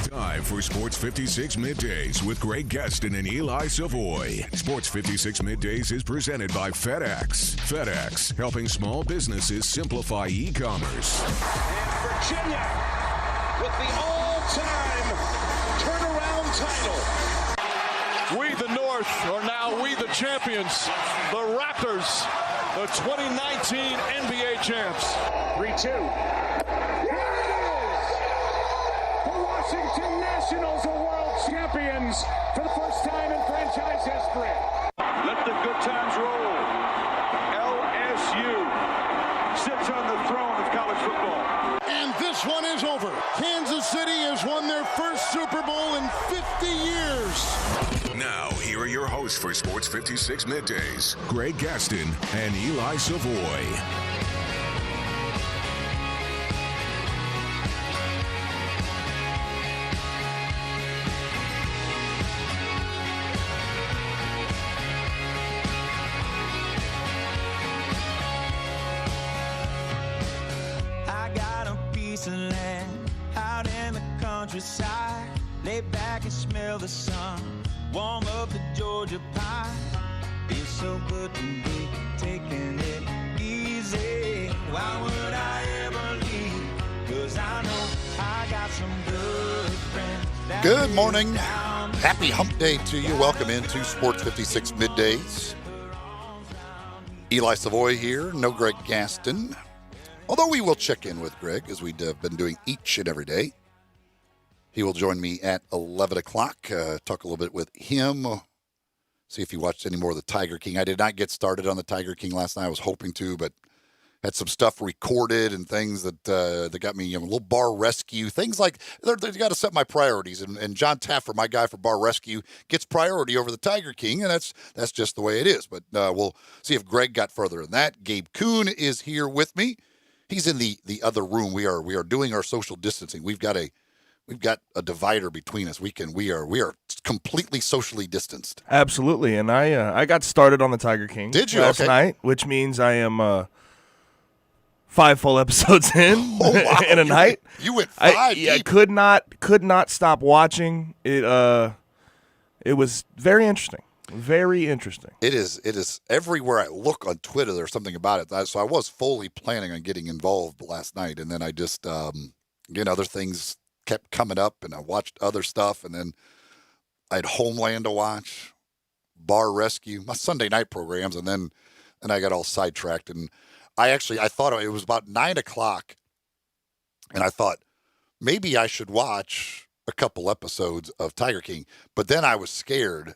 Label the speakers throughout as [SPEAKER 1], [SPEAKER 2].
[SPEAKER 1] Time for Sports 56 Middays with Greg Gaston and Eli Savoie. Sports 56 Middays is presented by FedEx. FedEx, helping small businesses simplify e-commerce.
[SPEAKER 2] And Virginia with the all-time turnaround title.
[SPEAKER 3] We, the North, are now we, the champions. The Raptors, the 2019 NBA champs.
[SPEAKER 2] 3-2. Here it is. The Washington Nationals are world champions for the first time in franchise history.
[SPEAKER 3] Let the good times roll. LSU sits on the throne of college football.
[SPEAKER 4] And this one is over. Kansas City has won their first Super Bowl in 50 years.
[SPEAKER 1] Now, here are your hosts for Sports 56 Middays, Greg Gaston and Eli Savoie.
[SPEAKER 5] I got a piece of land out in the countryside. Lay back and smell the sun. Warm up the Georgia pie. Feels so good to be taking it easy. Why would I ever leave? 'Cause I know I got some good friends.
[SPEAKER 4] Good morning. Happy hump day to you. Welcome into Sports 56 Middays. Eli Savoie here. No Greg Gaston. Although we will check in with Greg, as we've been doing each and every day. He will join me at 11 o'clock, talk a little bit with him, see if he watched any more of the Tiger King. I did not get started on the Tiger King last night. I was hoping to, but had some stuff recorded and things that got me, a little bar rescue, things like, they got to set my priorities. And John Taffer, my guy for bar rescue, gets priority over the Tiger King, and that's just the way it is. But we'll see if Greg got further in that. Gabe Kuhn is here with me. He's in the other room. We are doing our social distancing. We've got a divider between us. We are completely socially distanced.
[SPEAKER 6] Absolutely, and I got started on the Tiger King.
[SPEAKER 4] Did you?
[SPEAKER 6] Last night, which means I am 5 full episodes in in a night.
[SPEAKER 4] You went 5 deep.
[SPEAKER 6] I could not stop watching it. It was very interesting. Very interesting.
[SPEAKER 4] It is everywhere I look on Twitter, there's something about it. So I was fully planning on getting involved last night, and then I just, other things kept coming up, and I watched other stuff, and then I had Homeland to watch, Bar Rescue, my Sunday night programs, and then I got all sidetracked. And I thought it was about 9 o'clock, and I thought maybe I should watch a couple episodes of Tiger King, but then I was scared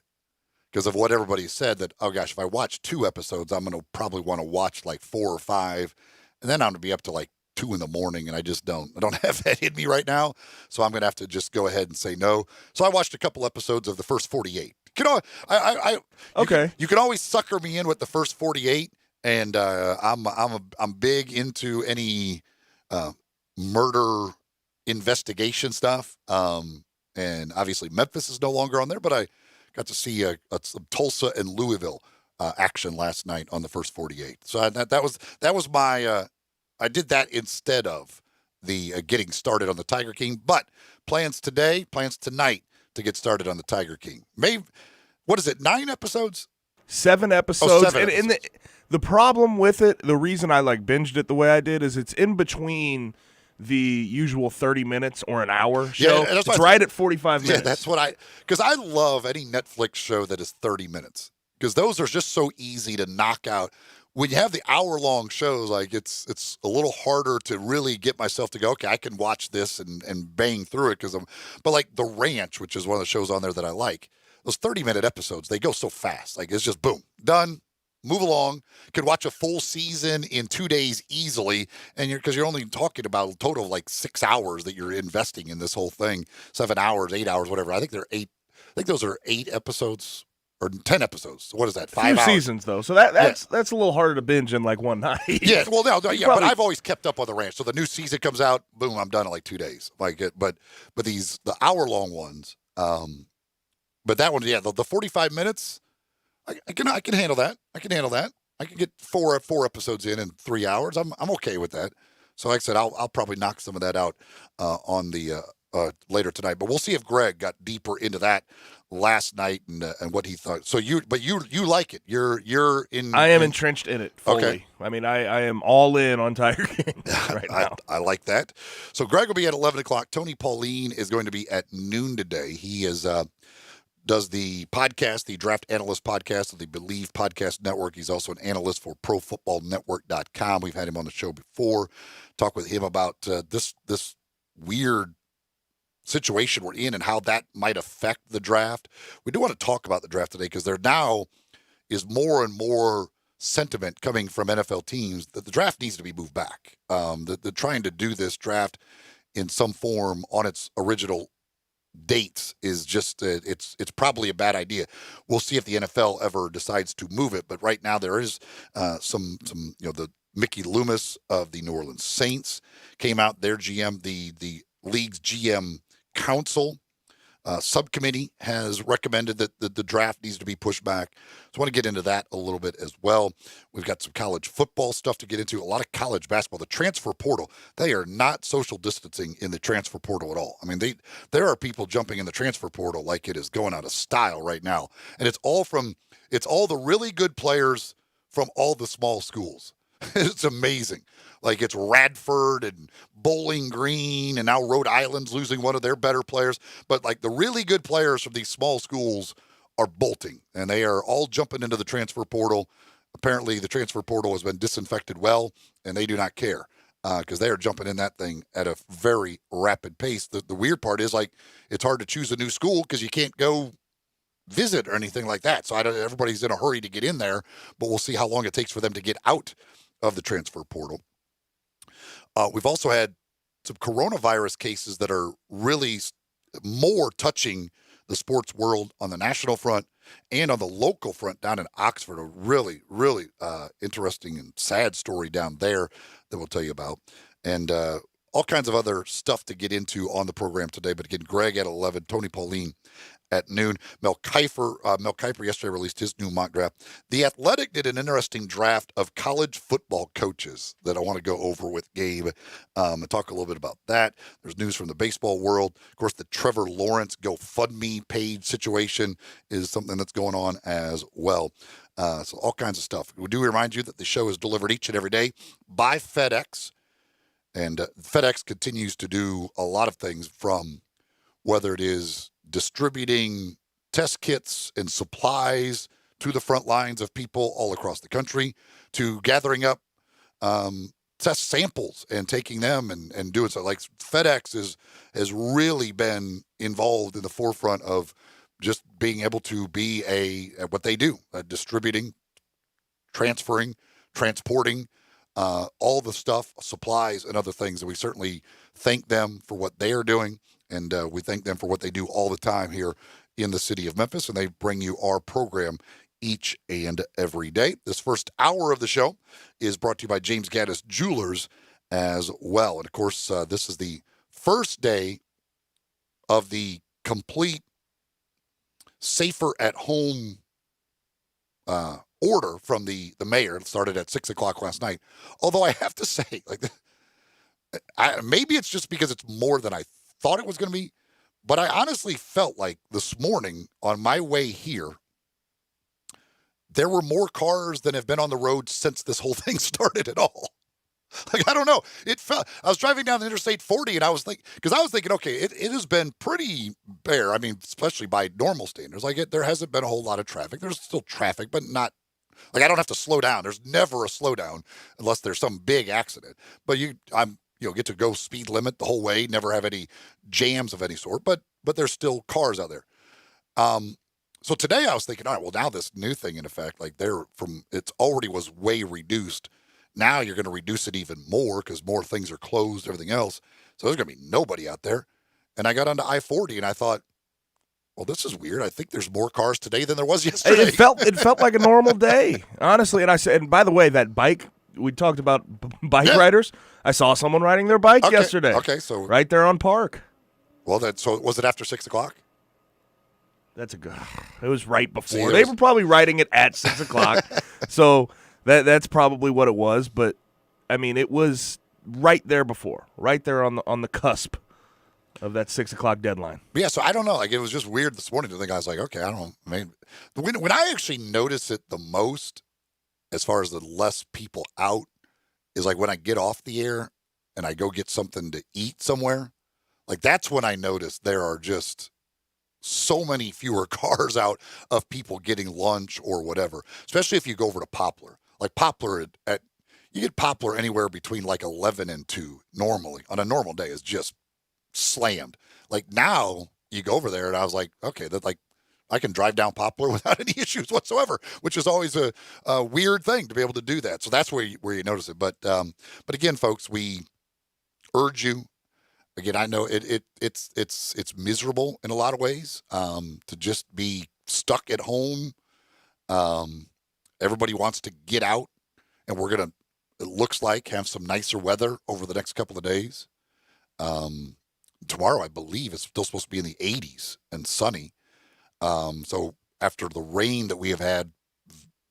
[SPEAKER 4] because of what everybody said that, oh gosh, if I watch 2 episodes, I'm going to probably want to watch like 4 or 5. And then I'm going to be up to like 2 in the morning. And I don't have that in me right now. So I'm going to have to just go ahead and say no. So I watched a couple episodes of the first 48. You can always sucker me in with the first 48. And I'm big into any murder investigation stuff. And obviously Memphis is no longer on there, but I got to see some Tulsa and Louisville action last night on the first 48. So that was my I did that instead of the getting started on the Tiger King. But plans tonight to get started on the Tiger King. Maybe, what is it, 9 episodes?
[SPEAKER 6] 7 episodes.
[SPEAKER 4] Oh, 7
[SPEAKER 6] and
[SPEAKER 4] episodes.
[SPEAKER 6] The problem with it, the reason I binged it the way I did, is it's in between the usual 30 minutes or an hour show.
[SPEAKER 4] Yeah,
[SPEAKER 6] it's right at 45 minutes.
[SPEAKER 4] Yeah, that's what because I love any Netflix show that is 30 minutes because those are just so easy to knock out. When you have the hour-long shows, it's a little harder to really get myself to go, okay, I can watch this and bang through it but like The Ranch, which is one of the shows on there that I like, those 30-minute episodes, they go so fast. Like it's just boom, done. Move along. Could watch a full season in 2 days easily, and because you're only talking about a total of like 6 hours that you're investing in this whole thing. 7 hours, 8 hours, whatever. I think those are 8 episodes or 10 episodes. So what is that? 5 hours
[SPEAKER 6] seasons though, so that's a little harder to binge in like one night.
[SPEAKER 4] Yeah, well, no, but I've always kept up on The Ranch. So the new season comes out, boom, I'm done in like 2 days. But the hour-long ones. But that one, yeah, the 45 minutes. I can handle that. I can get four episodes in 3 hours. I'm okay with that. So like I said, I'll probably knock some of that out on the later tonight. But we'll see if Greg got deeper into that last night and what he thought. So you like it. You're in.
[SPEAKER 6] I am entrenched in it fully.
[SPEAKER 4] Okay.
[SPEAKER 6] I mean, I am all in on Tiger King right now.
[SPEAKER 4] I like that. So Greg will be at 11 o'clock. Tony Pauline is going to be at noon today. He is does the podcast, the Draft Analyst podcast of the Believe Podcast Network. He's also an analyst for ProFootballNetwork.com. We've had him on the show before. Talk with him about this weird situation we're in and how that might affect the draft. We do want to talk about the draft today because there now is more and more sentiment coming from NFL teams that the draft needs to be moved back. They're trying to do this draft in some form on its original dates is just it's probably a bad idea. We'll see if the NFL ever decides to move it, but right now there is some the Mickey Loomis of the New Orleans Saints came out, their GM, the league's GM council subcommittee has recommended that the draft needs to be pushed back. So I want to get into that a little bit as well. We've got some college football stuff to get into, a lot of college basketball. The transfer portal, they are not social distancing in the transfer portal at all. I mean, there are people jumping in the transfer portal like it is going out of style right now. And it's all the really good players from all the small schools. It's amazing. Like it's Radford and Bowling Green, and now Rhode Island's losing one of their better players. But like the really good players from these small schools are bolting, and they are all jumping into the transfer portal. Apparently the transfer portal has been disinfected well, and they do not care because they are jumping in that thing at a very rapid pace. The weird part is like it's hard to choose a new school because you can't go visit or anything like that. So everybody's in a hurry to get in there, but we'll see how long it takes for them to get out of the transfer portal. We've also had some coronavirus cases that are really more touching the sports world on the national front and on the local front down in Oxford. A really, really interesting and sad story down there that we'll tell you about. And all kinds of other stuff to get into on the program today. But again, Greg at 11, Tony Pauline at noon. Mel Kiper yesterday released his new mock draft. The Athletic did an interesting draft of college football coaches that I want to go over with Gabe and talk a little bit about that. There's news from the baseball world. Of course, the Trevor Lawrence GoFundMe page situation is something that's going on as well. So all kinds of stuff. We do remind you that the show is delivered each and every day by FedEx. And FedEx continues to do a lot of things, from whether it is distributing test kits and supplies to the front lines of people all across the country, to gathering up test samples and taking them and doing so. Like FedEx has really been involved in the forefront of just being able to be what they do, distributing, transferring, transporting, all the stuff, supplies, and other things. And we certainly thank them for what they are doing, and we thank them for what they do all the time here in the city of Memphis, and they bring you our program each and every day. This first hour of the show is brought to you by James Gaddis Jewelers as well. And, of course, this is the first day of the complete safer at home order from the mayor. It started at 6 o'clock last night. Although I have to say, maybe it's just because it's more than I thought it was going to be, but I honestly felt like this morning on my way here, there were more cars than have been on the road since this whole thing started at all. Like, I don't know. I was driving down the Interstate 40 and I was thinking, okay, it has been pretty bare. I mean, especially by normal standards. Like there hasn't been a whole lot of traffic. There's still traffic, but not like I don't have to slow down. There's never a slowdown unless there's some big accident. But get to go speed limit the whole way, never have any jams of any sort, but there's still cars out there. So today I was thinking, all right, well, now this new thing in effect, like it already was way reduced. Now you're going to reduce it even more because more things are closed, everything else. So there's going to be nobody out there. And I got onto I-40 and I thought, well, this is weird. I think there's more cars today than there was yesterday.
[SPEAKER 6] It felt like a normal day, honestly. And by the way, that bike, we talked about bike riders. I saw someone riding their bike yesterday.
[SPEAKER 4] Okay, so
[SPEAKER 6] right there on Park.
[SPEAKER 4] Well, so was it after 6 o'clock?
[SPEAKER 6] That's a good. It was right before. They were probably riding it at 6 o'clock. So that's probably what it was. But I mean, it was right there before, right there on the cusp of that 6 o'clock deadline.
[SPEAKER 4] But yeah, so I don't know. Like, it was just weird this morning to think. I was like, okay, I don't know. Maybe when I actually notice it the most, as far as the less people out, is like when I get off the air and I go get something to eat somewhere. Like, that's when I notice there are just so many fewer cars out of people getting lunch or whatever, especially if you go over to Poplar. Like, Poplar you get Poplar anywhere between like 11 and 2 normally. On a normal day is just slammed. Like, now you go over there and I was like, okay, that, like, I can drive down Poplar without any issues whatsoever, which is always a weird thing to be able to do that. So that's where you notice it. But again, folks, we urge you. Again, I know it's miserable in a lot of ways to just be stuck at home. Everybody wants to get out, and we're gonna, it looks like, have some nicer weather over the next couple of days. Tomorrow, I believe, it's still supposed to be in the 80s and sunny. So after the rain that we have had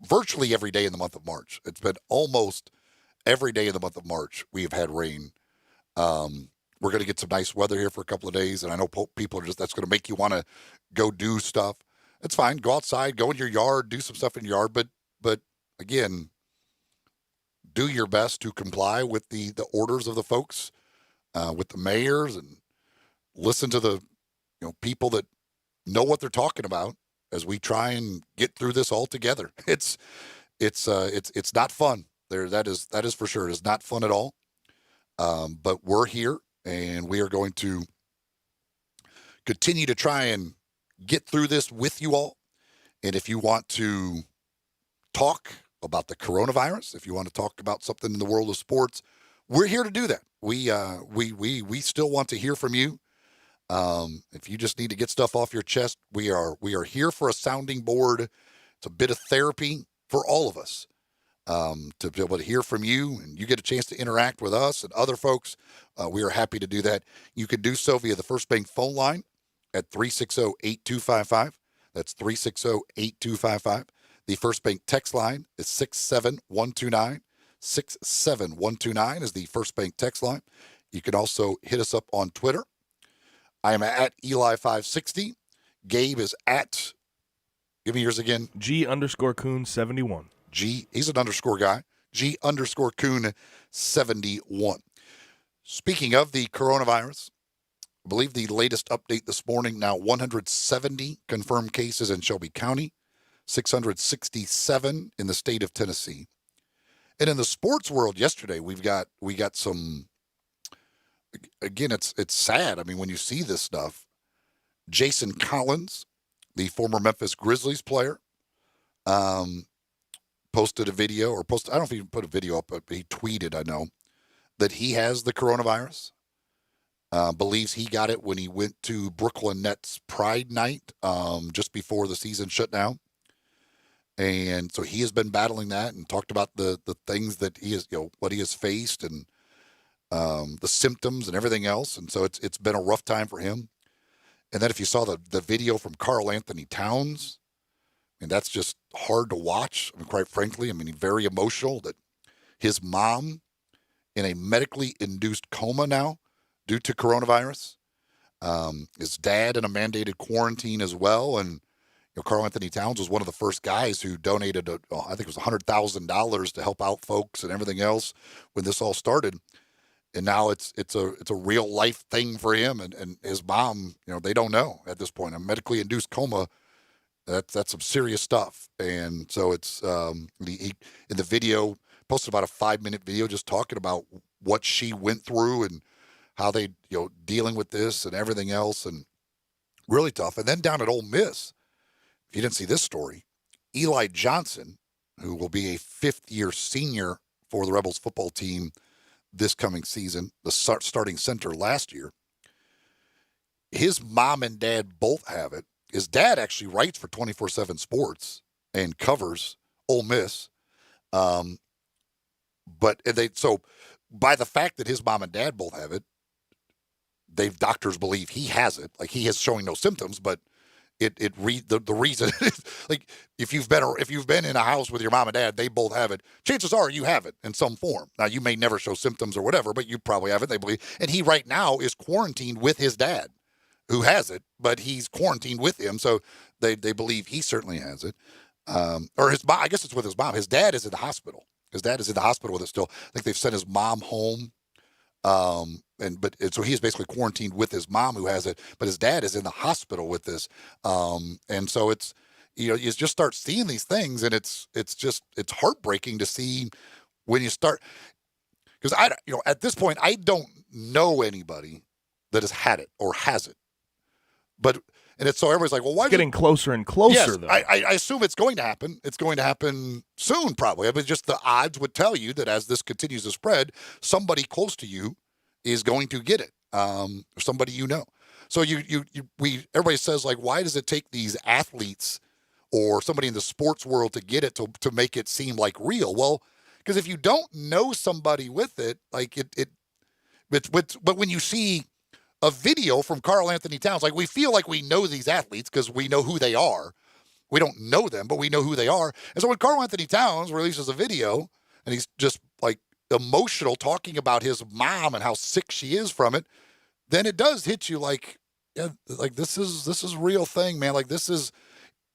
[SPEAKER 4] virtually every day in the month of March, it's been almost every day in the month of March we have had rain. We're going to get some nice weather here for a couple of days, and I know people are that's going to make you want to go do stuff. It's fine. Go outside, go in your yard, do some stuff in your yard, but again, do your best to comply with the orders of the folks, with the mayors, and listen to the people that know what they're talking about as we try and get through this all together. It's not fun. That is for sure. It's not fun at all. But we're here, and we are going to continue to try and get through this with you all. And if you want to talk about the coronavirus, if you want to talk about something in the world of sports, we're here to do that. We still want to hear from you. If you just need to get stuff off your chest, we are here for a sounding board. It's a bit of therapy for all of us, to be able to hear from you, and you get a chance to interact with us and other folks. We are happy to do that. You can do so via the First Bank phone line at 360-8255. That's 360-8255. The First Bank text line is 67129. 67129 is the First Bank text line. You can also hit us up on Twitter. I am at Eli560. Gabe is at, give me yours again.
[SPEAKER 6] G_Coon71.
[SPEAKER 4] He's an underscore guy. G_Coon71. Speaking of the coronavirus, I believe the latest update this morning, now 170 confirmed cases in Shelby County, 667 in the state of Tennessee. And in the sports world yesterday, we got some, again, it's sad. I mean, when you see this stuff, Jason Collins, the former Memphis Grizzlies player, posted a video, I don't know if he put a video up, but he tweeted, I know, that he has the coronavirus. Believes he got it when he went to Brooklyn Nets Pride Night just before the season shut down. And so he has been battling that and talked about the things that he has, what he has faced and the symptoms and everything else. And so it's been a rough time for him. And then if you saw the video from Karl Anthony Towns, and that's just hard to watch. I mean, quite frankly, very emotional that his mom in a medically induced coma now due to coronavirus. His dad in a mandated quarantine as well. And Karl Anthony Towns was one of the first guys who donated, I think it was $100,000 to help out folks and everything else when this all started. And now it's a real life thing for him and his mom. They don't know at this point. A medically induced coma. That's some serious stuff. And so it's in the video, posted about a 5-minute video just talking about what she went through and how they dealing with this and everything else, and really tough. And then down at Ole Miss, if you didn't see this story, Eli Johnson, who will be a 5th-year senior for the Rebels football team this coming season, the starting center last year, his mom and dad both have it. His dad actually writes for 24/7 Sports and covers Ole Miss. So by the fact that his mom and dad both have it, doctors believe he has it. Like, he is showing no symptoms, but the reason is, like, if you've been in a house with your mom and dad, they both have it. Chances are you have it in some form. Now, you may never show symptoms or whatever, but you probably have it. They believe, and he right now is quarantined with his dad, who has it, but he's quarantined with him, so they believe he certainly has it. Or his mom. I guess it's with his mom. His dad is in the hospital. His dad is in the hospital with it still. I think they've sent his mom home. So he is basically quarantined with his mom who has it, but his dad is in the hospital with this. And so it's, you just start seeing these things, and it's heartbreaking to see when you start, because at this point, I don't know anybody that has had it or has it, and it's so everybody's like, well, why?
[SPEAKER 6] It's getting closer and closer,
[SPEAKER 4] yes,
[SPEAKER 6] though.
[SPEAKER 4] I assume it's going to happen. It's going to happen soon, probably. I mean, just the odds would tell you that as this continues to spread, somebody close to you is going to get it, or somebody you know. So everybody says, like, why does it take these athletes or somebody in the sports world to get it to make it seem like real? Well, because if you don't know somebody with it, like but when you see a video from Karl Anthony Towns, like, we feel like we know these athletes because we know who they are. We don't know them, but we know who they are. And so when Karl Anthony Towns releases a video and he's just like emotional talking about his mom and how sick she is from it, then it does hit you like, yeah, like this is a real thing, man. Like, this is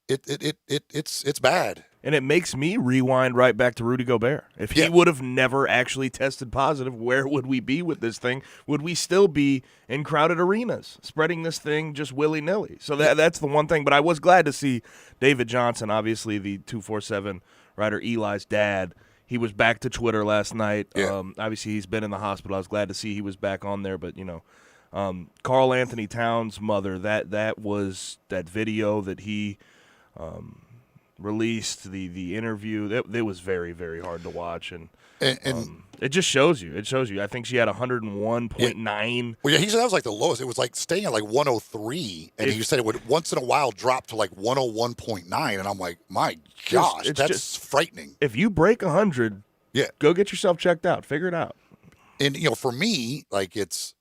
[SPEAKER 4] it's bad.
[SPEAKER 6] And it makes me rewind right back to Rudy Gobert. If he would have never actually tested positive, where would we be with this thing? Would we still be in crowded arenas spreading this thing just willy-nilly? So that's the one thing. But I was glad to see David Johnson, obviously the 247 writer Eli's dad. He was back to Twitter last night.
[SPEAKER 4] Yeah.
[SPEAKER 6] Obviously, he's been in the hospital. I was glad to see he was back on there. But, Karl Anthony Towns' mother, that was that video that he released, the interview. It was very, very hard to watch. And it just shows you. I think she had 101.9.
[SPEAKER 4] Well, yeah, he said that was like the lowest. It was like staying at like 103. And he said it would once in a while drop to like 101.9. And I'm like, my gosh, that's just frightening.
[SPEAKER 6] If you break 100, go get yourself checked out. Figure it out.
[SPEAKER 4] And, for me, like, it's,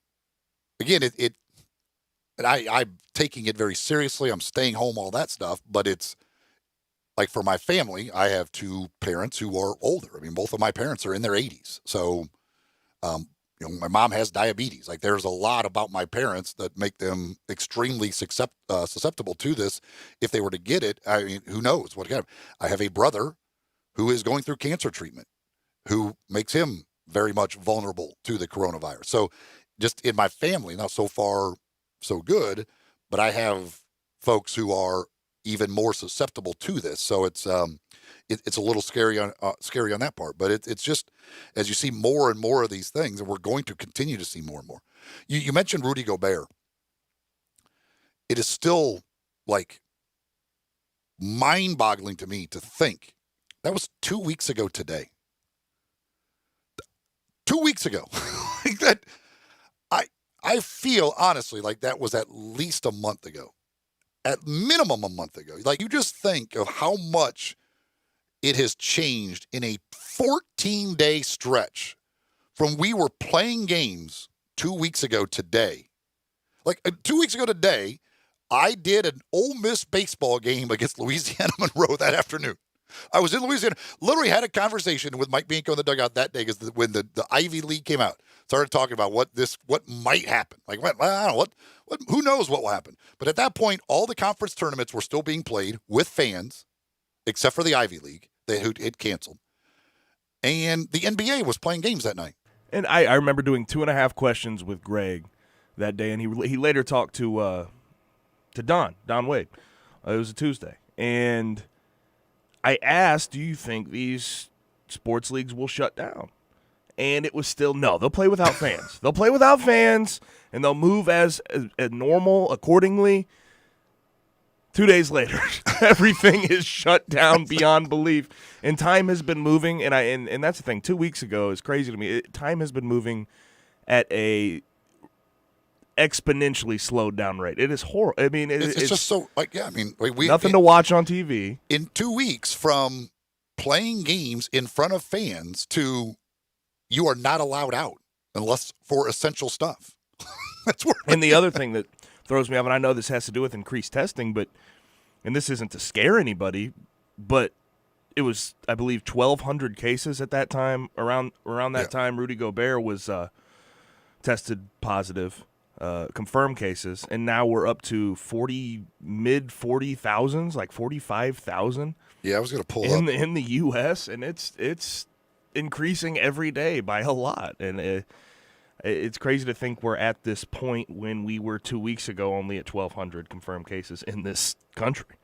[SPEAKER 4] again, and I'm taking it very seriously. I'm staying home, all that stuff. But it's, like, for my family, I have two parents who are older. I mean, both of my parents are in their 80s. So, my mom has diabetes. Like, there's a lot about my parents that make them extremely susceptible to this. If they were to get it, I mean, who knows what kind of. I have a brother who is going through cancer treatment, who makes him very much vulnerable to the coronavirus. So, just in my family, now so far, so good, but I have folks who are even more susceptible to this. So it's a little scary on that part. But it's just, as you see more and more of these things, and we're going to continue to see more and more. You mentioned Rudy Gobert. It is still, like, mind-boggling to me to think that was 2 weeks ago today. 2 weeks ago. Like that, I feel honestly like that was at least a month ago. At minimum a month ago. Like, you just think of how much it has changed in a 14-day stretch from we were playing games 2 weeks ago today. Like, 2 weeks ago today, I did an Ole Miss baseball game against Louisiana Monroe that afternoon. I was in Louisiana, literally had a conversation with Mike Bianco in the dugout that day because when the Ivy League came out, started talking about what might happen. Like, I don't know, who knows what will happen. But at that point, all the conference tournaments were still being played with fans, except for the Ivy League. They had canceled. And the NBA was playing games that night.
[SPEAKER 6] And I remember doing 2.5 questions with Greg that day, and he later talked to Don Wade. It was a Tuesday. And I asked, do you think these sports leagues will shut down? And it was still, no, they'll play without fans. They'll play without fans, and they'll move as normal accordingly. 2 days later, everything is shut down beyond belief. And time has been moving, and that's the thing. 2 weeks ago is crazy to me. Time has been moving at a exponentially slowed down rate. It is horrible. I mean, it's
[SPEAKER 4] just so, like, yeah, I mean,
[SPEAKER 6] nothing to watch on TV.
[SPEAKER 4] In 2 weeks, from playing games in front of fans to you are not allowed out unless for essential stuff. That's where.
[SPEAKER 6] And the other thing that throws me off, and I know this has to do with increased testing, and this isn't to scare anybody, but it was, I believe, 1,200 cases at that time. Around that time, Rudy Gobert was tested positive, confirmed cases, and now we're up to mid 40,000s, like 45,000.
[SPEAKER 4] Yeah, I was going to pull
[SPEAKER 6] up
[SPEAKER 4] in
[SPEAKER 6] the U.S., and it's increasing every day by a lot, and it's crazy to think we're at this point when we were 2 weeks ago only at 1,200 confirmed cases in this country.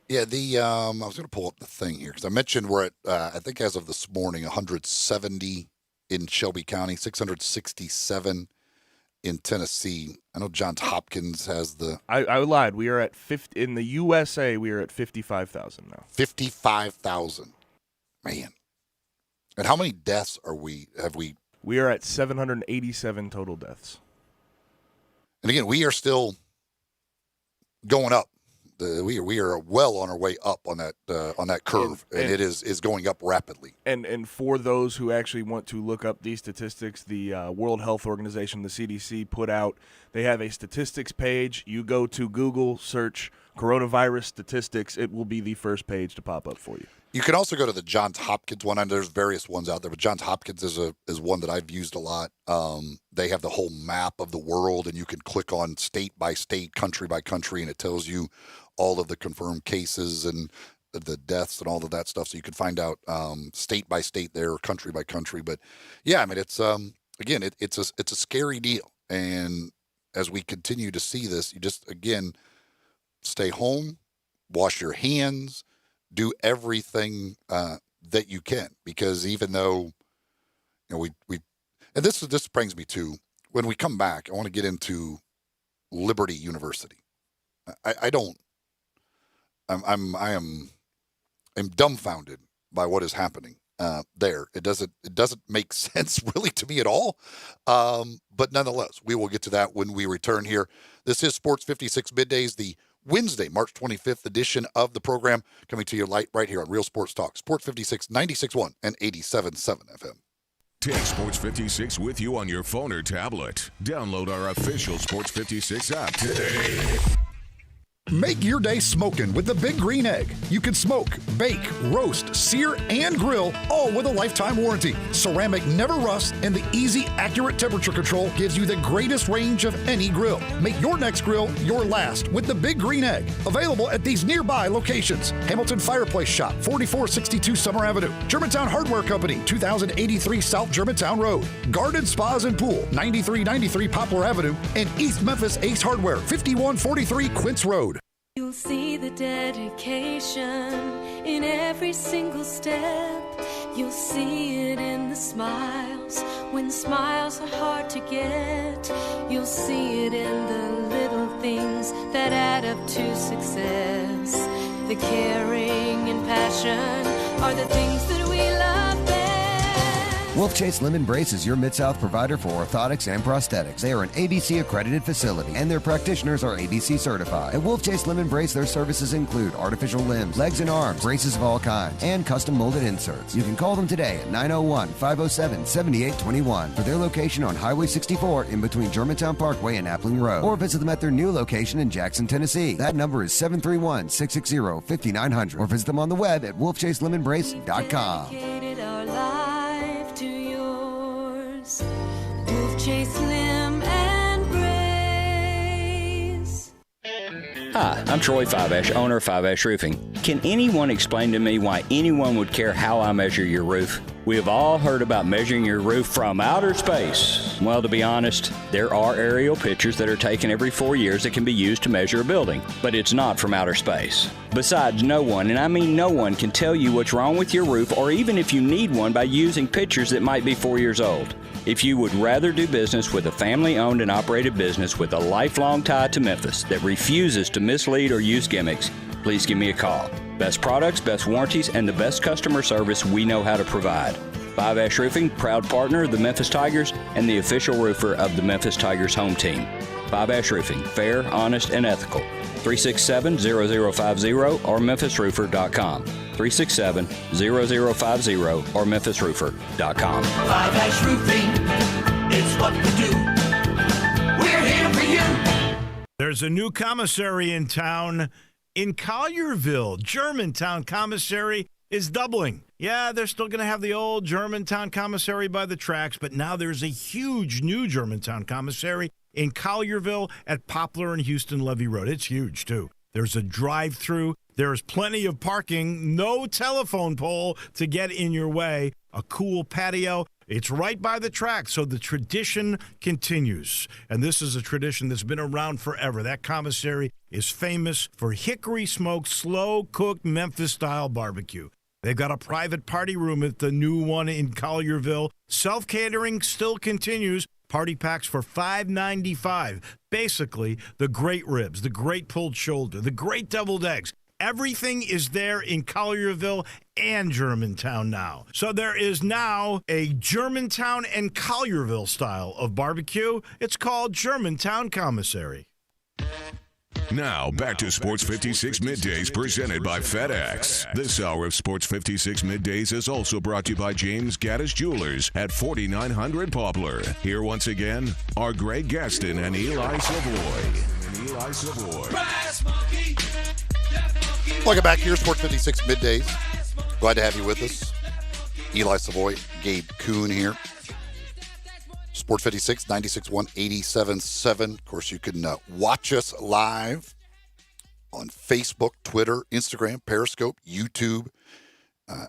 [SPEAKER 4] Yeah, I was going to pull up the thing here because I mentioned we're at, I think as of this morning, 170 in Shelby County, 667 in Tennessee. I know Johns Hopkins has the...
[SPEAKER 6] I lied. We are at 50 in the USA. We are at 55,000 now.
[SPEAKER 4] 55,000. Man. And how many deaths have we...
[SPEAKER 6] We are at 787 total deaths.
[SPEAKER 4] And again, we are still going up. We are well on our way up on that curve, and it is going up rapidly.
[SPEAKER 6] And for those who actually want to look up these statistics, the World Health Organization, the CDC, put out, they have a statistics page. You go to Google, search coronavirus statistics. It will be the first page to pop up for you.
[SPEAKER 4] You can also go to the Johns Hopkins one, and there's various ones out there, but Johns Hopkins is one that I've used a lot. They have the whole map of the world, and you can click on state by state, country by country, and it tells you all of the confirmed cases and the deaths and all of that stuff. So you can find out state by state there, country by country. But yeah, I mean, it's again, it's a scary deal. And as we continue to see this, you just, again, stay home, wash your hands, do everything that you can, because even though, you know, we and this brings me to, when we come back, I want to get into Liberty University. I'm dumbfounded by what is happening there. It doesn't make sense really to me at all. But nonetheless, we will get to that when we return here. This is Sports 56 Middays, the Wednesday, March 25th edition of the program, coming to you right here on Real Sports Talk, Sports 56, 96.1 and 87.7 FM.
[SPEAKER 1] Take Sports 56 with you on your phone or tablet. Download our official Sports 56 app today.
[SPEAKER 7] Make your day smoking with the Big Green Egg. You can smoke, bake, roast, sear, and grill, all with a lifetime warranty. Ceramic never rusts, and the easy, accurate temperature control gives you the greatest range of any grill. Make your next grill your last with the Big Green Egg. Available at these nearby locations: Hamilton Fireplace Shop, 4462 Summer Avenue; Germantown Hardware Company, 2083 South Germantown Road; Garden Spas and Pool, 9393 Poplar Avenue; and East Memphis Ace Hardware, 5143 Quince Road.
[SPEAKER 8] You'll see the dedication in every single step. You'll see it in the smiles, when smiles are hard to get. You'll see it in the little things that add up to success. The caring and passion are the things that we love best.
[SPEAKER 9] Wolf Chase Limb Brace is your Mid-South provider for orthotics and prosthetics. They are an ABC-accredited facility, and their practitioners are ABC certified. At Wolf Chase Limb Brace, their services include artificial limbs, legs and arms, braces of all kinds, and custom molded inserts. You can call them today at 901-507-7821 for their location on Highway 64 in between Germantown Parkway and Appling Road, or visit them at their new location in Jackson, Tennessee. That number is 731-660-5900, or visit them on the web at wolfchaselimembrace.com.
[SPEAKER 8] Wolf Chase Limb and Brace.
[SPEAKER 10] Hi, I'm Troy Fiveash, owner of Fiveash Roofing. Can anyone explain to me why anyone would care how I measure your roof? We have all heard about measuring your roof from outer space. Well, to be honest, there are aerial pictures that are taken every 4 years that can be used to measure a building, but it's not from outer space. Besides, no one, and I mean no one, can tell you what's wrong with your roof, or even if you need one, by using pictures that might be 4 years old. If you would rather do business with a family-owned and operated business with a lifelong tie to Memphis that refuses to mislead or use gimmicks, please give me a call. Best products, best warranties, and the best customer service we know how to provide. Fiveash Roofing, proud partner of the Memphis Tigers and the official roofer of the Memphis Tigers home team. Fiveash Roofing, fair, honest, and ethical. 367-0050 or memphisroofer.com. 367-0050 or memphisroofer.com.
[SPEAKER 11] Fiveash Roofing, it's what we do. We're here for you. There's a new commissary in town in Collierville. Germantown Commissary is doubling. Yeah, they're still going to have the old Germantown Commissary by the tracks, but now there's a huge new Germantown Commissary in Collierville at Poplar and Houston Levy Road. It's huge, too. There's a drive-through. There's plenty of parking. No telephone pole to get in your way. A cool patio. It's right by the track, so the tradition continues. And this is a tradition that's been around forever. That commissary is famous for hickory-smoked, slow-cooked Memphis-style barbecue. They've got a private party room at the new one in Collierville. Self-catering still continues. Party packs for $5.95. Basically, the great ribs, the great pulled shoulder, the great deviled eggs. Everything is there in Collierville and Germantown now. So there is now a Germantown and Collierville style of barbecue. It's called Germantown Commissary.
[SPEAKER 1] Now, back to Sports 56 Middays presented by FedEx. This hour of Sports 56 Middays is also brought to you by James Gaddis Jewelers at 4900 Poplar. Here once again are Greg Gaston and Eli Savoie.
[SPEAKER 4] Welcome back here, Sports 56 Middays. Glad to have you with us. Eli Savoie, Gabe Kuhn here. Sports 56, 96.1, 87.7. Of course, you can watch us live on Facebook, Twitter, Instagram, Periscope, YouTube.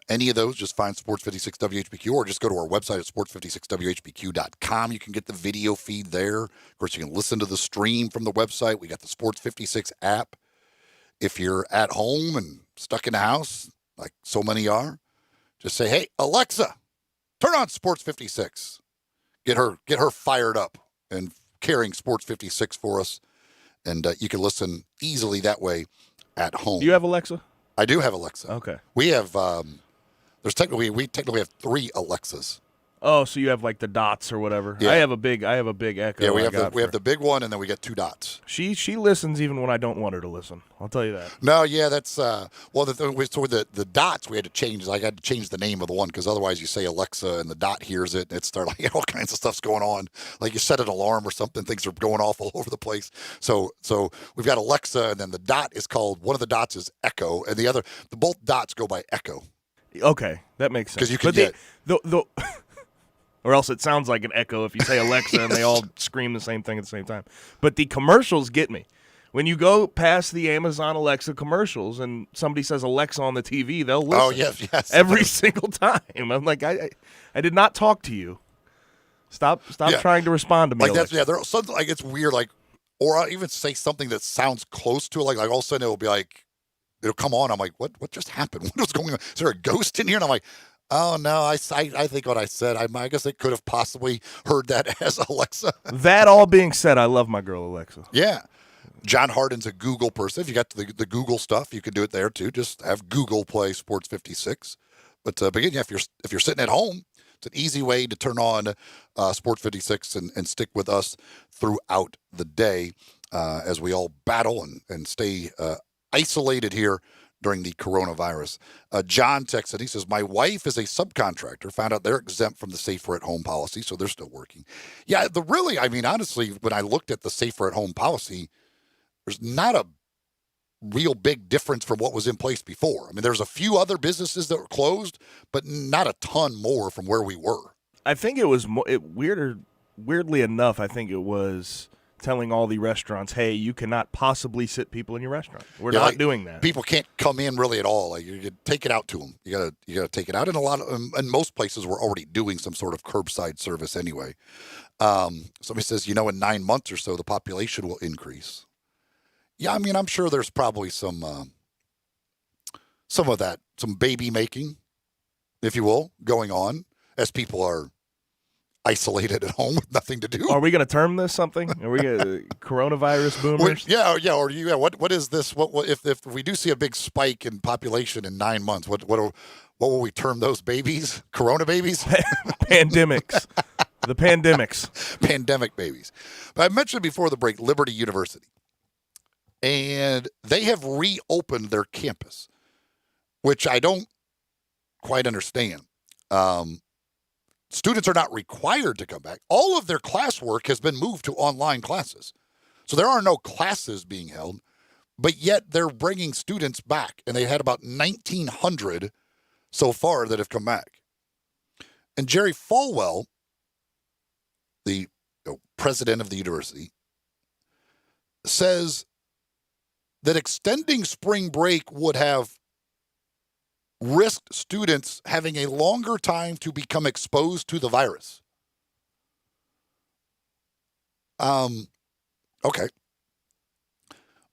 [SPEAKER 4] Any of those, just find Sports 56 WHBQ or just go to our website at sports56whbq.com. You can get the video feed there. Of course, you can listen to the stream from the website. We got the Sports 56 app. If you're at home and stuck in the house, like so many are, just say, hey, Alexa, turn on Sports 56. Get her fired up and carrying Sports 56 for us. And you can listen easily that way at home.
[SPEAKER 6] Do you have Alexa?
[SPEAKER 4] I do have Alexa.
[SPEAKER 6] Okay.
[SPEAKER 4] We have, we technically have 3 Alexas.
[SPEAKER 6] Oh, so you have like the dots or whatever.
[SPEAKER 4] Yeah.
[SPEAKER 6] I have a big Echo.
[SPEAKER 4] Yeah, we have the big one, and then we get 2 dots.
[SPEAKER 6] She listens even when I don't want her to listen. I'll tell you that.
[SPEAKER 4] No, yeah, that's so with the dots we had to change. I had to change the name of the one because otherwise you say Alexa and the dot hears it and it starts like all kinds of stuff's going on. Like you set an alarm or something, things are going off all over the place. So we've got Alexa, and then the dot is called, one of the dots is Echo, and the both dots go by Echo.
[SPEAKER 6] Okay, that makes sense.
[SPEAKER 4] Because you can get
[SPEAKER 6] the or else it sounds like an echo if you say Alexa and they all scream the same thing at the same time. But the commercials get me. When you go past the Amazon Alexa commercials and somebody says Alexa on the TV, they'll listen.
[SPEAKER 4] Oh, yes.
[SPEAKER 6] Every single time. I'm like, I did not talk to you. Stop trying to respond to me.
[SPEAKER 4] Like that's, yeah, there's something like it's weird, like, or I'll even say something that sounds close to it, like all of a sudden it'll be like, it'll come on. I'm like, what just happened? What was going on? Is there a ghost in here? And I'm like, oh, no, I think what I said, I guess they could have possibly heard that as Alexa.
[SPEAKER 6] That all being said, I love my girl Alexa.
[SPEAKER 4] Yeah. John Harden's a Google person. If you got the Google stuff, you can do it there too. Just have Google play Sports 56. But again, if you're sitting at home, it's an easy way to turn on Sports 56 and stick with us throughout the day as we all battle and stay isolated here during the coronavirus. John texted, he says, my wife is a subcontractor, found out they're exempt from the safer at home policy, so they're still working. Yeah, honestly, when I looked at the safer at home policy, there's not a real big difference from what was in place before. I mean, there's a few other businesses that were closed, but not a ton more from where we were.
[SPEAKER 6] I think it was weirdly enough, I think it was telling all the restaurants, hey, you cannot possibly sit people in your restaurant. We're not doing that.
[SPEAKER 4] People can't come in really at all. Like you take it out to them. You gotta take it out. And most places were already doing some sort of curbside service anyway. Somebody says, in 9 months or so, the population will increase. Yeah, I mean, I'm sure there's probably some of that, some baby making, if you will, going on as people are isolated at home with nothing to do.
[SPEAKER 6] Are we going to term this something? Are we coronavirus boomers?
[SPEAKER 4] What is this? What if we do see a big spike in population in 9 months? What will we term those babies? Corona babies?
[SPEAKER 6] Pandemics. The pandemics.
[SPEAKER 4] Pandemic babies. But I mentioned before the break, Liberty University. And they have reopened their campus, which I don't quite understand. Students are not required to come back. All of their classwork has been moved to online classes. So there are no classes being held, but yet they're bringing students back. And they had about 1,900 so far that have come back. And Jerry Falwell, the president of the university, says that extending spring break would have risked students having a longer time to become exposed to the virus. Okay.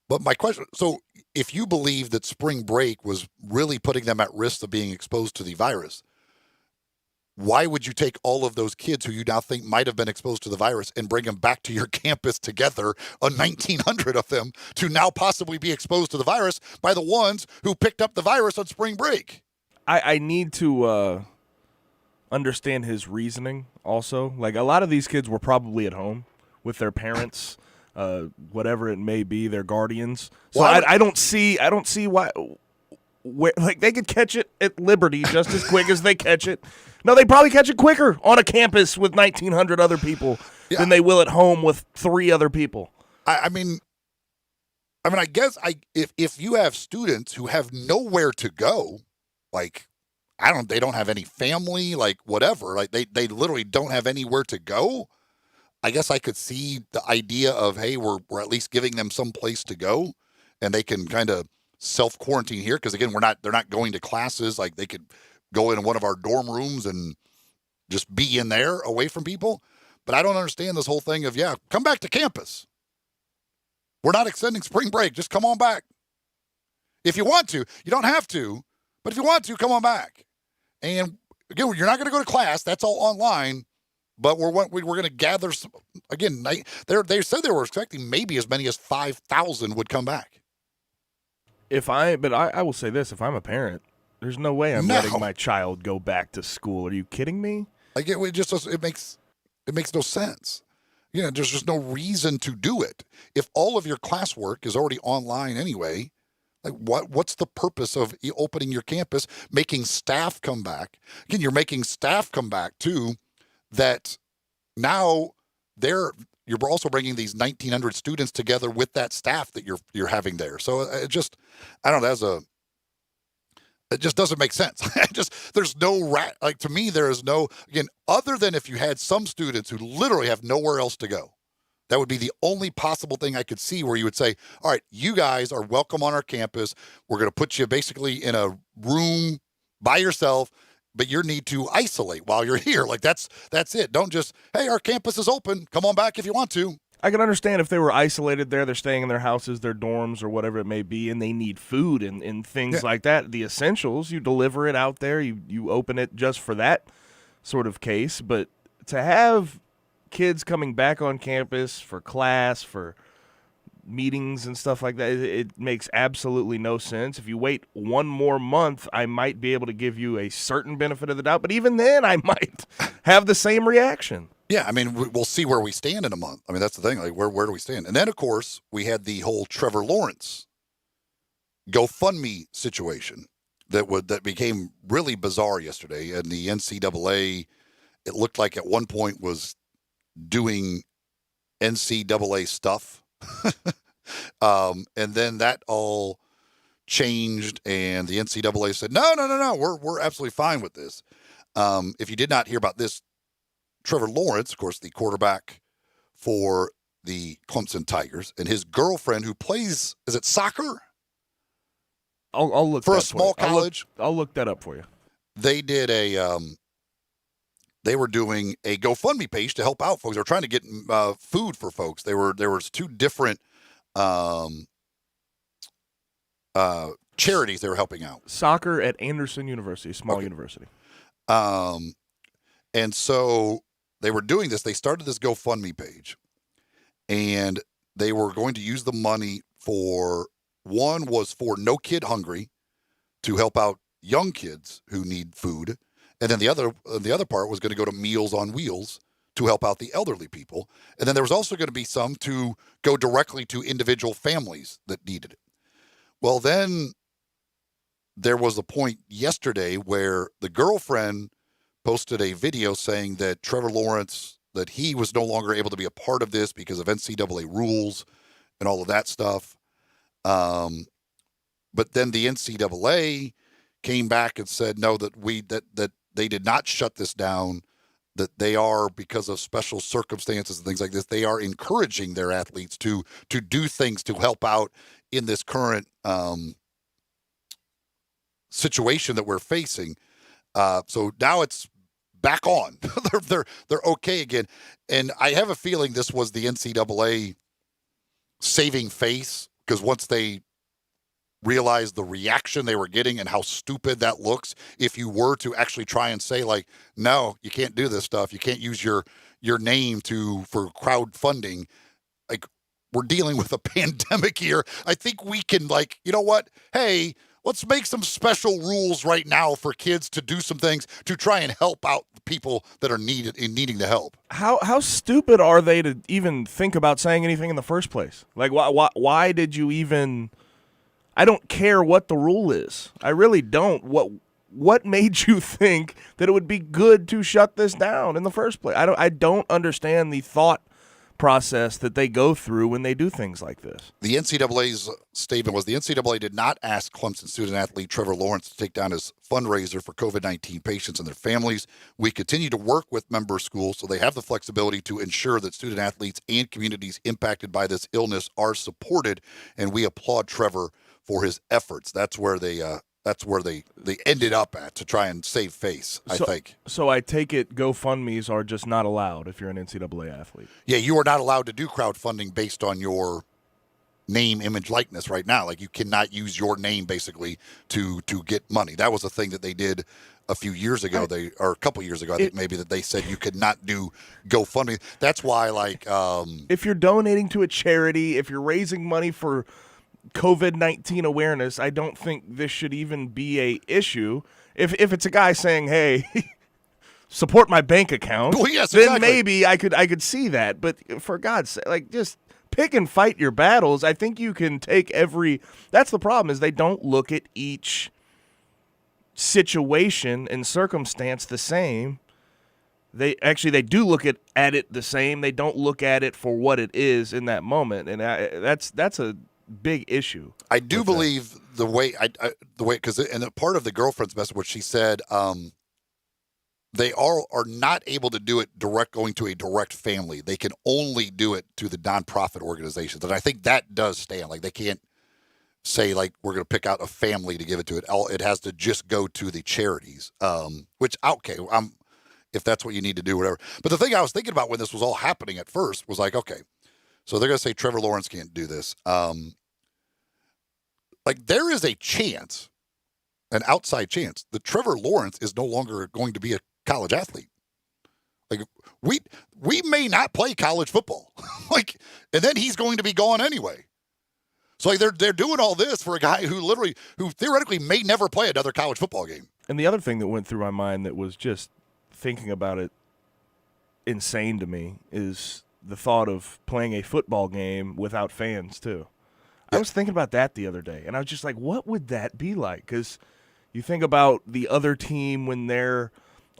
[SPEAKER 4] But my question, so if you believe that spring break was really putting them at risk of being exposed to the virus, why would you take all of those kids who you now think might have been exposed to the virus and bring them back to your campus together, 1,900 of them, to now possibly be exposed to the virus by the ones who picked up the virus on spring break?
[SPEAKER 6] I need to understand his reasoning also. Like, a lot of these kids were probably at home with their parents, whatever it may be, their guardians. So
[SPEAKER 4] Well,
[SPEAKER 6] I don't see why. Like, they could catch it at Liberty just as quick as they catch it. No, they probably catch it quicker on a campus with 1,900 other people than they will at home with 3 other people.
[SPEAKER 4] I mean, I guess if you have students who have nowhere to go, like, they don't have any family, like whatever, like they literally don't have anywhere to go. I guess I could see the idea of, hey, we're at least giving them some place to go, and they can kind of self-quarantine here, because again, they're not going to classes. Like, they could go in one of our dorm rooms and just be in there away from people. But I don't understand this whole thing of, come back to campus. We're not extending spring break. Just come on back. If you want to. You don't have to, but if you want to, come on back. And again, you're not going to go to class. That's all online. But we're going to gather some, again, they said they were expecting maybe as many as 5,000 would come back.
[SPEAKER 6] But I will say this: if I'm a parent, there's no way I'm letting my child go back to school. Are you kidding me?
[SPEAKER 4] Like, it makes no sense. There's just no reason to do it. If all of your classwork is already online anyway, like what's the purpose of opening your campus, making staff come back? Again, you're making staff come back too. That now you're also bringing these 1,900 students together with that staff that you're having there. So it just, I don't know, it just doesn't make sense. There's no like, to me, there is no, again, other than if you had some students who literally have nowhere else to go. That would be the only possible thing I could see where you would say, all right, you guys are welcome on our campus. We're going to put you basically in a room by yourself, but you need to isolate while you're here. Like, that's it. Don't just, hey, our campus is open. Come on back if you want to.
[SPEAKER 6] I can understand if they were isolated there, they're staying in their houses, their dorms, or whatever it may be, and they need food and things like that. The essentials, you deliver it out there. You open it just for that sort of case. But to have kids coming back on campus for class, for meetings and stuff like that, it makes absolutely no sense. If you wait one more month, I might be able to give you a certain benefit of the doubt, but even then I might have the same reaction.
[SPEAKER 4] Yeah, I mean, we'll see where we stand in a month. I mean, that's the thing. Like, where do we stand? And then, of course, we had the whole Trevor Lawrence GoFundMe situation that became really bizarre yesterday. And the NCAA, it looked like at one point was doing NCAA stuff. And then that all changed, and the NCAA said, no, we're absolutely fine with this. If you did not hear about this, Trevor Lawrence, of course, the quarterback for the Clemson Tigers, and his girlfriend who plays, is it soccer?
[SPEAKER 6] I'll look
[SPEAKER 4] for a small college.
[SPEAKER 6] I'll look that up for you.
[SPEAKER 4] They did they were doing a GoFundMe page to help out folks. They were trying to get food for folks. There was 2 different charities they were helping out.
[SPEAKER 6] Soccer at Anderson University, small university.
[SPEAKER 4] And so they were doing this. They started this GoFundMe page, and they were going to use the money for, one was for No Kid Hungry, to help out young kids who need food. And then the other part was going to go to Meals on Wheels to help out the elderly people. And then there was also going to be some to go directly to individual families that needed it. Well, then there was a point yesterday where the girlfriend posted a video saying that Trevor Lawrence, that he was no longer able to be a part of this because of NCAA rules, and all of that stuff. But then the NCAA came back and said, no, that they did not shut this down, that they are, because of special circumstances and things like this, they are encouraging their athletes to do things to help out in this current situation that we're facing. So now it's back on. they're okay again. And I have a feeling this was the NCAA saving face, because once they realized the reaction they were getting and how stupid that looks, if you were to actually try and say, like, no, you can't do this stuff, you can't use your name for crowdfunding, like, we're dealing with a pandemic here. I think we can, like, you know what, hey, let's make some special rules right now for kids to do some things to try and help out the people that are needing the help.
[SPEAKER 6] How stupid are they to even think about saying anything in the first place? Like, why did you even? I don't care what the rule is. I really don't. What made you think that it would be good to shut this down in the first place? I don't understand the thought process that they go through when they do things like this.
[SPEAKER 4] The NCAA's statement was the NCAA did not ask Clemson student athlete Trevor Lawrence to take down his fundraiser for COVID-19 patients and their families. We continue to work with member schools so they have the flexibility to ensure that student athletes and communities impacted by this illness are supported, and we applaud Trevor for his efforts. That's where they ended up at, to try and save face, I think.
[SPEAKER 6] So I take it GoFundMes are just not allowed if you're an NCAA athlete.
[SPEAKER 4] Yeah, you are not allowed to do crowdfunding based on your name, image, likeness right now. Like, you cannot use your name basically to get money. That was a thing that they did a few years ago, or a couple years ago, I think maybe, that they said you could not do GoFundMe. That's why, like,
[SPEAKER 6] if you're donating to a charity, if you're raising money for COVID-19 awareness, I don't think this should even be a issue. If it's a guy saying, hey, support my bank account,
[SPEAKER 4] well, yes,
[SPEAKER 6] then
[SPEAKER 4] exactly.
[SPEAKER 6] Maybe I could see that. But for God's sake, like, just pick and fight your battles. I think you can take that's the problem, is they don't look at each situation and circumstance the same. They do look at it the same. They don't look at it for what it is in that moment. And that's a big issue.
[SPEAKER 4] I do believe the way because and part of the girlfriend's message, what she said, they are not able to do it going to a direct family. They can only do it to the nonprofit organizations, and I think that does stand. Like, they can't say, like, we're going to pick out a family to give it to. It has to just go to the charities. Which, okay, if that's what you need to do, whatever. But the thing I was thinking about when this was all happening at first was, like, okay, so they're going to say Trevor Lawrence can't do this. Like, there is a chance, an outside chance, that Trevor Lawrence is no longer going to be a college athlete. Like, we may not play college football. Like, and then he's going to be gone anyway. So, like, they're doing all this for a guy who theoretically may never play another college football game.
[SPEAKER 6] And the other thing that went through my mind that was just thinking about it insane to me is the thought of playing a football game without fans, too. I was thinking about that the other day, and I was just like, what would that be like? Because you think about the other team when they're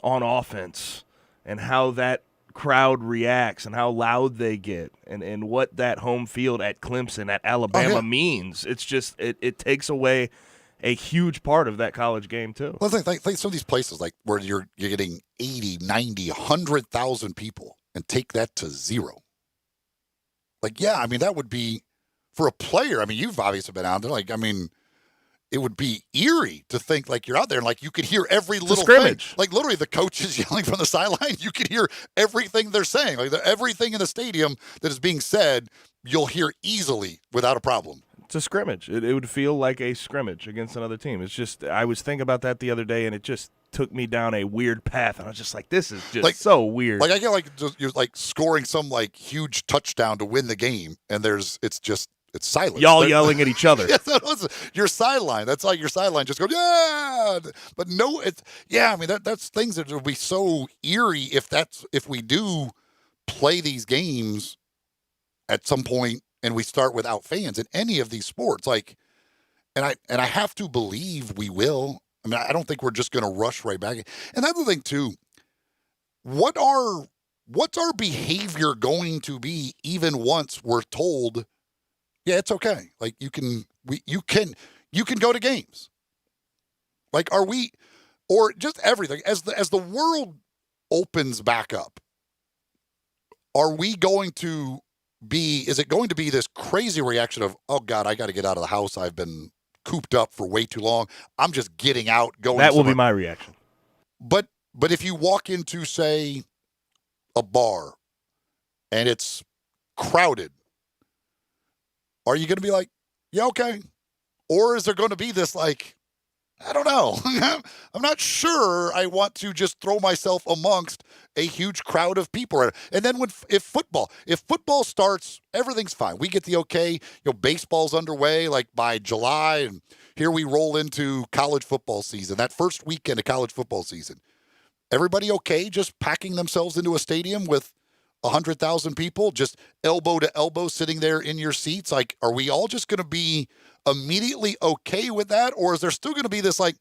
[SPEAKER 6] on offense and how that crowd reacts and how loud they get and what that home field at Clemson, at Alabama means. It's just it takes away a huge part of that college game, too.
[SPEAKER 4] Well, think some of these places, like, where you're getting 80, 90, 100,000 people, and take that to zero. Like, yeah, I mean, that would be, for a player, I mean, you've obviously been out there, like, I mean, it would be eerie to think, like, you're out there and, like, you could hear every little
[SPEAKER 6] scrimmage.
[SPEAKER 4] thing. Like, literally, the coach is yelling from the sideline. You could hear everything they're saying. Like, everything in the stadium that is being said, you'll hear easily without a problem.
[SPEAKER 6] It's a scrimmage. It would feel like a scrimmage against another team. It's just, I was thinking about that the other day, and it just took me down a weird path. And I was just like, this is just like, so weird.
[SPEAKER 4] Like, I get, like, you're, like, scoring some, like, huge touchdown to win the game, and it's silent.
[SPEAKER 6] Y'all yelling at each other.
[SPEAKER 4] Yes, that was your sideline. That's like your sideline just goes, yeah. But no, I mean, that's things that would be so eerie if we do play these games at some point and we start without fans in any of these sports. Like, and I have to believe we will. I mean, I don't think we're just going to rush right back. And that's the thing too. What's our behavior going to be even once we're told Yeah, it's okay. Like you can go to games. Like, are we, or just everything as the world opens back up? Are we going to be? Is it going to be this crazy reaction of, oh God, I got to get out of the house. I've been cooped up for way too long. I'm just getting out, going.
[SPEAKER 6] That will be my reaction.
[SPEAKER 4] But if you walk into, say, a bar and it's crowded, are you going to be like, yeah, okay? Or is there going to be this like, I don't know. I'm not sure I want to just throw myself amongst a huge crowd of people. And then if football starts, everything's fine. We get the okay. Baseball's underway like by July, and here we roll into college football season. That first weekend of college football season. Everybody okay just packing themselves into a stadium with 100,000 people, just elbow to elbow sitting there in your seats? Like, are we all just going to be immediately okay with that? Or is there still going to be this like,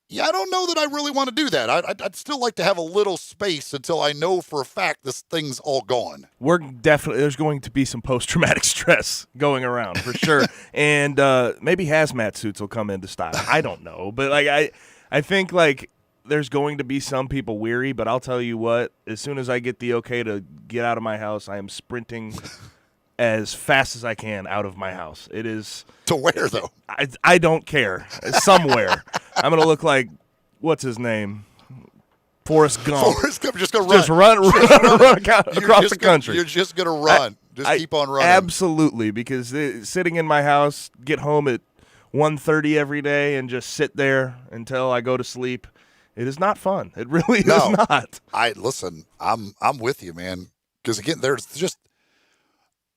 [SPEAKER 4] yeah, I don't know that I really want to do that. I'd still like to have a little space until I know for a fact this thing's all gone.
[SPEAKER 6] There's going to be some post-traumatic stress going around for sure. And maybe hazmat suits will come into style. I don't know. But like I think like there's going to be some people weary, but I'll tell you what, as soon as I get the okay to get out of my house, I am sprinting as fast as I can out of my house. It is
[SPEAKER 4] to where though?
[SPEAKER 6] I don't care. Somewhere. I'm gonna look like what's his name? Forrest Gump.
[SPEAKER 4] Forrest Gump, just gonna run.
[SPEAKER 6] Just run across the country.
[SPEAKER 4] You're just gonna run. Keep on running.
[SPEAKER 6] Absolutely, because sitting in my house, get home at 1:30 every day, and just sit there until I go to sleep. It is not fun. It really is not.
[SPEAKER 4] I'm with you, man. Because again, there's just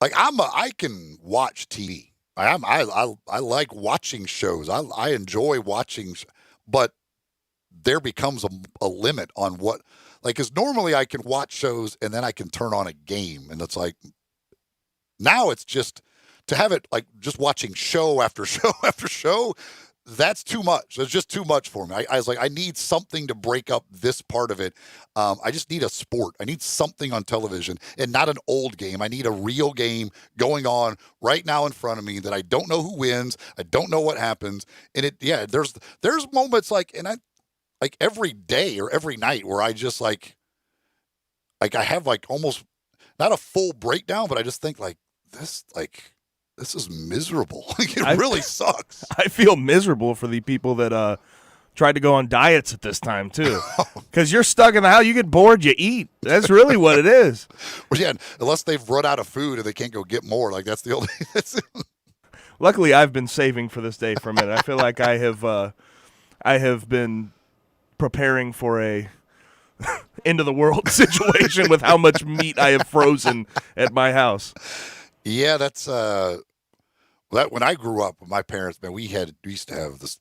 [SPEAKER 4] like I can watch TV. I like watching shows. I enjoy watching, but there becomes a limit on what, like, because normally I can watch shows and then I can turn on a game, and it's like now it's just to have it like just watching show after show after show. That's too much. It's just too much for me. I was like, I need something to break up this part of it. I just need a sport. I need something on television, and not an old game. I need a real game going on right now in front of me that I don't know who wins. I don't know what happens. And there's moments like every day or every night where I just like I have like almost not a full breakdown, but I just think like this is miserable. It really sucks.
[SPEAKER 6] I feel miserable for the people that tried to go on diets at this time, too. Because you're stuck in the house. You get bored, you eat. That's really what it is.
[SPEAKER 4] Well, yeah, unless they've run out of food and they can't go get more. Like, that's the only
[SPEAKER 6] Luckily, I've been saving for this day for a minute. I feel like I have been preparing for a end-of-the-world situation with how much meat I have frozen at my house.
[SPEAKER 4] Yeah, that's that. When I grew up with my parents, man, we used to have this,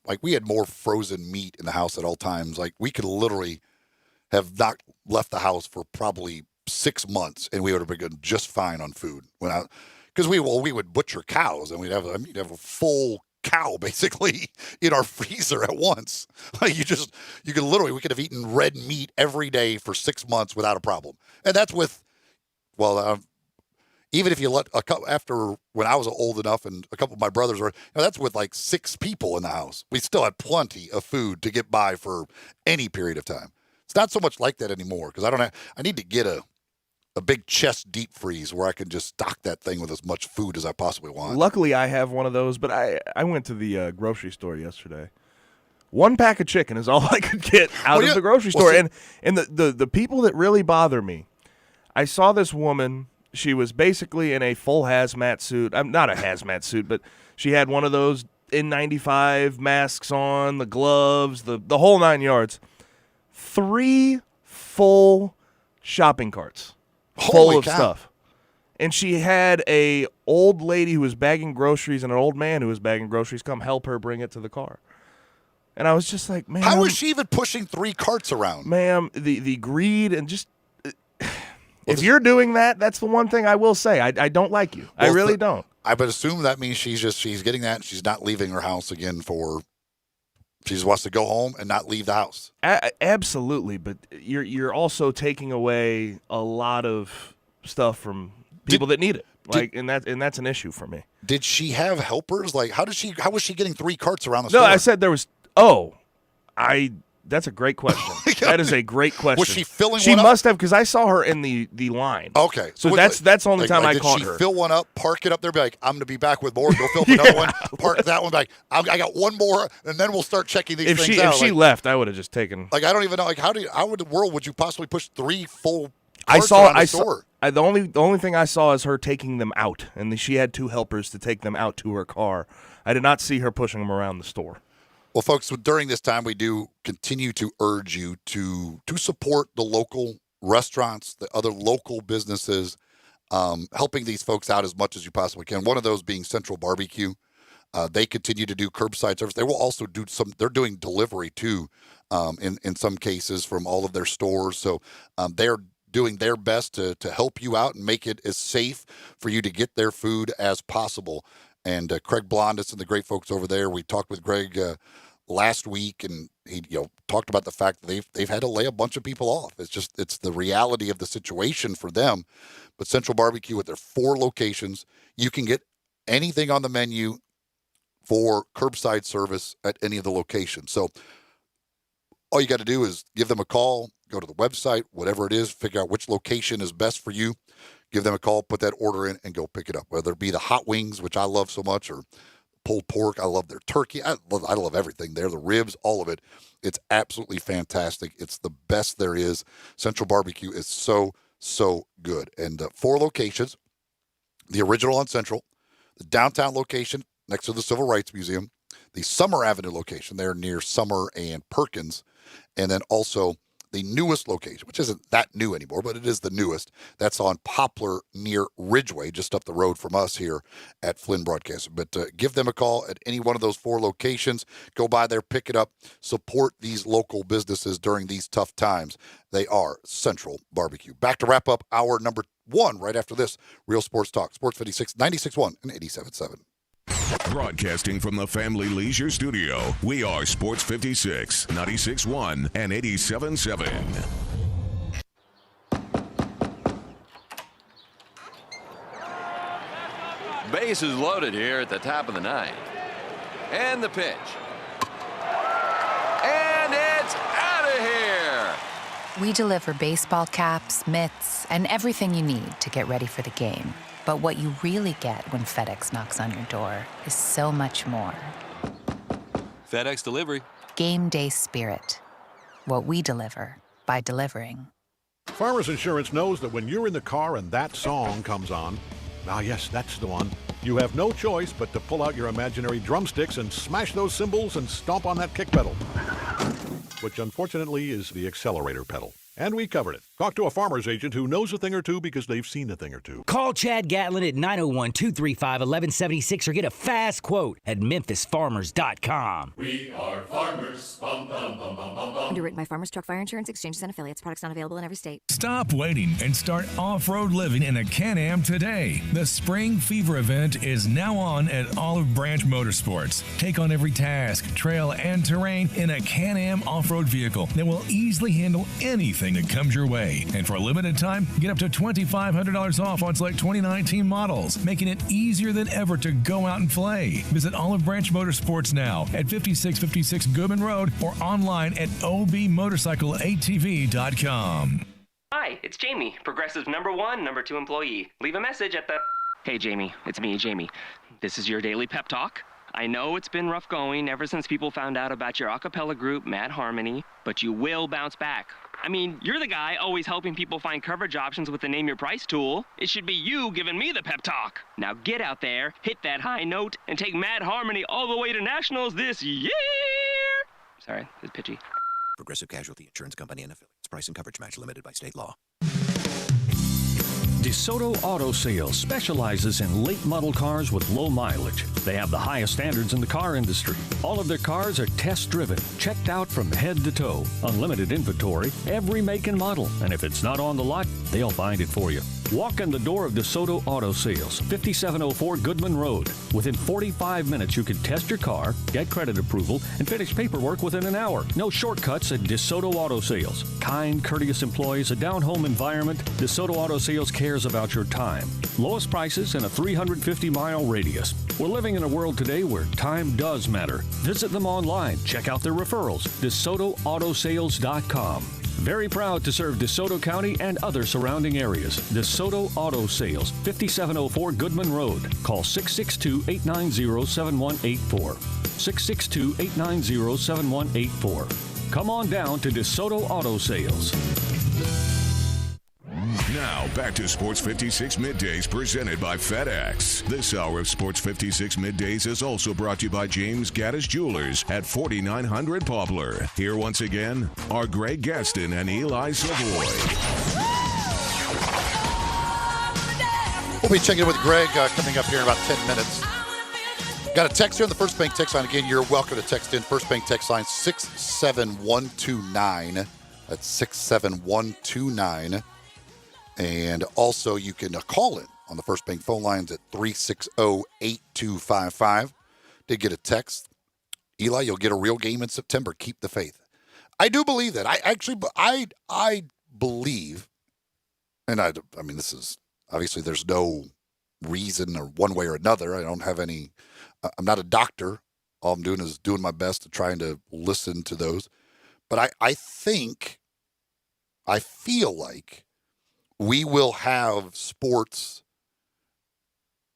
[SPEAKER 4] like, we had more frozen meat in the house at all times. Like, we could literally have not left the house for probably 6 months, and we would have been just fine on food. Because we would butcher cows, and we'd have a full cow basically in our freezer at once. Like we could have eaten red meat every day for 6 months without a problem, and that's with even if you let after when I was old enough and a couple of my brothers were, that's with like 6 people in the house. We still had plenty of food to get by for any period of time. It's not so much like that anymore because I need to get a big chest deep freeze where I can just stock that thing with as much food as I possibly want.
[SPEAKER 6] Luckily, I have one of those, but I went to the grocery store yesterday. 1 pack of chicken is all I could get out of the grocery store. And the people that really bother me, I saw this woman. She was basically in a full hazmat suit. I'm not a hazmat suit, but she had one of those N95 masks on, the gloves, the whole 9 yards. 3 full shopping carts full of stuff. And she had a old lady who was bagging groceries and an old man who was bagging groceries come help her bring it to the car. And I was just like, man.
[SPEAKER 4] How is she even pushing 3 carts around?
[SPEAKER 6] Ma'am, the greed and just... If you're doing that, that's the one thing I will say. I don't like you. I really don't.
[SPEAKER 4] I would assume that means she's getting that and she's not leaving her house again she just wants to go home and not leave the house.
[SPEAKER 6] Absolutely, but you're also taking away a lot of stuff from people that need it. And that's an issue for me.
[SPEAKER 4] Did she have helpers? Like, how was she getting 3 carts around the store?
[SPEAKER 6] No, I said there was. That's a great question. That is a great question.
[SPEAKER 4] Was she filling one up?
[SPEAKER 6] She must have, because I saw her in the line.
[SPEAKER 4] Okay.
[SPEAKER 6] So that's the only time I caught her.
[SPEAKER 4] Did she fill one up, park it up there, be like, I'm going to be back with more, go fill up another one, park that one back. I got one more, and then we'll start checking these things out.
[SPEAKER 6] If she left, I would have just taken.
[SPEAKER 4] Like, I don't even know. Like, how in the world would you possibly push 3 full carts around the store?
[SPEAKER 6] The only thing I saw is her taking them out, and she had 2 helpers to take them out to her car. I did not see her pushing them around the store.
[SPEAKER 4] Well, folks, during this time, we do continue to urge you to support the local restaurants, the other local businesses, helping these folks out as much as you possibly can. One of those being Central Barbecue. They continue to do curbside service. They will also do they're doing delivery too, in some cases from all of their stores. So they're doing their best to help you out and make it as safe for you to get their food as possible. And Craig Blondis and the great folks over there, we talked with Greg last week, and he talked about the fact that they've had to lay a bunch of people off. It's the reality of the situation for them. But Central Barbecue, with their 4 locations, you can get anything on the menu for curbside service at any of the locations. So all you got to do is give them a call, go to the website, whatever it is, figure out which location is best for you. Give them a call, put that order in, and go pick it up. Whether it be the hot wings, which I love so much, or pulled pork. I love their turkey. I love everything there. The ribs, all of it. It's absolutely fantastic. It's the best there is. Central Barbecue is so good. And 4 locations. The original on Central, the downtown location next to the Civil Rights Museum, the Summer Avenue location there near Summer and Perkins, and then also the newest location, which isn't that new anymore, but it is the newest. That's on Poplar near Ridgeway, just up the road from us here at Flynn Broadcasting. But give them a call at any one of those 4 locations. Go by there, pick it up, support these local businesses during these tough times. They are Central Barbecue. Back to wrap up hour number 1 right after this. Real Sports Talk, Sports 56, 96.1 and 87.7.
[SPEAKER 1] Broadcasting from the Family Leisure Studio, we are Sports 56, 96.1 and 87.7.
[SPEAKER 12] Base is loaded here at the top of the 9th. And the pitch. And it's out of here!
[SPEAKER 13] We deliver baseball caps, mitts, and everything you need to get ready for the game. But what you really get when FedEx knocks on your door is so much more.
[SPEAKER 12] FedEx Delivery.
[SPEAKER 13] Game day spirit. What we deliver by delivering.
[SPEAKER 14] Farmers Insurance knows that when you're in the car and that song comes on, yes, that's the one, you have no choice but to pull out your imaginary drumsticks and smash those cymbals and stomp on that kick pedal, which unfortunately is the accelerator pedal. And we covered it. Talk to a farmer's agent who knows a thing or two because they've seen a thing or two.
[SPEAKER 15] Call Chad Gatlin at 901-235-1176 or get a fast quote at memphisfarmers.com.
[SPEAKER 16] We are farmers. Bum, bum, bum, bum, bum, bum.
[SPEAKER 17] Underwritten by Farmers Truck Fire Insurance Exchanges and Affiliates. Products not available in every state.
[SPEAKER 18] Stop waiting and start off-road living in a Can-Am today. The Spring Fever event is now on at Olive Branch Motorsports. Take on every task, trail, and terrain in a Can-Am off-road vehicle that will easily handle anything that comes your way. And for a limited time, get up to $2,500 off on select 2019 models, making it easier than ever to go out and play. Visit Olive Branch Motorsports now at 5656 Goodman Road or online at obmotorcycleatv.com.
[SPEAKER 19] Hi, it's Jamie, Progressive #1, #2 employee. Leave a message at the... Hey, Jamie, it's me, Jamie. This is your daily pep talk. I know it's been rough going ever since people found out about your a cappella group, Mad Harmony, but you will bounce back. I mean, you're the guy always helping people find coverage options with the Name Your Price tool. It should be you giving me the pep talk. Now get out there, hit that high note, and take Mad Harmony all the way to nationals this year. Sorry, it's pitchy.
[SPEAKER 20] Progressive Casualty Insurance Company and Affiliates. Price and coverage match limited by state law.
[SPEAKER 21] DeSoto Auto Sales specializes in late model cars with low mileage. They have the highest standards in the car industry. All of their cars are test driven, checked out from head to toe. Unlimited inventory, every make and model. And if it's not on the lot, they'll find it for you. Walk in the door of DeSoto Auto Sales, 5704 Goodman Road. Within 45 minutes, you can test your car, get credit approval, and finish paperwork within an hour. No shortcuts at DeSoto Auto Sales. Kind, courteous employees, a down-home environment. DeSoto Auto Sales cares about your time. Lowest prices in a 350-mile radius. We're living in a world today where time does matter. Visit them online. Check out their referrals. DeSotoAutosales.com. Very proud to serve DeSoto County and other surrounding areas. DeSoto Auto Sales, 5704 Goodman Road. Call 662-890-7184. 662-890-7184. Come on down to DeSoto Auto Sales.
[SPEAKER 1] Now, back to Sports 56 Middays presented by FedEx. This hour of Sports 56 Middays is also brought to you by James Gaddis Jewelers at 4900 Poplar. Here once again are Greg Gaston and Eli Savoie.
[SPEAKER 4] We'll be checking in with Greg coming up here in about 10 minutes. Got a text here on the First Bank text line. Again, you're welcome to text in. First Bank text line 67129. That's 67129. And also, you can call in on the First Bank phone lines at 360-8255. Did get a text. Eli, you'll get a real game in September. Keep the faith. I do believe that. I believe, and I mean, this is, obviously there's no reason or one way or another. I don't have any, I'm not a doctor. All I'm doing is doing my best to trying to listen to those. But I feel like we will have sports.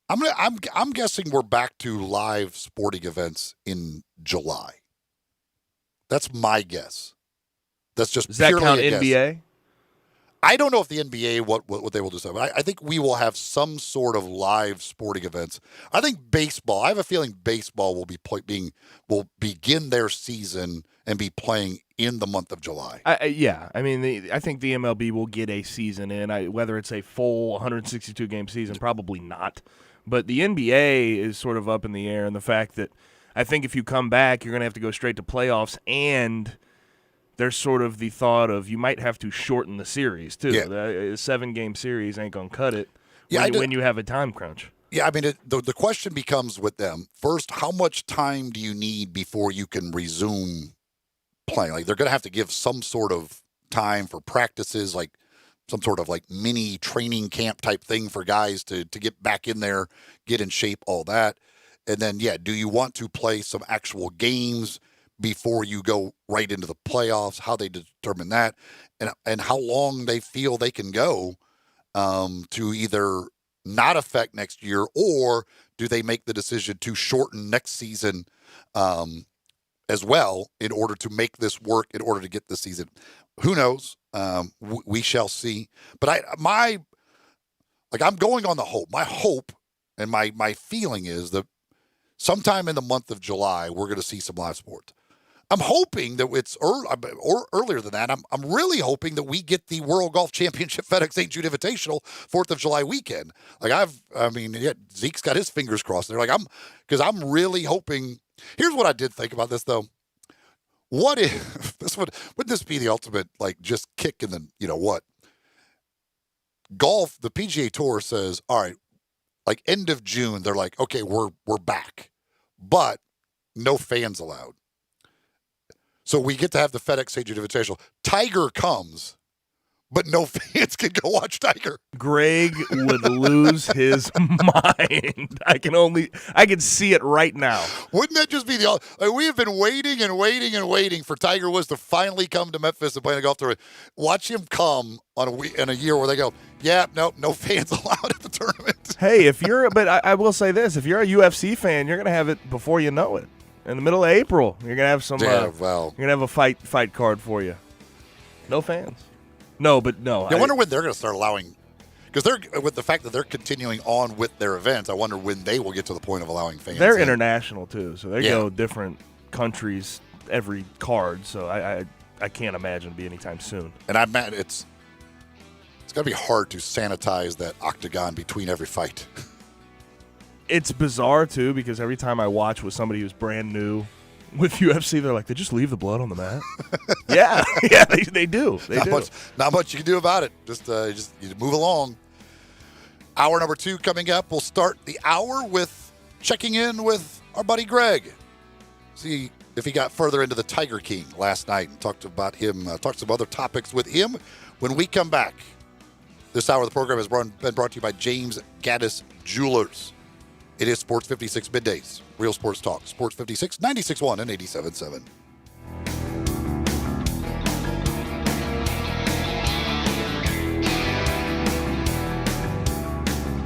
[SPEAKER 4] I'm guessing we're back to live sporting events in July. That's my guess. That's just
[SPEAKER 6] does that
[SPEAKER 4] purely
[SPEAKER 6] count
[SPEAKER 4] a
[SPEAKER 6] NBA?
[SPEAKER 4] Guess. I don't know if the NBA what they will do. But I think we will have some sort of live sporting events. I think baseball. I have a feeling baseball will begin their season and be playing in the month of July.
[SPEAKER 6] Yeah. I mean, I think the MLB will get a season in. Whether it's a full 162-game season, probably not. But the NBA is sort of up in the air, and the fact that I think if you come back, you're going to have to go straight to playoffs, and there's sort of the thought of you might have to shorten the series, too.
[SPEAKER 4] Yeah.
[SPEAKER 6] A 7-game series ain't going to cut it when you have a time crunch.
[SPEAKER 4] Yeah, I mean, the question becomes with them, first, how much time do you need before you can resume playing? Like, they're going to have to give some sort of time for practices, like some sort of like mini training camp type thing for guys to get back in there, get in shape, all that. And then, do you want to play some actual games before you go right into the playoffs, how they determine that, and how long they feel they can go to either not affect next year, or do they make the decision to shorten next season as well in order to make this work, in order to get the season. Who knows? We shall see. But I'm going on the hope. My hope and my feeling is that sometime in the month of July, we're going to see some live sports. I'm hoping that it's earlier than that. I'm really hoping that we get the World Golf Championship FedEx St. Jude Invitational 4th of July weekend. Zeke's got his fingers crossed there. Because I'm really hoping. Here's what I did think about this though. What if this would this be the ultimate just kick in the what? Golf, the PGA Tour says, all right, end of June, they're like, okay, we're back, but no fans allowed. So we get to have the FedEx St. Jude Invitational. Tiger comes, but no fans can go watch Tiger.
[SPEAKER 6] Greg would lose his mind. I can see it right now.
[SPEAKER 4] Wouldn't that just be we have been waiting and waiting and waiting for Tiger Woods to finally come to Memphis and play in a golf tournament. Watch him come in a year where they go, no fans allowed at the tournament.
[SPEAKER 6] Hey, but I will say this, if you're a UFC fan, you're going to have it before you know it. In the middle of April, you're gonna have some. You're gonna have a fight card for you. No fans. No.
[SPEAKER 4] I wonder when they're gonna start allowing, because they're with the fact that they're continuing on with their events. I wonder when they will get to the point of allowing fans.
[SPEAKER 6] They're international too, so they go different countries every card. So I can't imagine it'll be anytime soon.
[SPEAKER 4] And I'm mad. It's gonna be hard to sanitize that octagon between every fight.
[SPEAKER 6] It's bizarre, too, because every time I watch with somebody who's brand new with UFC, they're like, they just leave the blood on the mat. They do.
[SPEAKER 4] Not much you can do about it. Just you move along. Hour number 2 coming up. We'll start the hour with checking in with our buddy Greg. See if he got further into the Tiger King last night and talked about him, talked some other topics with him. When we come back, this hour of the program has been brought to you by James Gaddis Jewelers. It is Sports 56 Middays. Real sports talk. Sports 56, 96.1 and 87.7.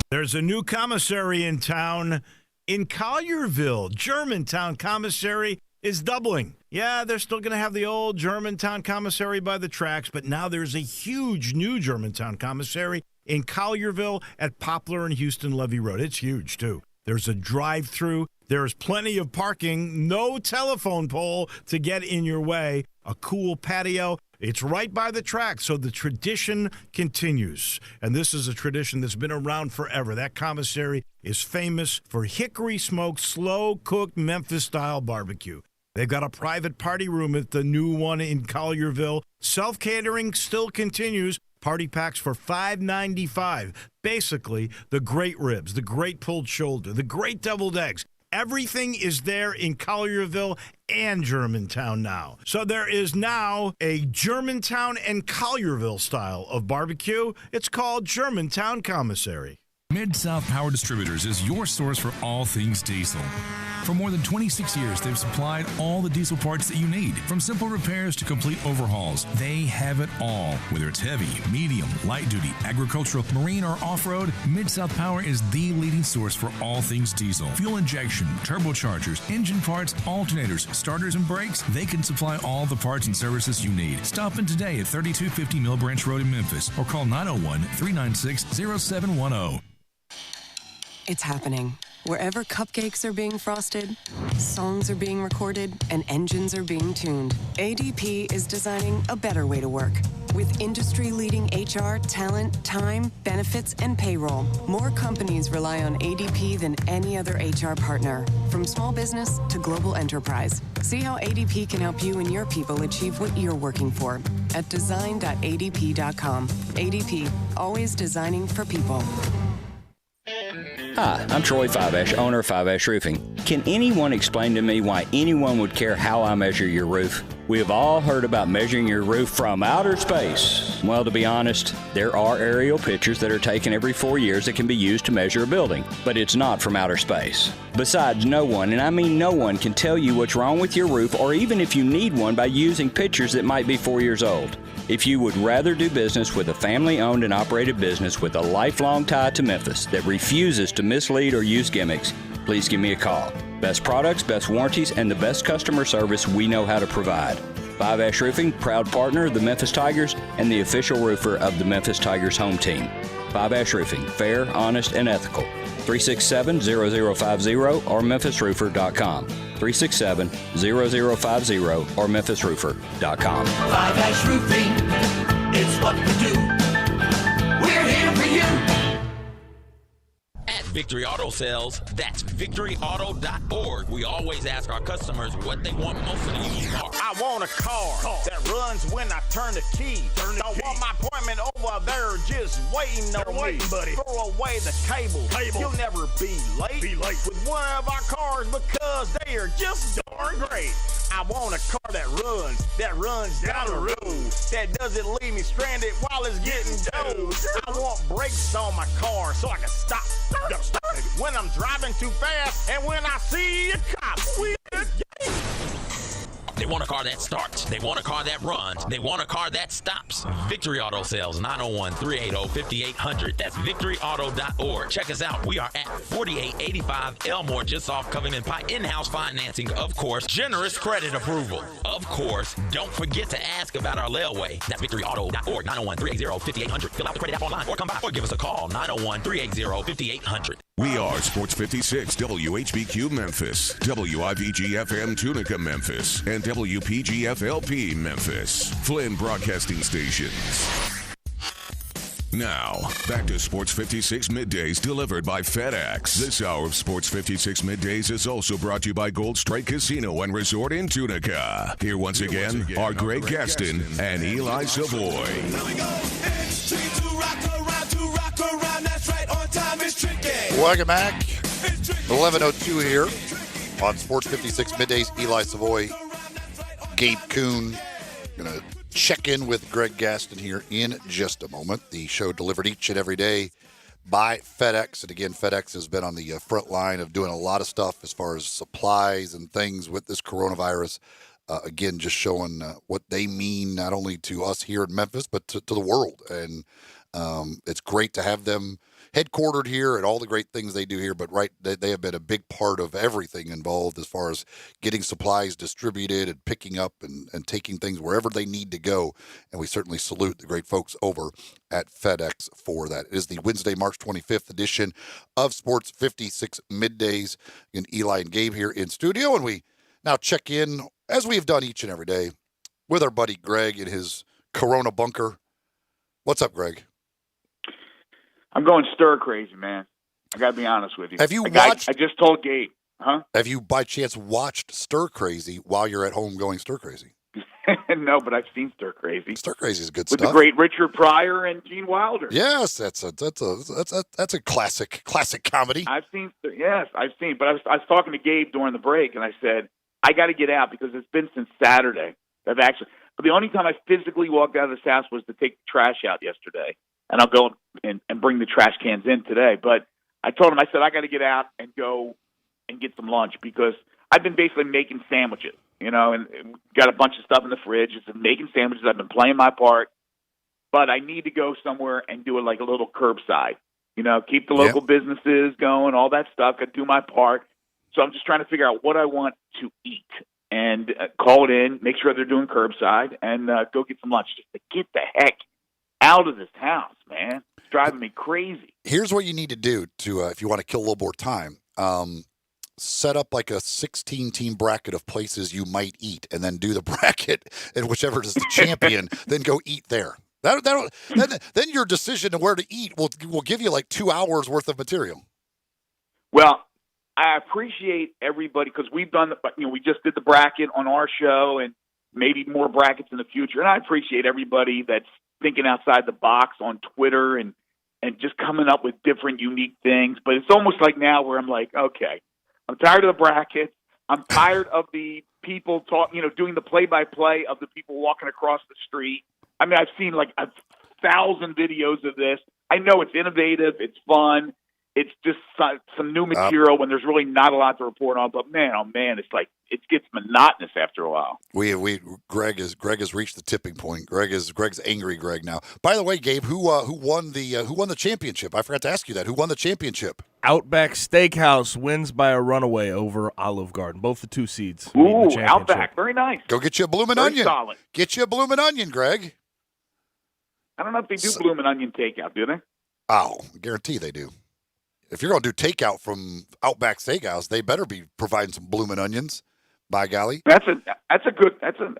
[SPEAKER 11] There's a new commissary in town. In Collierville, Germantown Commissary is doubling. Yeah, they're still going to have the old Germantown Commissary by the tracks, but now there's a huge new Germantown Commissary in Collierville at Poplar and Houston Levee Road. It's huge, too. There's a drive-through. There's plenty of parking. No telephone pole to get in your way. A cool patio. It's right by the track, so the tradition continues. And this is a tradition that's been around forever. That commissary is famous for hickory-smoked, slow-cooked Memphis-style barbecue. They've got a private party room at the new one in Collierville. Self-catering still continues. Party packs for $5.95. Basically, the great ribs, the great pulled shoulder, the great deviled eggs. Everything is there in Collierville and Germantown now. So there is now a Germantown and Collierville style of barbecue. It's called Germantown Commissary.
[SPEAKER 18] Mid-South Power Distributors is your source for all things diesel. For more than 26 years, they've supplied all the diesel parts that you need. From simple repairs to complete overhauls, they have it all. Whether it's heavy, medium, light duty, agricultural, marine, or off-road, Mid-South Power is the leading source for all things diesel. Fuel injection, turbochargers, engine parts, alternators, starters, and brakes, they can supply all the parts and services you need. Stop in today at 3250 Mill Branch Road in Memphis or call 901-396-0710.
[SPEAKER 2] It's happening. Wherever cupcakes are being frosted, songs are being recorded, and engines are being tuned, ADP is designing a better way to work. With industry-leading HR, talent, time, benefits, and payroll, more companies rely on ADP than any other HR partner. From small business to global enterprise. See how ADP can help you and your people achieve what you're working for at design.adp.com. ADP, always designing for people.
[SPEAKER 10] Hi, I'm Troy 5 owner of 5 Roofing. Can anyone explain to me why anyone would care how I measure your roof? We have all heard about measuring your roof from outer space. Well, to be honest, there are aerial pictures that are taken every 4 years that can be used to measure a building, but it's not from outer space. Besides, no one, and I mean no one, can tell you what's wrong with your roof or even if you need one by using pictures that might be 4 years old. If you would rather do business with a family-owned and operated business with a lifelong tie to Memphis that refuses to mislead or use gimmicks, please give me a call. Best products, best warranties, and the best customer service we know how to provide. 5 Roofing, proud partner of the Memphis Tigers and the official roofer of the Memphis Tigers home team. 5 Roofing, fair, honest, and ethical. 367-0050 or memphisroofer.com. 367-0050 or memphisroofer.com.
[SPEAKER 16] 5 Roofing, it's what we do. We're here for you.
[SPEAKER 22] At Victory Auto Sales, that's victoryauto.org. We always ask our customers what they want most in a used car.
[SPEAKER 23] I want a car that runs when I turn the key. Don't want my appointment over there just waiting on me.
[SPEAKER 3] Buddy.
[SPEAKER 23] Throw away the cable. You'll never be late with one of our cars because they are just darn great. I want a car that runs down the road, that doesn't leave me stranded while it's getting dough. I want brakes on my car so I can stop when I'm driving too fast and when I see a cop.
[SPEAKER 22] They want a car that starts. They want a car that runs. They want a car that stops. Victory Auto Sales, 901-380-5800. That's victoryauto.org. Check us out. We are at 4885 Elmore, just off Covington Pike. In-house financing, of course. Generous credit approval. Of course. Don't forget to ask about our layaway. That's victoryauto.org, 901-380-5800. Fill out the credit app online or come by or give us a call, 901-380-5800.
[SPEAKER 1] We are Sports 56 WHBQ Memphis, WIVG-FM Tunica Memphis, and WPG-FLP Memphis, Flynn Broadcasting Stations. Now, back to Sports 56 Middays delivered by FedEx. This hour of Sports 56 Middays is also brought to you by Gold Strike Casino and Resort in Tunica. Here once again are Greg Gaston and Eli Savoie.
[SPEAKER 16] Here we go. It's to rock around, that's right on time.
[SPEAKER 4] Welcome back. 11:02 here on Sports 56 Middays. Eli Savoie, Gabe Kuhn. Going to check in with Greg Gaston here in just a moment. The show delivered each and every day by FedEx. And again, FedEx has been on the front line of doing a lot of stuff as far as supplies and things with this coronavirus. Again, just showing what they mean not only to us here in Memphis, but to the world. And it's great to have them headquartered here and all the great things they do here. But they have been a big part of everything involved as far as getting supplies distributed and picking up and taking things wherever they need to go. And we certainly salute the great folks over at FedEx for that. It is the Wednesday, March 25th edition of Sports 56 Middays. And Eli and Gabe here in studio. And we now check in, as we have done each and every day, with our buddy Greg in his Corona bunker. What's up, Greg?
[SPEAKER 5] I'm going stir crazy, man. I got to be honest with you.
[SPEAKER 4] Have you watched?
[SPEAKER 5] I just told Gabe. Huh?
[SPEAKER 4] Have you, by chance, watched Stir Crazy while you're at home going stir crazy?
[SPEAKER 5] No, but I've seen Stir Crazy.
[SPEAKER 4] Stir Crazy is good
[SPEAKER 5] with
[SPEAKER 4] stuff.
[SPEAKER 5] the great Richard Pryor and Gene Wilder.
[SPEAKER 4] Yes, that's a classic comedy.
[SPEAKER 5] I've seen. Yes, I've seen. But I was talking to Gabe during the break, and I said I got to get out because it's been since Saturday. But the only time I physically walked out of this house was to take the trash out yesterday. And I'll go and bring the trash cans in today. But I told him, I said, I got to get out and go and get some lunch because I've been basically making sandwiches, and got a bunch of stuff in the fridge. Just been making sandwiches. I've been playing my part. But I need to go somewhere and do it like a little curbside. Keep the local businesses going, all that stuff. Got to do my part. So I'm just trying to figure out what I want to eat and call it in, make sure they're doing curbside, and go get some lunch just to get the heck out of this house, man. It's driving me crazy.
[SPEAKER 4] Here's what you need to do to if you want to kill a little more time. Set up like a 16-team bracket of places you might eat, and then do the bracket, and whichever is the champion, then go eat there. Then your decision of where to eat will give you like 2 hours worth of material.
[SPEAKER 5] Well, I appreciate everybody because we've done we just did the bracket on our show, and maybe more brackets in the future. And I appreciate everybody that's thinking outside the box on Twitter and just coming up with different unique things. But it's almost like now where I'm like, okay, I'm tired of the brackets. I'm tired of the people doing the play-by-play of the people walking across the street. I mean, I've seen like 1,000 videos of this. I know it's innovative. It's fun. It's just some new material when there's really not a lot to report on. But man, oh man, it's like it gets monotonous after a while.
[SPEAKER 4] Greg has reached the tipping point. Greg's angry. Greg now. By the way, Gabe, who won the championship? I forgot to ask you that. Who won the championship?
[SPEAKER 6] Outback Steakhouse wins by a runaway over Olive Garden. Both the 2 seeds.
[SPEAKER 5] Ooh, Outback, very nice.
[SPEAKER 4] Go get you a bloomin' onion.
[SPEAKER 5] Solid.
[SPEAKER 4] Get you a bloomin' onion, Greg.
[SPEAKER 5] I don't know if they do bloomin' onion takeout, do they?
[SPEAKER 4] Oh, I guarantee they do. If you're going to do takeout from Outback Steakhouse, they better be providing some bloomin' onions. By golly,
[SPEAKER 5] that's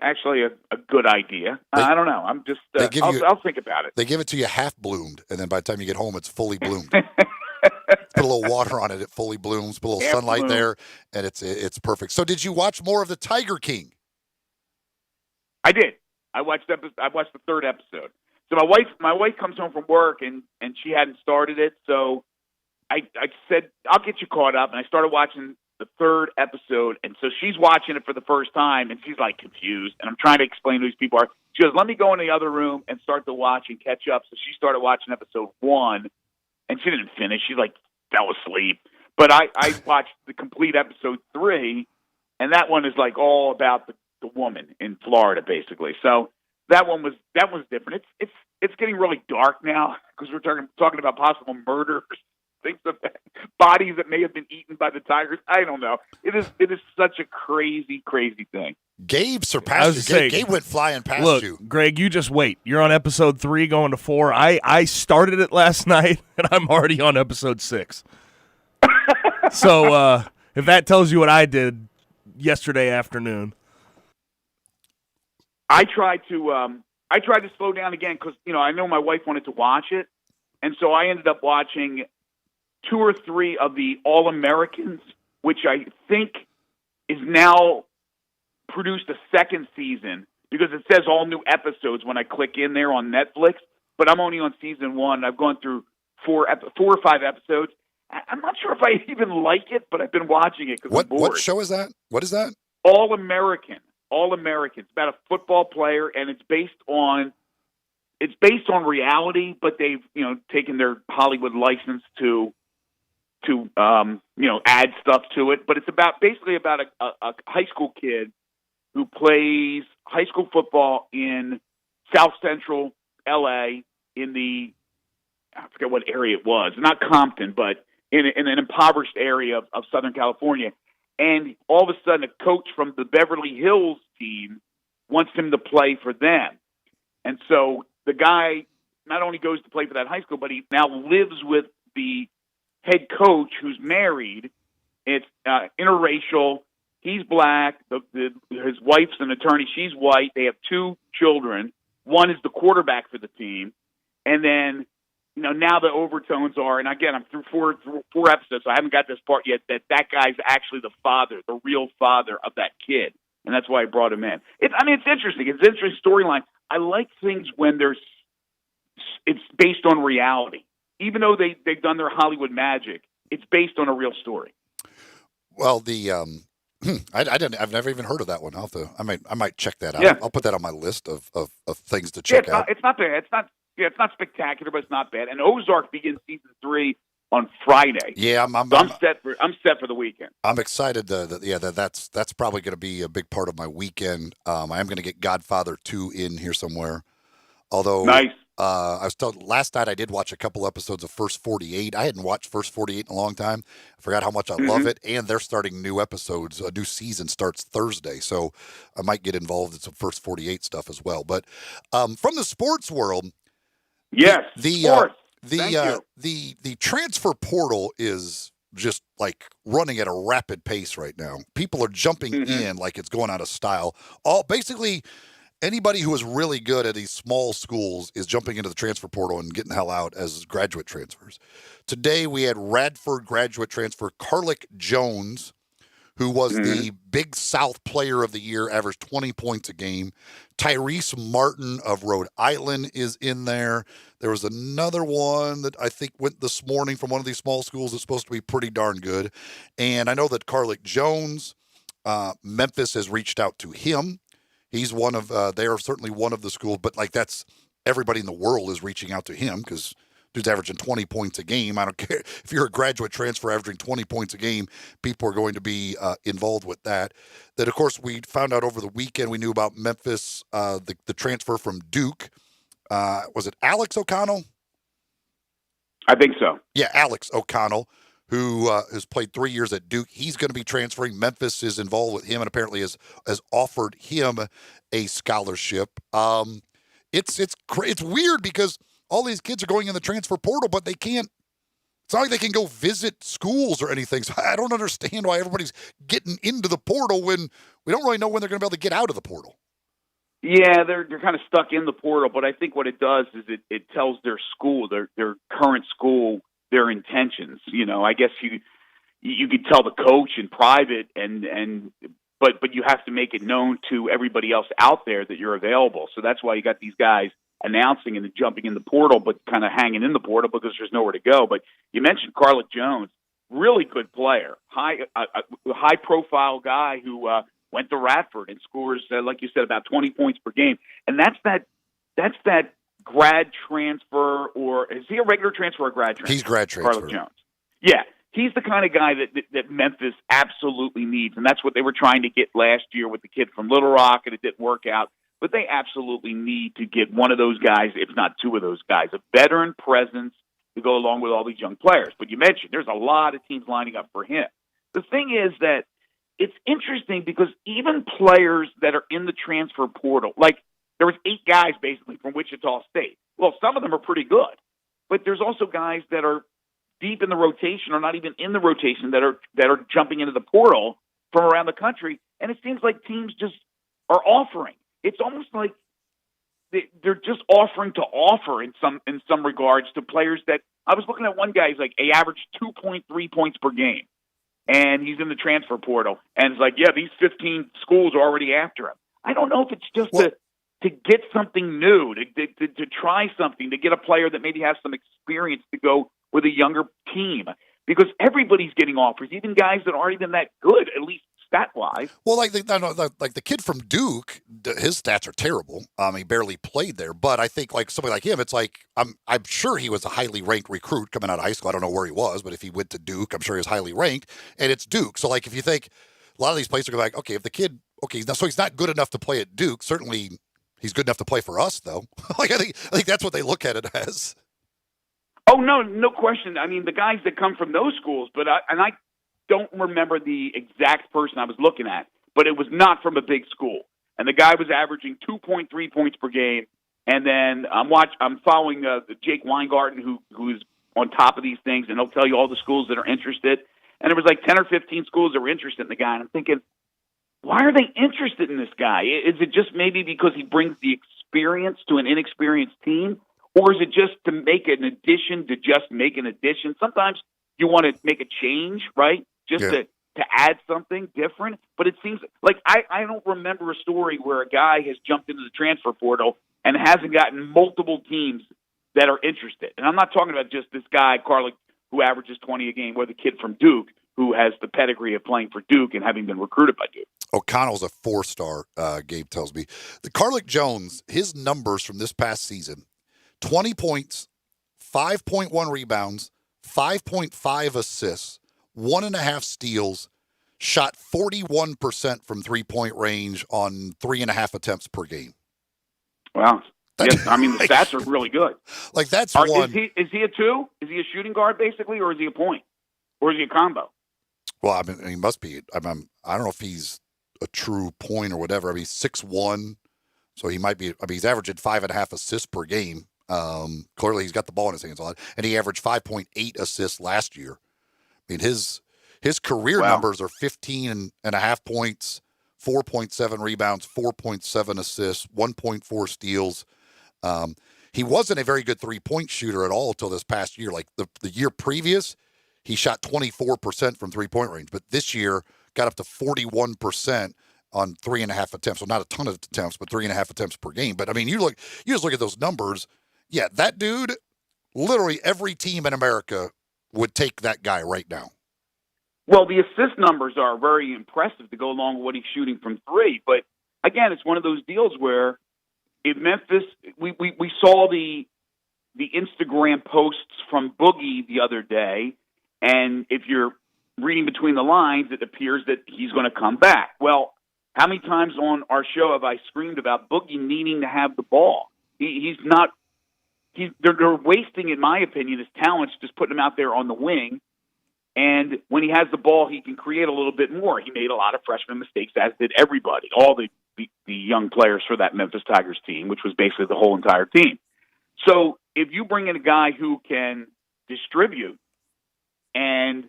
[SPEAKER 5] actually a good idea. I don't know. I'm just I'll think about it.
[SPEAKER 4] They give it to you half bloomed, and then by the time you get home, it's fully bloomed. Put a little water on it; it fully blooms. Put a little sunlight there, and it's perfect. So, did you watch more of the Tiger King?
[SPEAKER 5] I did. I watched the 3rd episode. So my wife comes home from work and she hadn't started it, so I said I'll get you caught up, and I started watching the 3rd episode, and so she's watching it for the first time, and she's like confused, and I'm trying to explain who these people are. She goes, let me go in the other room and start to watch and catch up. So she started watching episode 1, and she didn't finish. She fell asleep. But I watched the complete episode 3, and that one is like all about the woman in Florida, basically. So that one was different. It's getting really dark now because we're talking about possible murders. Things of bodies that may have been eaten by the tigers. I don't know. It is such a crazy, crazy thing.
[SPEAKER 4] Gabe surpassed you. Gabe went flying past you.
[SPEAKER 6] Greg, you just wait. You're on episode 3 going to 4. I started it last night, and I'm already on episode 6. So if that tells you what I did yesterday afternoon.
[SPEAKER 5] I tried to slow down again because, I know my wife wanted to watch it. And so I ended up watching 2 or 3 of the All-Americans, which I think is now produced a 2nd season because it says all new episodes when I click in there on Netflix, but I'm only on season 1. I've gone through 4 or 5 episodes, I'm not sure if I even like it, but I've been watching it because I'm bored.
[SPEAKER 4] What show is that? What is that?
[SPEAKER 5] All American. All American. It's about a football player, and it's based on reality, but they've taken their Hollywood license to add stuff to it. But it's basically about a high school kid who plays high school football in South Central LA I forget what area it was, not Compton, but in an impoverished area of Southern California. And all of a sudden, a coach from the Beverly Hills team wants him to play for them. And so the guy not only goes to play for that high school, but he now lives with the head coach who's married. It's interracial. He's black. His wife's an attorney. She's white. They have 2 children. One is the quarterback for the team. And then, now the overtones are, and again, I'm through four episodes, so I haven't got this part yet, that guy's actually the father, the real father of that kid. And that's why I brought him in. It's interesting. It's an interesting storyline. I like things when it's based on reality. Even though they've done their Hollywood magic, it's based on a real story.
[SPEAKER 4] Well, I've never even heard of that one. I might check that out.
[SPEAKER 5] Yeah.
[SPEAKER 4] I'll put that on my list of things to check out.
[SPEAKER 5] It's not bad. It's not spectacular, but it's not bad. And Ozark begins season 3 on Friday.
[SPEAKER 4] Yeah,
[SPEAKER 5] I'm set for the weekend.
[SPEAKER 4] I'm excited. That's probably going to be a big part of my weekend. I am going to get Godfather 2 in here somewhere. Although,
[SPEAKER 5] nice.
[SPEAKER 4] I was told last night I did watch a couple episodes of First 48. I hadn't watched First 48 in a long time. I forgot how much I love it. And they're starting new episodes. A new season starts Thursday. So I might get involved in some First 48 stuff as well. But from the sports world,
[SPEAKER 5] yes,
[SPEAKER 4] the transfer portal is just like running at a rapid pace right now. People are jumping in like it's going out of style. Basically, anybody who is really good at these small schools is jumping into the transfer portal and getting the hell out as graduate transfers. Today, we had Radford graduate transfer Carlick Jones, who was the Big South Player of the Year, averaged 20 points a game. Tyrese Martin of Rhode Island is in there. There was another one that I think went this morning from one of these small schools that's supposed to be pretty darn good. And I know that Carlick Jones, Memphis has reached out to him. He's one of, they are certainly one of the schools, but like that's everybody in the world is reaching out to him because dude's averaging 20 points a game. I don't care. If you're a graduate transfer averaging 20 points a game, people are going to be involved with that. Then, of course, we found out over the weekend, we knew about Memphis, the transfer from Duke. Was it Alex O'Connell?
[SPEAKER 5] I think so.
[SPEAKER 4] Yeah, Alex O'Connell, who has played 3 years at Duke. He's going to be transferring. Memphis is involved with him and apparently has offered him a scholarship. It's weird because all these kids are going in the transfer portal, but they can't. It's not like they can go visit schools or anything. So I don't understand why everybody's getting into the portal when we don't really know when they're going to be able to get out of the portal.
[SPEAKER 5] Yeah, they're kind of stuck in the portal, but I think what it does is it tells their school, their current school, their intentions. I guess you could tell the coach in private, but you have to make it known to everybody else out there that you're available. So that's why you got these guys announcing and jumping in the portal, but kind of hanging in the portal because there's nowhere to go. But you mentioned Carlick Jones, really good player, high profile guy who went to Radford and scores, like you said, about 20 points per game. And that's that grad transfer, or is he a regular transfer or a grad transfer?
[SPEAKER 4] He's grad transfer.
[SPEAKER 5] Carlick Jones. Yeah. He's the kind of guy that Memphis absolutely needs, and that's what they were trying to get last year with the kid from Little Rock, and it didn't work out. But they absolutely need to get one of those guys, if not two of those guys, a veteran presence to go along with all these young players. But you mentioned there's a lot of teams lining up for him. The thing is that it's interesting because even players that are in the transfer portal, like there was 8 guys basically from Wichita State. Well, some of them are pretty good, but there's also guys that are deep in the rotation or not even in the rotation that are jumping into the portal from around the country. And it seems like teams just are offering. It's almost like they're just offering to offer in some regards to players that I was looking at. One guy, he's like, he averaged 2.3 points per game, and he's in the transfer portal. And it's like, yeah, these 15 schools are already after him. I don't know if it's just to get something new, to try something, to get a player that maybe has some experience to go with a younger team. because everybody's getting offers, even guys that aren't even that good, at least stat-wise.
[SPEAKER 4] Well, like the kid from Duke, his stats are terrible. He barely played there, but I think like somebody like him, it's like I'm sure he was a highly ranked recruit coming out of high school. I don't know where he was, but if he went to Duke, I'm sure he was highly ranked, and it's Duke. So like if you think a lot of these places are like, okay, if the kid, so he's not good enough to play at Duke. Certainly, he's good enough to play for us, though. Like I think that's what they look at it as.
[SPEAKER 5] Oh no question. I mean, the guys that come from those schools, but I don't remember the exact person I was looking at, but it was not from a big school. And the guy was averaging 2.3 points per game. And then I'm following Jake Weingarten, who's on top of these things, and he'll tell you all the schools that are interested. And there was like 10 or 15 schools that were interested in the guy. And I'm thinking, why are they interested in this guy? Is it just maybe because he brings the experience to an inexperienced team? Or is it just to make an addition to just make an addition? Sometimes you want to make a change, right? Just to add something different. But it seems like I don't remember a story where a guy has jumped into the transfer portal and hasn't gotten multiple teams that are interested. And I'm not talking about just this guy, Carlick, who averages 20 a game, or the kid from Duke who has the pedigree of playing for Duke and having been recruited by Duke.
[SPEAKER 4] O'Connell's a 4-star, Gabe tells me. The Carlick Jones, his numbers from this past season, 20 points, 5.1 rebounds, 5.5 assists, 1.5 steals, shot 41% from three-point range on 3.5 attempts per game.
[SPEAKER 5] Wow. Yes, I mean, the stats are really good.
[SPEAKER 4] Like, that's one.
[SPEAKER 5] Is he a two? Is he a shooting guard, basically, or is he a point? Or is he a combo?
[SPEAKER 4] Well, I mean, he must be. I don't know if he's a true point or whatever. I mean, he's 6'1", so he might be. I mean, he's averaging 5.5 assists per game. Clearly, he's got the ball in his hands a lot, and he averaged 5.8 assists last year. I mean, his career numbers are 15.5 points, 4.7 rebounds, 4.7 assists, 1.4 steals. He wasn't a very good three-point shooter at all until this past year. Like the year previous, he shot 24% from three-point range, but this year got up to 41% on 3.5 attempts. So not a ton of attempts, but 3.5 attempts per game. But I mean, you just look at those numbers. Yeah, that dude, literally every team in America would take that guy right now.
[SPEAKER 5] Well, the assist numbers are very impressive to go along with what he's shooting from three. But again, it's one of those deals where in Memphis, we saw the Instagram posts from Boogie the other day, and if you're reading between the lines, it appears that he's going to come back. Well, how many times on our show have I screamed about Boogie needing to have the ball? He's not. They're wasting, in my opinion, his talents, just putting him out there on the wing. And when he has the ball, he can create a little bit more. He made a lot of freshman mistakes, as did everybody, all the young players for that Memphis Tigers team, which was basically the whole entire team. So if you bring in a guy who can distribute and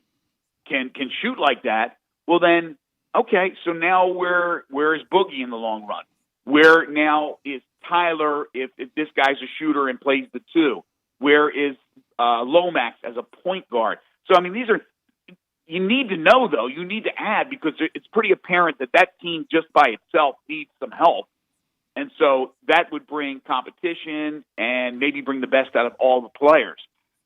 [SPEAKER 5] can shoot like that, well then, okay, so now where is Boogie in the long run? Where now is Tyler if this guy's a shooter and plays the two? Where is Lomax as a point guard? So, I mean, these are – you need to know, though. You need to add because it's pretty apparent that team just by itself needs some help. And so that would bring competition and maybe bring the best out of all the players.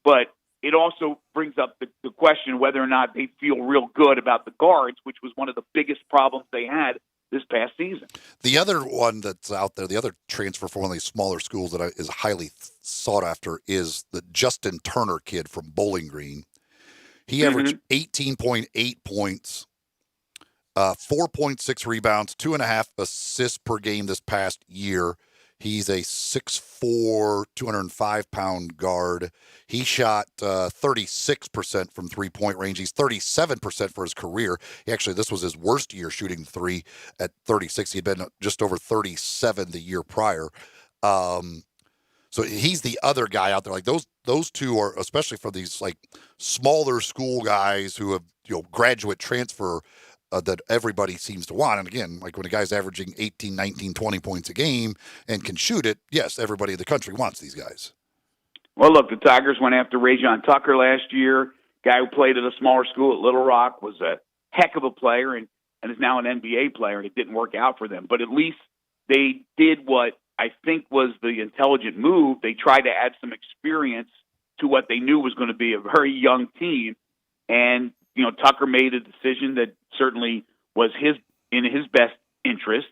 [SPEAKER 5] But it also brings up the question whether or not they feel real good about the guards, which was one of the biggest problems they had this past season.
[SPEAKER 4] The other one that's out there, the other transfer for one of these smaller schools that is highly sought after is the Justin Turner kid from Bowling Green. He averaged 18.8 points, 4.6 rebounds, 2.5 assists per game this past year. He's a 6'4", 205-pound guard. He shot 36% from three-point range. He's 37% for his career. This was his worst year shooting three at 36. He had been just over 37 the year prior. So he's the other guy out there. Like those two are, especially for these like smaller school guys who have graduate transfer that everybody seems to want. And again, like when a guy's averaging 18, 19, 20 points a game and can shoot it, yes, everybody in the country wants these guys.
[SPEAKER 5] Well, look, the Tigers went after Rajon Tucker last year. Guy who played at a smaller school at Little Rock, was a heck of a player and is now an NBA player, and it didn't work out for them. But at least they did what I think was the intelligent move. They tried to add some experience to what they knew was going to be a very young team. And, Tucker made a decision that certainly was in his best interest,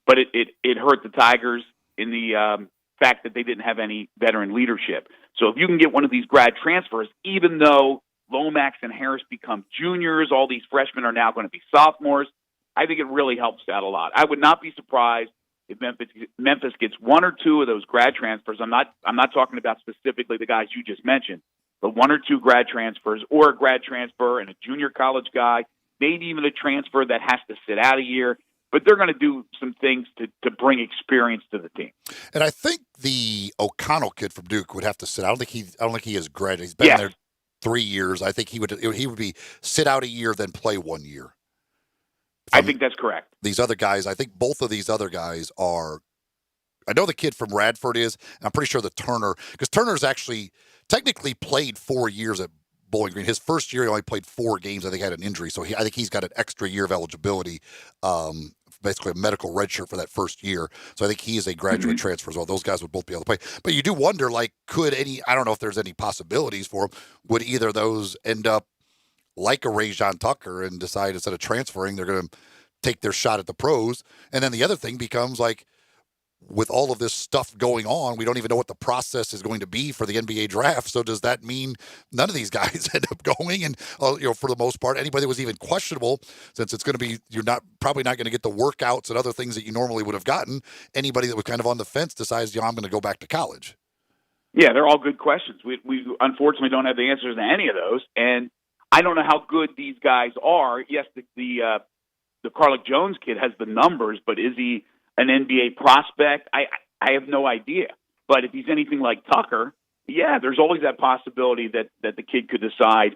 [SPEAKER 5] but it hurt the Tigers in the fact that they didn't have any veteran leadership. So if you can get one of these grad transfers, even though Lomax and Harris become juniors, all these freshmen are now going to be sophomores, I think it really helps out a lot. I would not be surprised if Memphis gets one or two of those grad transfers. I'm not talking about specifically the guys you just mentioned, but one or two grad transfers, or a grad transfer and a junior college guy, maybe even a transfer that has to sit out a year. But they're going to do some things to bring experience to the team.
[SPEAKER 4] And I think the O'Connell kid from Duke would have to sit. I don't think he is grad. He's been there 3 years. I think he would be sit out a year, then play 1 year.
[SPEAKER 5] I think that's correct.
[SPEAKER 4] These other guys, I think both of these other guys are. I know the kid from Radford is, and I'm pretty sure because Turner's actually technically played 4 years at Bowling Green. His first year, he only played 4 games. I think he had an injury, so I think he's got an extra year of eligibility, basically a medical redshirt for that first year. So I think he is a graduate transfer as well. Those guys would both be able to play. But you do wonder, I don't know if there's any possibilities for them. Would either of those end up like a Rajon Tucker and decide instead of transferring, they're going to take their shot at the pros? And then the other thing becomes with all of this stuff going on, we don't even know what the process is going to be for the NBA draft. So does that mean none of these guys end up going? And for the most part, anybody that was even questionable, since it's going to be, you're probably not going to get the workouts and other things that you normally would have gotten. Anybody that was kind of on the fence decides, I'm going to go back to college.
[SPEAKER 5] Yeah, they're all good questions. We unfortunately don't have the answers to any of those, and I don't know how good these guys are. Yes, the Carlick Jones kid has the numbers, but is he an NBA prospect? I have no idea. But if he's anything like Tucker, yeah, there's always that possibility that the kid could decide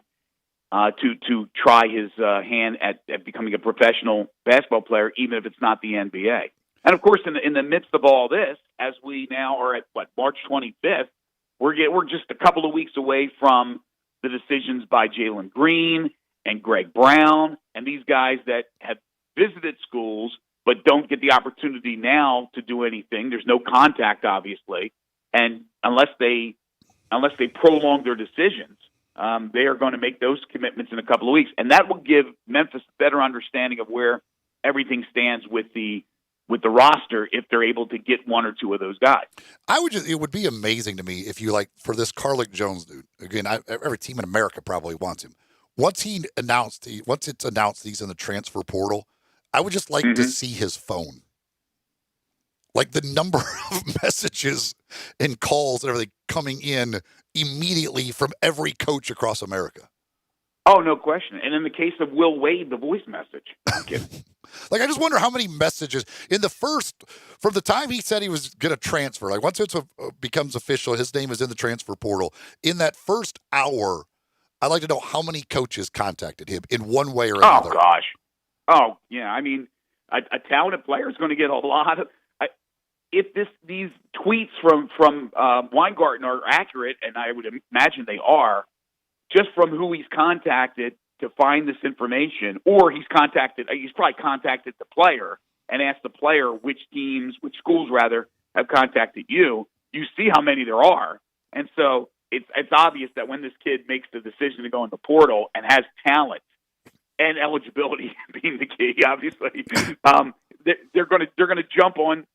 [SPEAKER 5] to try his hand at becoming a professional basketball player, even if it's not the NBA. And of course, in the midst of all this, as we now are at March 25th, we're just a couple of weeks away from the decisions by Jalen Green and Greg Brown and these guys that have visited schools but don't get the opportunity now to do anything. There's no contact, obviously, and unless they prolong their decisions, they are going to make those commitments in a couple of weeks, and that will give Memphis a better understanding of where everything stands with the roster if they're able to get one or two of those guys.
[SPEAKER 4] It would be amazing to me if you for this Carlick Jones dude. Again, every team in America probably wants him. Once it's announced he's in the transfer portal, I would just like to see his phone. The number of messages and calls and everything coming in immediately from every coach across America.
[SPEAKER 5] Oh, no question. And in the case of Will Wade, the voice message. I'm kidding.
[SPEAKER 4] I just wonder how many messages from the time he said he was going to transfer, once it becomes official, his name is in the transfer portal, in that first hour, I'd like to know how many coaches contacted him in one way or another.
[SPEAKER 5] Oh, gosh. Oh, yeah. I mean, a talented player is going to get a lot of. If these tweets from Weingarten are accurate, and I would imagine they are, just from who he's contacted to find this information, or he's probably contacted the player and asked the player which schools have contacted you. You see how many there are, and so it's obvious that when this kid makes the decision to go in the portal and has talent and eligibility being the key, obviously, they're going to jump on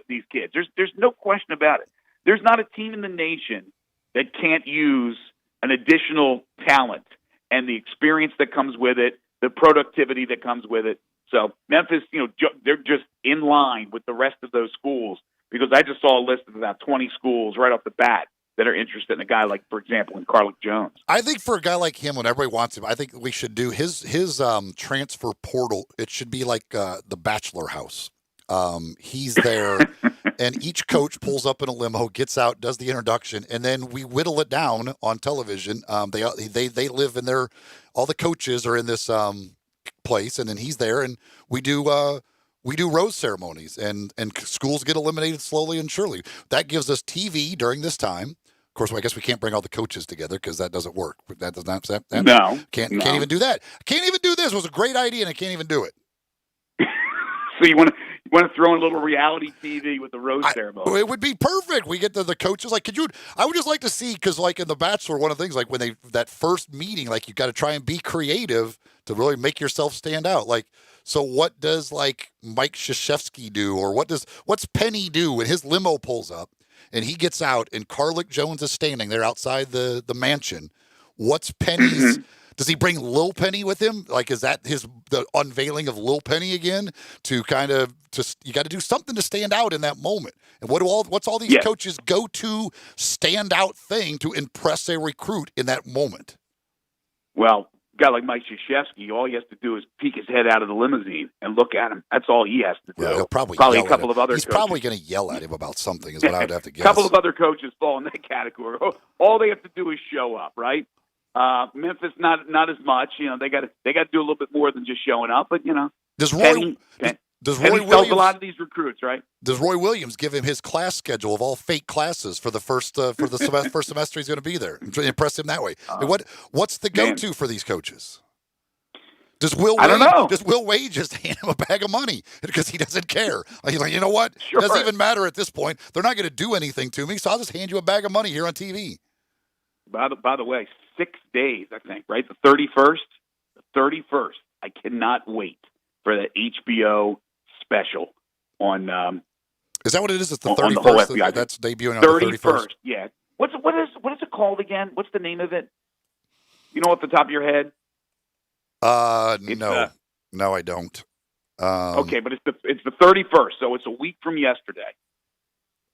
[SPEAKER 5] these kids. There's no question about it. There's not a team in the nation that can't use an additional talent and the experience that comes with it, the productivity that comes with it. So Memphis, they're just in line with the rest of those schools, because I just saw a list of about 20 schools right off the bat that are interested in a guy like, for example, in Carlick Jones.
[SPEAKER 4] I think for a guy like him, when everybody wants him, I think we should do his transfer portal. It should be like the Bachelor House. He's there, and each coach pulls up in a limo, gets out, does the introduction, and then we whittle it down on television. They live in all the coaches are in this place, and then he's there, and we do rose ceremonies, and schools get eliminated slowly and surely. That gives us TV during this time. Of course, I guess we can't bring all the coaches together because that doesn't work. That does not. Can't even do that. Can't even do this. It was a great idea, and I can't even do it.
[SPEAKER 5] So You want to throw in a little reality TV with the rose ceremony?
[SPEAKER 4] It would be perfect. We get the coaches like, I would just like to see, because like in The Bachelor, one of the things like when that first meeting, like you got to try and be creative to really make yourself stand out. Like, so what does like Mike Krzyzewski do, or what's Penny do when his limo pulls up and he gets out and Carlick Jones is standing there outside the mansion? What's Penny's? Does he bring Lil Penny with him? Like, is that the unveiling of Lil Penny again? To kind of you got to do something to stand out in that moment. And what's all these coaches' go-to standout thing to impress a recruit in that moment?
[SPEAKER 5] Well, a guy like Mike Krzyzewski, all he has to do is peek his head out of the limousine and look at him. That's all he has to do.
[SPEAKER 4] Well, he'll probably
[SPEAKER 5] a couple of other.
[SPEAKER 4] He's
[SPEAKER 5] coaches.
[SPEAKER 4] probably going to yell at him about something. Is what I would have to guess.
[SPEAKER 5] A couple of other coaches fall in that category. All they have to do is show up, right? Memphis, not as much. You know, they got to do a little bit more than just showing up. But you know,
[SPEAKER 4] does Roy Williams
[SPEAKER 5] a lot of these recruits, right?
[SPEAKER 4] Does Roy Williams give him his class schedule of all fake classes for the first first semester he's going to be there and impress him that way? What's the go-to for these coaches? Does Will Wade just hand him a bag of money because he doesn't care? He's like, you know what? Sure. It doesn't even matter at this point. They're not going to do anything to me, so I'll just hand you a bag of money here on TV.
[SPEAKER 5] By the way, 6 days, I think, right? The 31st. The 31st. I cannot wait for the HBO special on.
[SPEAKER 4] Is that what it is? It's the 31st. That's debuting on the 31st.
[SPEAKER 5] Yeah. What is it called again? What's the name of it? You know, off the top of your head?
[SPEAKER 4] No, I don't.
[SPEAKER 5] Okay, but it's the 31st, so it's a week from yesterday.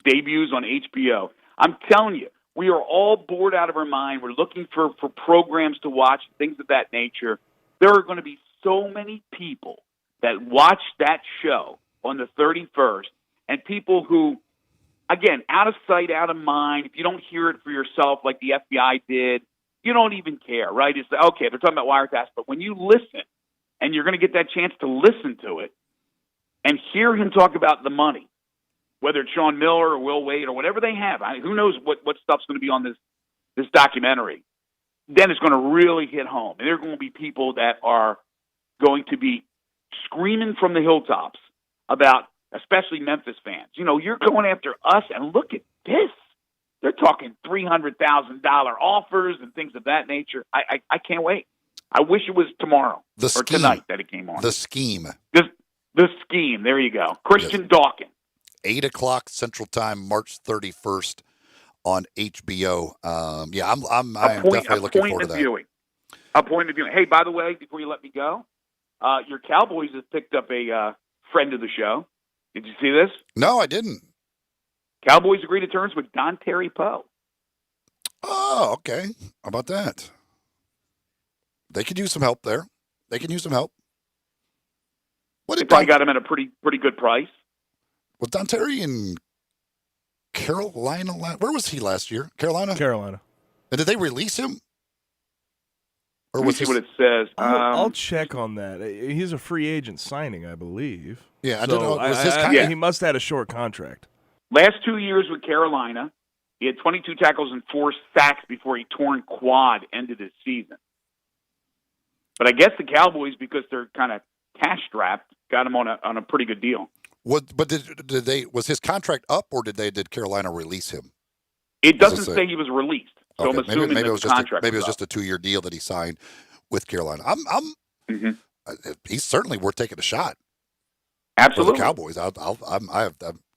[SPEAKER 5] Debuts on HBO. I'm telling you, we are all bored out of our mind. We're looking for programs to watch, things of that nature. There are going to be so many people that watch that show on the 31st, and people who, again, out of sight, out of mind, if you don't hear it for yourself like the FBI did, you don't even care, right? It's okay, they're talking about wiretaps, but when you listen, and you're going to get that chance to listen to it and hear him talk about the money, whether it's Sean Miller or Will Wade or whatever they have, who knows what stuff's going to be on this documentary, then it's going to really hit home. And there are going to be people that are going to be screaming from the hilltops about, especially Memphis fans, you know, you're going after us, and look at this. They're talking $300,000 offers and things of that nature. I can't wait. I wish it was tomorrow or tonight that it came on.
[SPEAKER 4] The Scheme.
[SPEAKER 5] The Scheme. There you go. Christian Dawkins.
[SPEAKER 4] 8 o'clock Central Time, March 31st on HBO. I'm definitely looking forward to that.
[SPEAKER 5] A point of viewing. Hey, by the way, before you let me go, your Cowboys have picked up a friend of the show. Did you see this?
[SPEAKER 4] No, I didn't.
[SPEAKER 5] Cowboys agree to terms with Don Terry Poe.
[SPEAKER 4] Oh, okay. How about that? They could use some help there. They
[SPEAKER 5] probably got him at a pretty good price.
[SPEAKER 4] Was Don Terry in Carolina? Where was he last year? Carolina. And did they release him? Or
[SPEAKER 5] Let me see what it says.
[SPEAKER 6] I'll check on that. He's a free agent signing, I believe.
[SPEAKER 4] Yeah, I don't know.
[SPEAKER 6] He must have had a short contract.
[SPEAKER 5] Last 2 years with Carolina, he had 22 tackles and 4 sacks before he torn quad ended his season. But I guess the Cowboys, because they're kind of cash-strapped, got him on a pretty good deal.
[SPEAKER 4] Was his contract up, or did Carolina release him?
[SPEAKER 5] It doesn't say he was released, so
[SPEAKER 4] okay.
[SPEAKER 5] I'm assuming
[SPEAKER 4] maybe it was
[SPEAKER 5] just
[SPEAKER 4] a 2-year deal that he signed with Carolina. He's certainly worth taking a shot.
[SPEAKER 5] Absolutely,
[SPEAKER 4] for the Cowboys.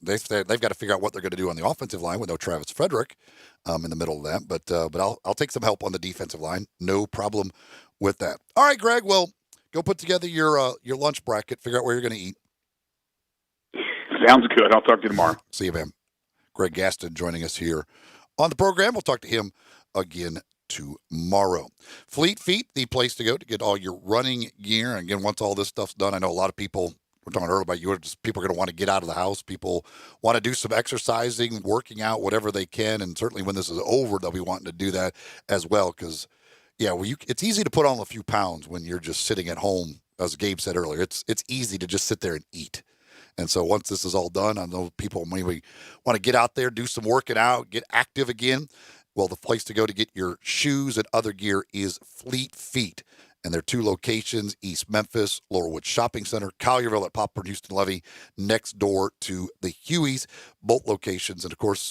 [SPEAKER 4] They've got to figure out what they're going to do on the offensive line with no Travis Frederick in the middle of that. But I'll take some help on the defensive line. No problem with that. All right, Greg. Well, go put together your lunch bracket. Figure out where you're going to eat.
[SPEAKER 5] Sounds good. I'll talk to you tomorrow.
[SPEAKER 4] See you, man. Greg Gaston joining us here on the program. We'll talk to him again tomorrow. Fleet Feet, the place to go to get all your running gear. And again, once all this stuff's done, I know a lot of people, we're talking earlier about people are going to want to get out of the house. People want to do some exercising, working out, whatever they can. And certainly when this is over, they'll be wanting to do that as well. Because, it's easy to put on a few pounds when you're just sitting at home. As Gabe said earlier, it's easy to just sit there and eat. And so once this is all done, I know people maybe want to get out there, do some working out, get active again. Well, the place to go to get your shoes and other gear is Fleet Feet. And their 2 locations, East Memphis, Laurelwood Shopping Center, Collierville at Poplar, Houston Levy, next door to the Hueys, both locations. And, of course,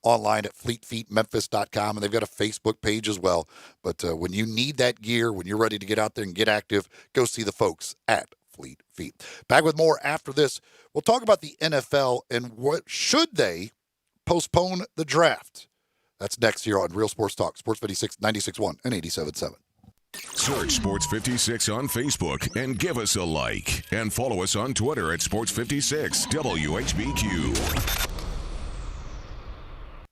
[SPEAKER 4] online at fleetfeetmemphis.com. And they've got a Facebook page as well. But when you need that gear, when you're ready to get out there and get active, go see the folks at Fleet Feet. Back with more after this. We'll talk about the NFL and what should they postpone the draft. That's next here on Real Sports Talk, Sports 56, 96.1 and 87.7.
[SPEAKER 1] Search Sports 56 on Facebook and give us a like. And follow us on Twitter at Sports 56 WHBQ.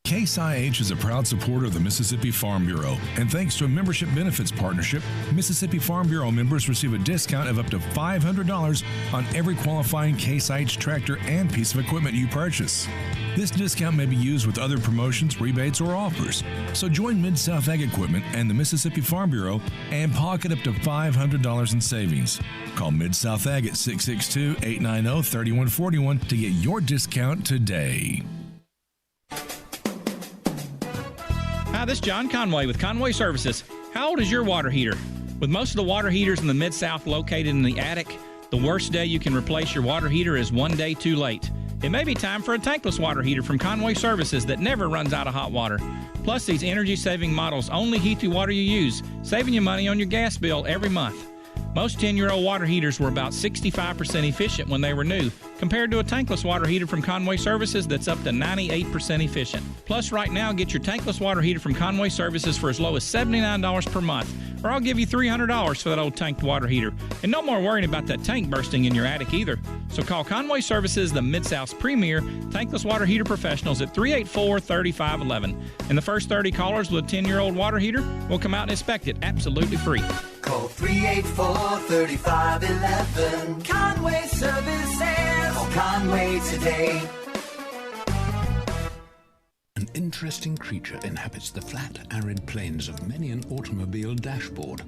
[SPEAKER 18] Case IH is a proud supporter of the Mississippi Farm Bureau, and thanks to a membership benefits partnership, Mississippi Farm Bureau members receive a discount of up to $500 on every qualifying Case IH tractor and piece of equipment you purchase. This discount may be used with other promotions, rebates, or offers. So join Mid-South Ag Equipment and the Mississippi Farm Bureau and pocket up to $500 in savings. Call Mid-South Ag at 662-890-3141 to get your discount today.
[SPEAKER 7] Hi, this is John Conway with Conway Services. How old is your water heater? With most of the water heaters in the Mid-South located in the attic, the worst day you can replace your water heater is one day too late. It may be time for a tankless water heater from Conway Services that never runs out of hot water. Plus, these energy-saving models only heat the water you use, saving you money on your gas bill every month. Most 10-year-old water heaters were about 65% efficient when they were new, compared to a tankless water heater from Conway Services that's up to 98% efficient. Plus, right now, get your tankless water heater from Conway Services for as low as $79 per month, or I'll give you $300 for that old tanked water heater. And no more worrying about that tank bursting in your attic either. So call Conway Services, the Mid-South's premier tankless water heater professionals at 384-3511. And the first 30 callers with a 10-year-old water heater will come out and inspect it absolutely free.
[SPEAKER 16] Call 384-3511. Conway Services. Call Conway today.
[SPEAKER 8] An interesting creature inhabits the flat, arid plains of many an automobile dashboard.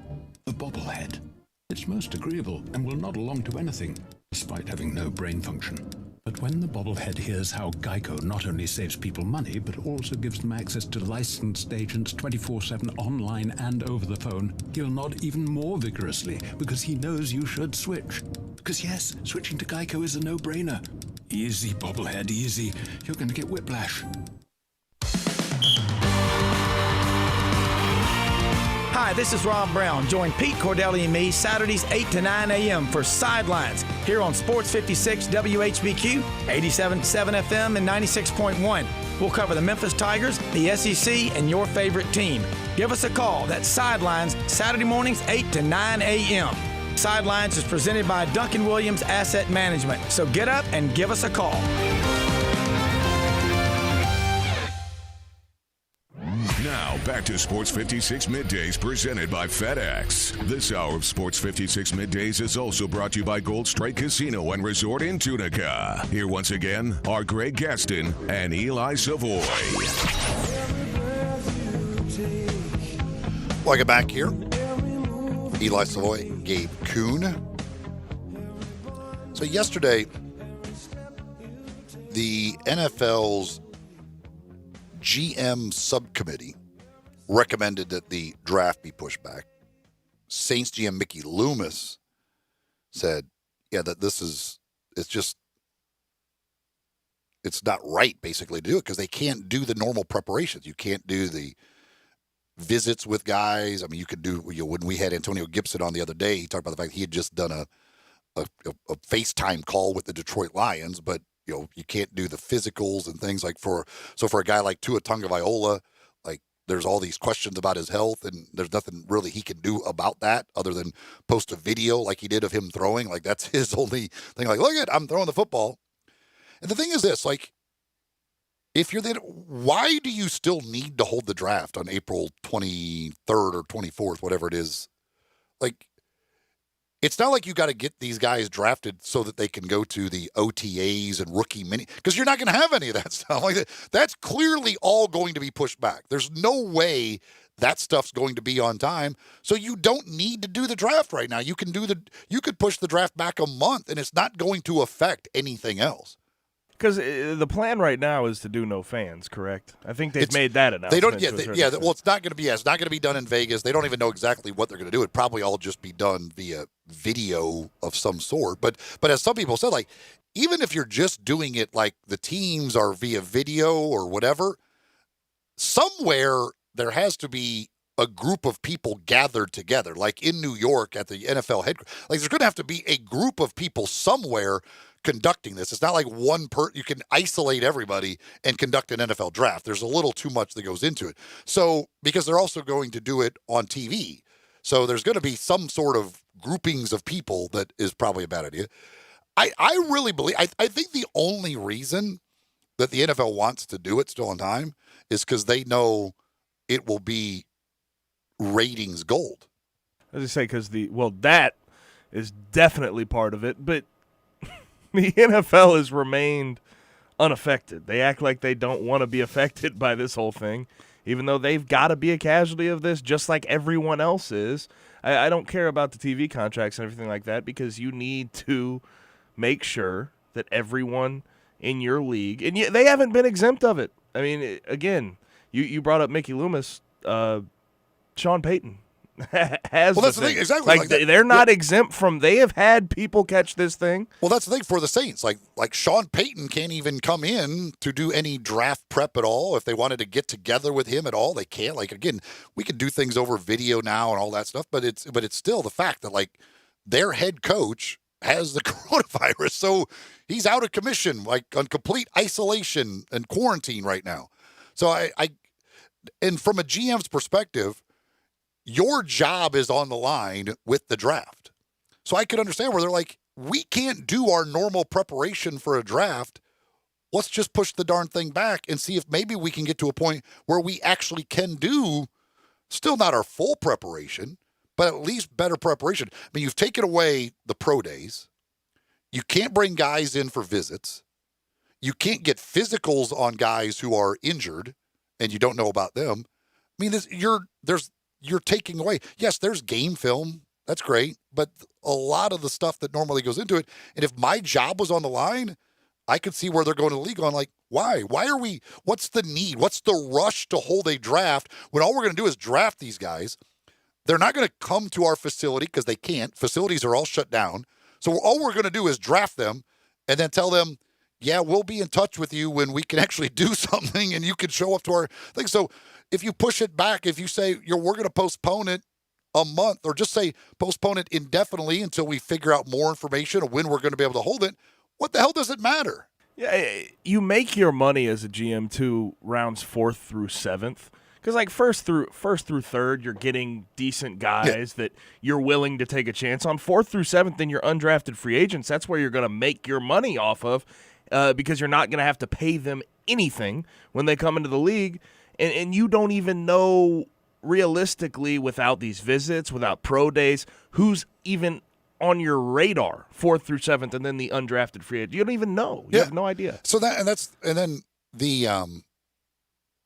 [SPEAKER 8] The bobblehead. It's most agreeable and will nod along to anything, despite having no brain function. But when the bobblehead hears how Geico not only saves people money, but also gives them access to licensed agents 24/7 online and over the phone, he'll nod even more vigorously because he knows you should switch. Because yes, switching to Geico is a no-brainer. Easy, bobblehead, easy. You're going to get whiplash.
[SPEAKER 9] Hi, this is Rob Brown. Join Pete Cordelli and me Saturdays 8 to 9 a.m. for Sidelines here on Sports 56 WHBQ, 87.7 FM, and 96.1. We'll cover the Memphis Tigers, the SEC, and your favorite team. Give us a call. That's Sidelines, Saturday mornings 8 to 9 a.m. Sidelines is presented by Duncan Williams Asset Management. So get up and give us a call.
[SPEAKER 1] Now, back to Sports 56 Middays presented by FedEx. This hour of Sports 56 Middays is also brought to you by Gold Strike Casino and Resort in Tunica. Here once again are Greg Gaston and Eli Savoie.
[SPEAKER 4] Welcome back here. Eli Savoie, Gabe Kuhn. So yesterday, the NFL's GM subcommittee recommended that the draft be pushed back. Saints GM Mickey Loomis said, yeah, that it's not right basically to do it because they can't do the normal preparations. You can't do the visits with guys. I mean, you could do, when we had Antonio Gibson on the other day, he talked about the fact he had just done a FaceTime call with the Detroit Lions, but you can't do the physicals and things like for a guy like Tua Tagovailoa, like there's all these questions about his health and there's nothing really he can do about that other than post a video like he did of him throwing. Like that's his only thing. Like, look I'm throwing the football. And the thing is this, like, if you're why do you still need to hold the draft on April 23rd or 24th, whatever it is? Like, it's not like you got to get these guys drafted so that they can go to the OTAs and rookie mini, because you're not going to have any of that stuff. Like that's clearly all going to be pushed back. There's no way that stuff's going to be on time. So you don't need to do the draft right now. You could push the draft back a month and it's not going to affect anything else.
[SPEAKER 6] Because the plan right now is to do no fans, correct? I think they've made that announcement.
[SPEAKER 4] They don't. Well, it's not going to be. It's not going to be done in Vegas. They don't even know exactly what they're going to do. It probably all just be done via video of some sort. But as some people said, like even if you're just doing it like the teams are via video or whatever, somewhere there has to be a group of people gathered together, like in New York at the NFL headquarters. Like there's going to have to be a group of people somewhere conducting this. It's not like you can isolate everybody and conduct an NFL draft. There's a little too much that goes into it. So, because they're also going to do it on TV. So there's going to be some sort of groupings of people that is probably a bad idea. I really believe, I think the only reason that the NFL wants to do it still on time is because they know it will be ratings gold.
[SPEAKER 6] As I say, because that is definitely part of it, but the NFL has remained unaffected. They act like they don't want to be affected by this whole thing, even though they've got to be a casualty of this just like everyone else is. I don't care about the TV contracts and everything like that because you need to make sure that everyone in your league, and they haven't been exempt of it. I mean, again, you brought up Mickey Loomis, Sean Payton has.
[SPEAKER 4] Well, that's the thing. Exactly.
[SPEAKER 6] Like they're not exempt from. They have had people catch this thing.
[SPEAKER 4] Well, that's the thing for the Saints. Like Sean Payton can't even come in to do any draft prep at all. If they wanted to get together with him at all, they can't. Like again, we can do things over video now and all that stuff, but it's still the fact that like their head coach has the coronavirus, so he's out of commission, like on complete isolation and quarantine right now. So and from a GM's perspective, your job is on the line with the draft. So I could understand where they're like, we can't do our normal preparation for a draft. Let's just push the darn thing back and see if maybe we can get to a point where we actually can do still not our full preparation, but at least better preparation. I mean, you've taken away the pro days. You can't bring guys in for visits. You can't get physicals on guys who are injured and you don't know about them. I mean, you're taking away. Yes, there's game film. That's great. But a lot of the stuff that normally goes into it, and if my job was on the line, I could see where they're going to the league on like, why? Why are we, what's the need? What's the rush to hold a draft when all we're going to do is draft these guys? They're not going to come to our facility because they can't. Facilities are all shut down. So all we're going to do is draft them and then tell them, yeah, we'll be in touch with you when we can actually do something and you can show up to our thing. So if you push it back, if you say, we're going to postpone it a month or just say postpone it indefinitely until we figure out more information of when we're going to be able to hold it, what the hell does it matter?
[SPEAKER 6] Yeah, you make your money as a GM too rounds 4th through 7th. Because like first through 3rd, you're getting decent guys that you're willing to take a chance on. 4th through 7th, then you're undrafted free agents. That's where you're going to make your money off of because you're not going to have to pay them anything when they come into the league. And you don't even know realistically without these visits, without pro days, who's even on your radar 4th through 7th and then the undrafted free agent. You don't even know. You have no idea.
[SPEAKER 4] So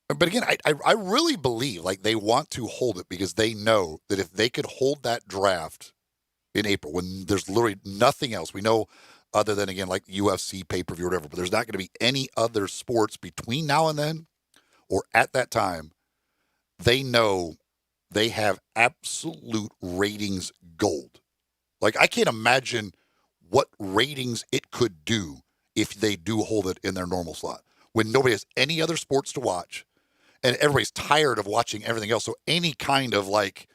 [SPEAKER 4] but again, I really believe like they want to hold it because they know that if they could hold that draft in April when there's literally nothing else we know other than, again, like UFC pay-per-view or whatever, but there's not going to be any other sports between now and then or at that time, they know they have absolute ratings gold. Like I can't imagine what ratings it could do if they do hold it in their normal slot when nobody has any other sports to watch. And everybody's tired of watching everything else. So any kind of like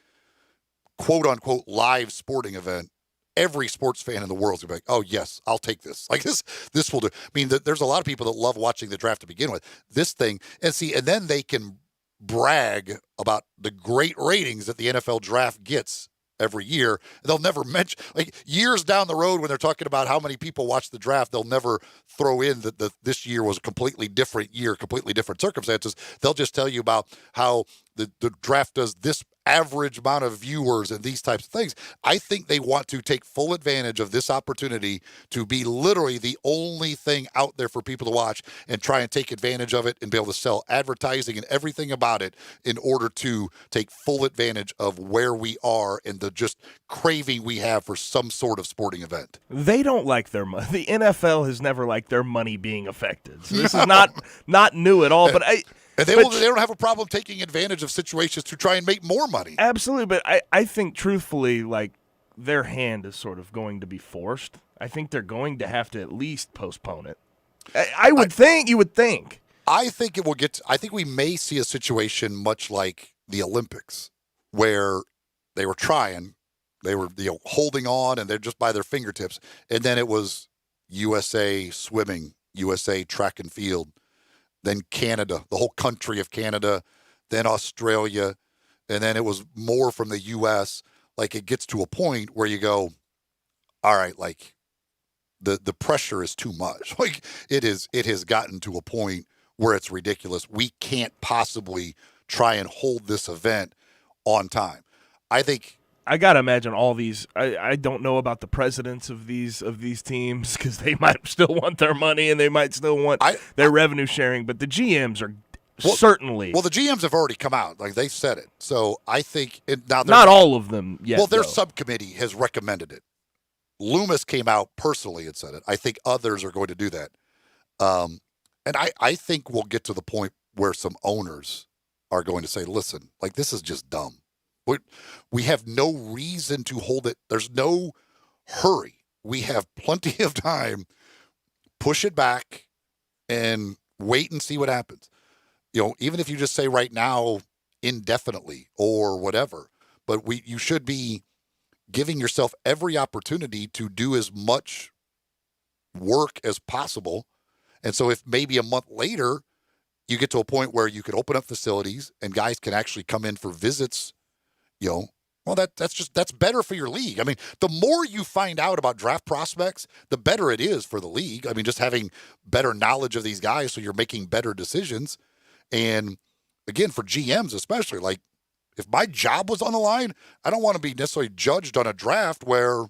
[SPEAKER 4] quote unquote live sporting event, every sports fan in the world is gonna be like, oh yes, I'll take this. Like this will do. I mean, there's a lot of people that love watching the draft to begin with. This thing, and then they can brag about the great ratings that the NFL draft gets every year. They'll never mention, like years down the road when they're talking about how many people watch the draft, they'll never throw in that this year was a completely different year, completely different circumstances. They'll just tell you about how the draft does this average amount of viewers and these types of things. I think they want to take full advantage of this opportunity to be literally the only thing out there for people to watch and try and take advantage of it and be able to sell advertising and everything about it in order to take full advantage of where we are and the just craving we have for some sort of sporting event.
[SPEAKER 6] They don't like their money. The NFL has never liked their money being affected. So this is not new at all, but
[SPEAKER 4] And they don't have a problem taking advantage of situations to try and make more money.
[SPEAKER 6] Absolutely, but I think truthfully, like, their hand is sort of going to be forced. I think they're going to have to at least postpone it. You would think.
[SPEAKER 4] I think it will I think we may see a situation much like the Olympics, where they were trying, they were holding on, and they're just by their fingertips, and then it was USA swimming, USA track and field, then Canada, the whole country of Canada, then Australia, and then it was more from the U.S. Like, it gets to a point where you go, all right, like, the pressure is too much. Like, it has gotten to a point where it's ridiculous. We can't possibly try and hold this event on time. I think
[SPEAKER 6] I gotta imagine all these. I don't know about the presidents of these teams because they might still want their money and they might still want their revenue sharing. But the GMs are certainly.
[SPEAKER 4] Well, the GMs have already come out, like they said it. So I think now
[SPEAKER 6] not all of them yet.
[SPEAKER 4] Well, their subcommittee has recommended it. Loomis came out personally and said it. I think others are going to do that, and I think we'll get to the point where some owners are going to say, "Listen, like, this is just dumb. We have no reason to hold it. There's no hurry. We have plenty of time. Push it back and wait and see what happens. Even if you just say right now indefinitely or whatever, but you should be giving yourself every opportunity to do as much work as possible. And so if maybe a month later you get to a point where you could open up facilities and guys can actually come in for visits, well, that's better for your league. I mean, the more you find out about draft prospects, the better it is for the league. I mean, just having better knowledge of these guys so you're making better decisions. And again, for GMs especially, like, if my job was on the line, I don't want to be necessarily judged on a draft where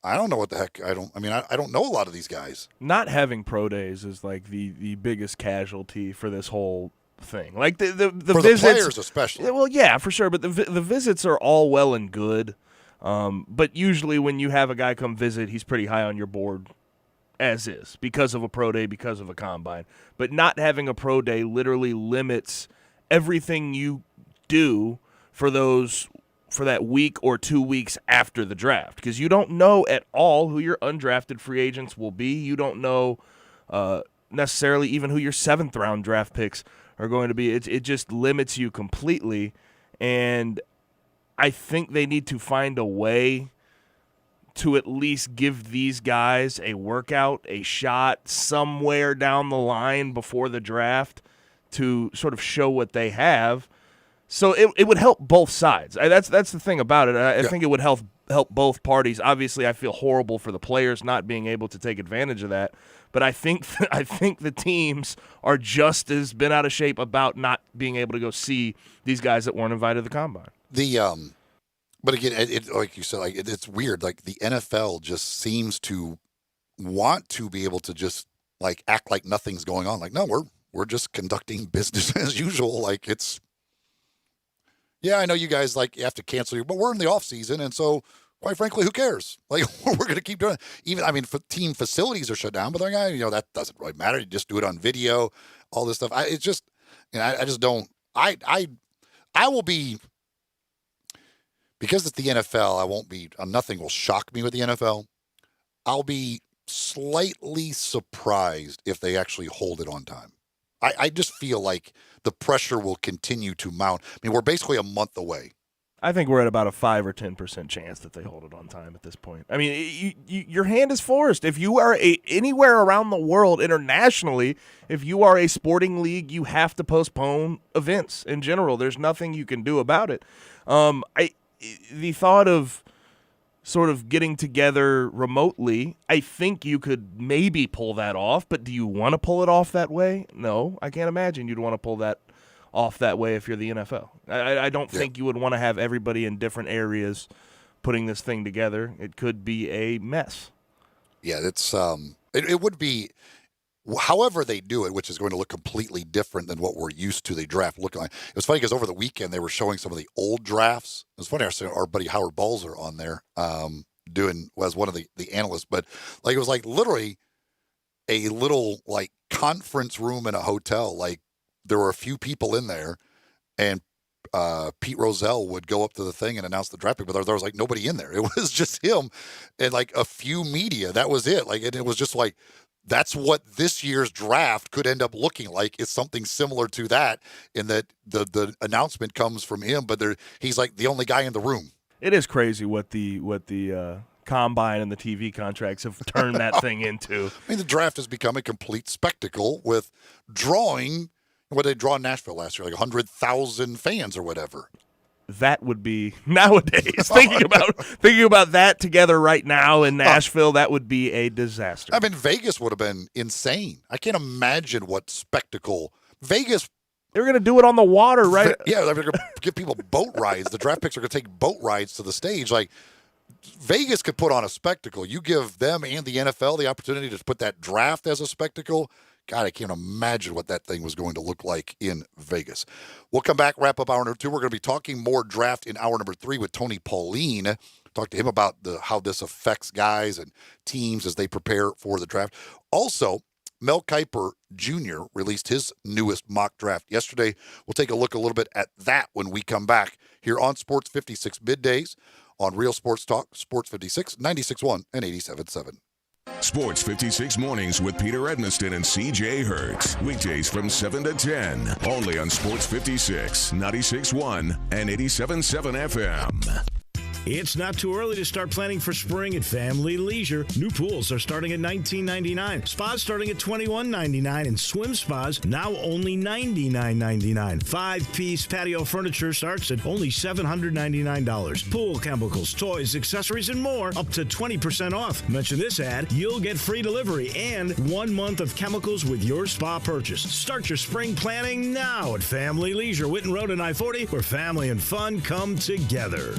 [SPEAKER 4] I don't know what the heck. I don't know a lot of these guys.
[SPEAKER 6] Not having pro days is like the biggest casualty for this whole thing. Like the
[SPEAKER 4] for
[SPEAKER 6] visits,
[SPEAKER 4] the players especially.
[SPEAKER 6] Well, yeah, for sure. But the visits are all well and good. But usually when you have a guy come visit, he's pretty high on your board as is because of a pro day, because of a combine. But not having a pro day literally limits everything you do for that week or 2 weeks after the draft, because you don't know at all who your undrafted free agents will be. You don't know necessarily even who your 7th round draft picks are going to be. It just limits you completely, and I think they need to find a way to at least give these guys a workout, a shot somewhere down the line before the draft to sort of show what they have. So it would help both sides. That's the thing about it. I think it would help both parties. Obviously, I feel horrible for the players not being able to take advantage of that. But I think the teams are just as bent out of shape about not being able to go see these guys that weren't invited to the combine.
[SPEAKER 4] But again, it like you said, like it's weird. Like the NFL just seems to want to be able to just like act like nothing's going on. Like, no, we're just conducting business as usual. Like it's. Yeah, I know you guys like you have to cancel but we're in the off season, and so quite frankly, who cares? Like we're going to keep doing it. Even team facilities are shut down, but that doesn't really matter. You just do it on video, all this stuff. I just don't. I will be, because it's the NFL. I won't be. Nothing will shock me with the NFL. I'll be slightly surprised if they actually hold it on time. I just feel like the pressure will continue to mount. I mean, we're basically a month away.
[SPEAKER 6] I think we're at about a 5 or 10% chance that they hold it on time at this point. I mean, your hand is forced. If you are anywhere around the world internationally, if you are a sporting league, you have to postpone events in general. There's nothing you can do about it. The thought of sort of getting together remotely, I think you could maybe pull that off, but do you want to pull it off that way? No, I can't imagine you'd want to pull that off that way if you're the NFL. I don't think you would want to have everybody in different areas putting this thing together. It could be a mess.
[SPEAKER 4] Yeah, it's it would be, however they do it, which is going to look completely different than what we're used to the draft looking like. It was funny because over the weekend they were showing some of the old drafts. It was funny, our buddy Howard Balzer on there was one of the analysts, but like it was like literally a little like conference room in a hotel. Like there were a few people in there, and Pete Rozelle would go up to the thing and announce the draft pick, but there was like nobody in there. It was just him and like a few media. That was it. Like, and it was just like, that's what this year's draft could end up looking like. It's something similar to that, in that the announcement comes from him, but he's like the only guy in the room.
[SPEAKER 6] It is crazy what the combine and the TV contracts have turned that thing into.
[SPEAKER 4] I mean, the draft has become a complete spectacle with drawing. What did they draw in Nashville last year? Like 100,000 fans or whatever.
[SPEAKER 6] That would be nowadays. thinking about that together right now in Nashville, that would be a disaster.
[SPEAKER 4] I mean, Vegas would have been insane. I can't imagine what spectacle Vegas.
[SPEAKER 6] They're going to do it on the water, right?
[SPEAKER 4] Yeah, they're going to give people boat rides. The draft picks are going to take boat rides to the stage. Like, Vegas could put on a spectacle. You give them and the NFL the opportunity to put that draft as a spectacle. God, I can't imagine what that thing was going to look like in Vegas. We'll come back, wrap up hour number 2. We're going to be talking more draft in hour number 3 with Tony Pauline. Talk to him about how this affects guys and teams as they prepare for the draft. Also, Mel Kiper Jr. released his newest mock draft yesterday. We'll take a look a little bit at that when we come back here on Sports 56 Middays on Real Sports Talk, Sports 56, 96.1 and 87.7.
[SPEAKER 1] Sports 56 Mornings with Peter Edmiston and CJ Hertz. Weekdays from 7 to 10. Only on Sports 56, 96.1 and 87.7 FM.
[SPEAKER 11] It's not too early to start planning for spring at Family Leisure. New pools are starting at $19.99, spas starting at $21.99, and swim spas now only $99.99. 5-piece patio furniture starts at only $799. Pool chemicals, toys, accessories, and more up to 20% off. Mention this ad, you'll get free delivery and 1 month of chemicals with your spa purchase. Start your spring planning now at Family Leisure, Whitten Road and I-40, where family and fun come together.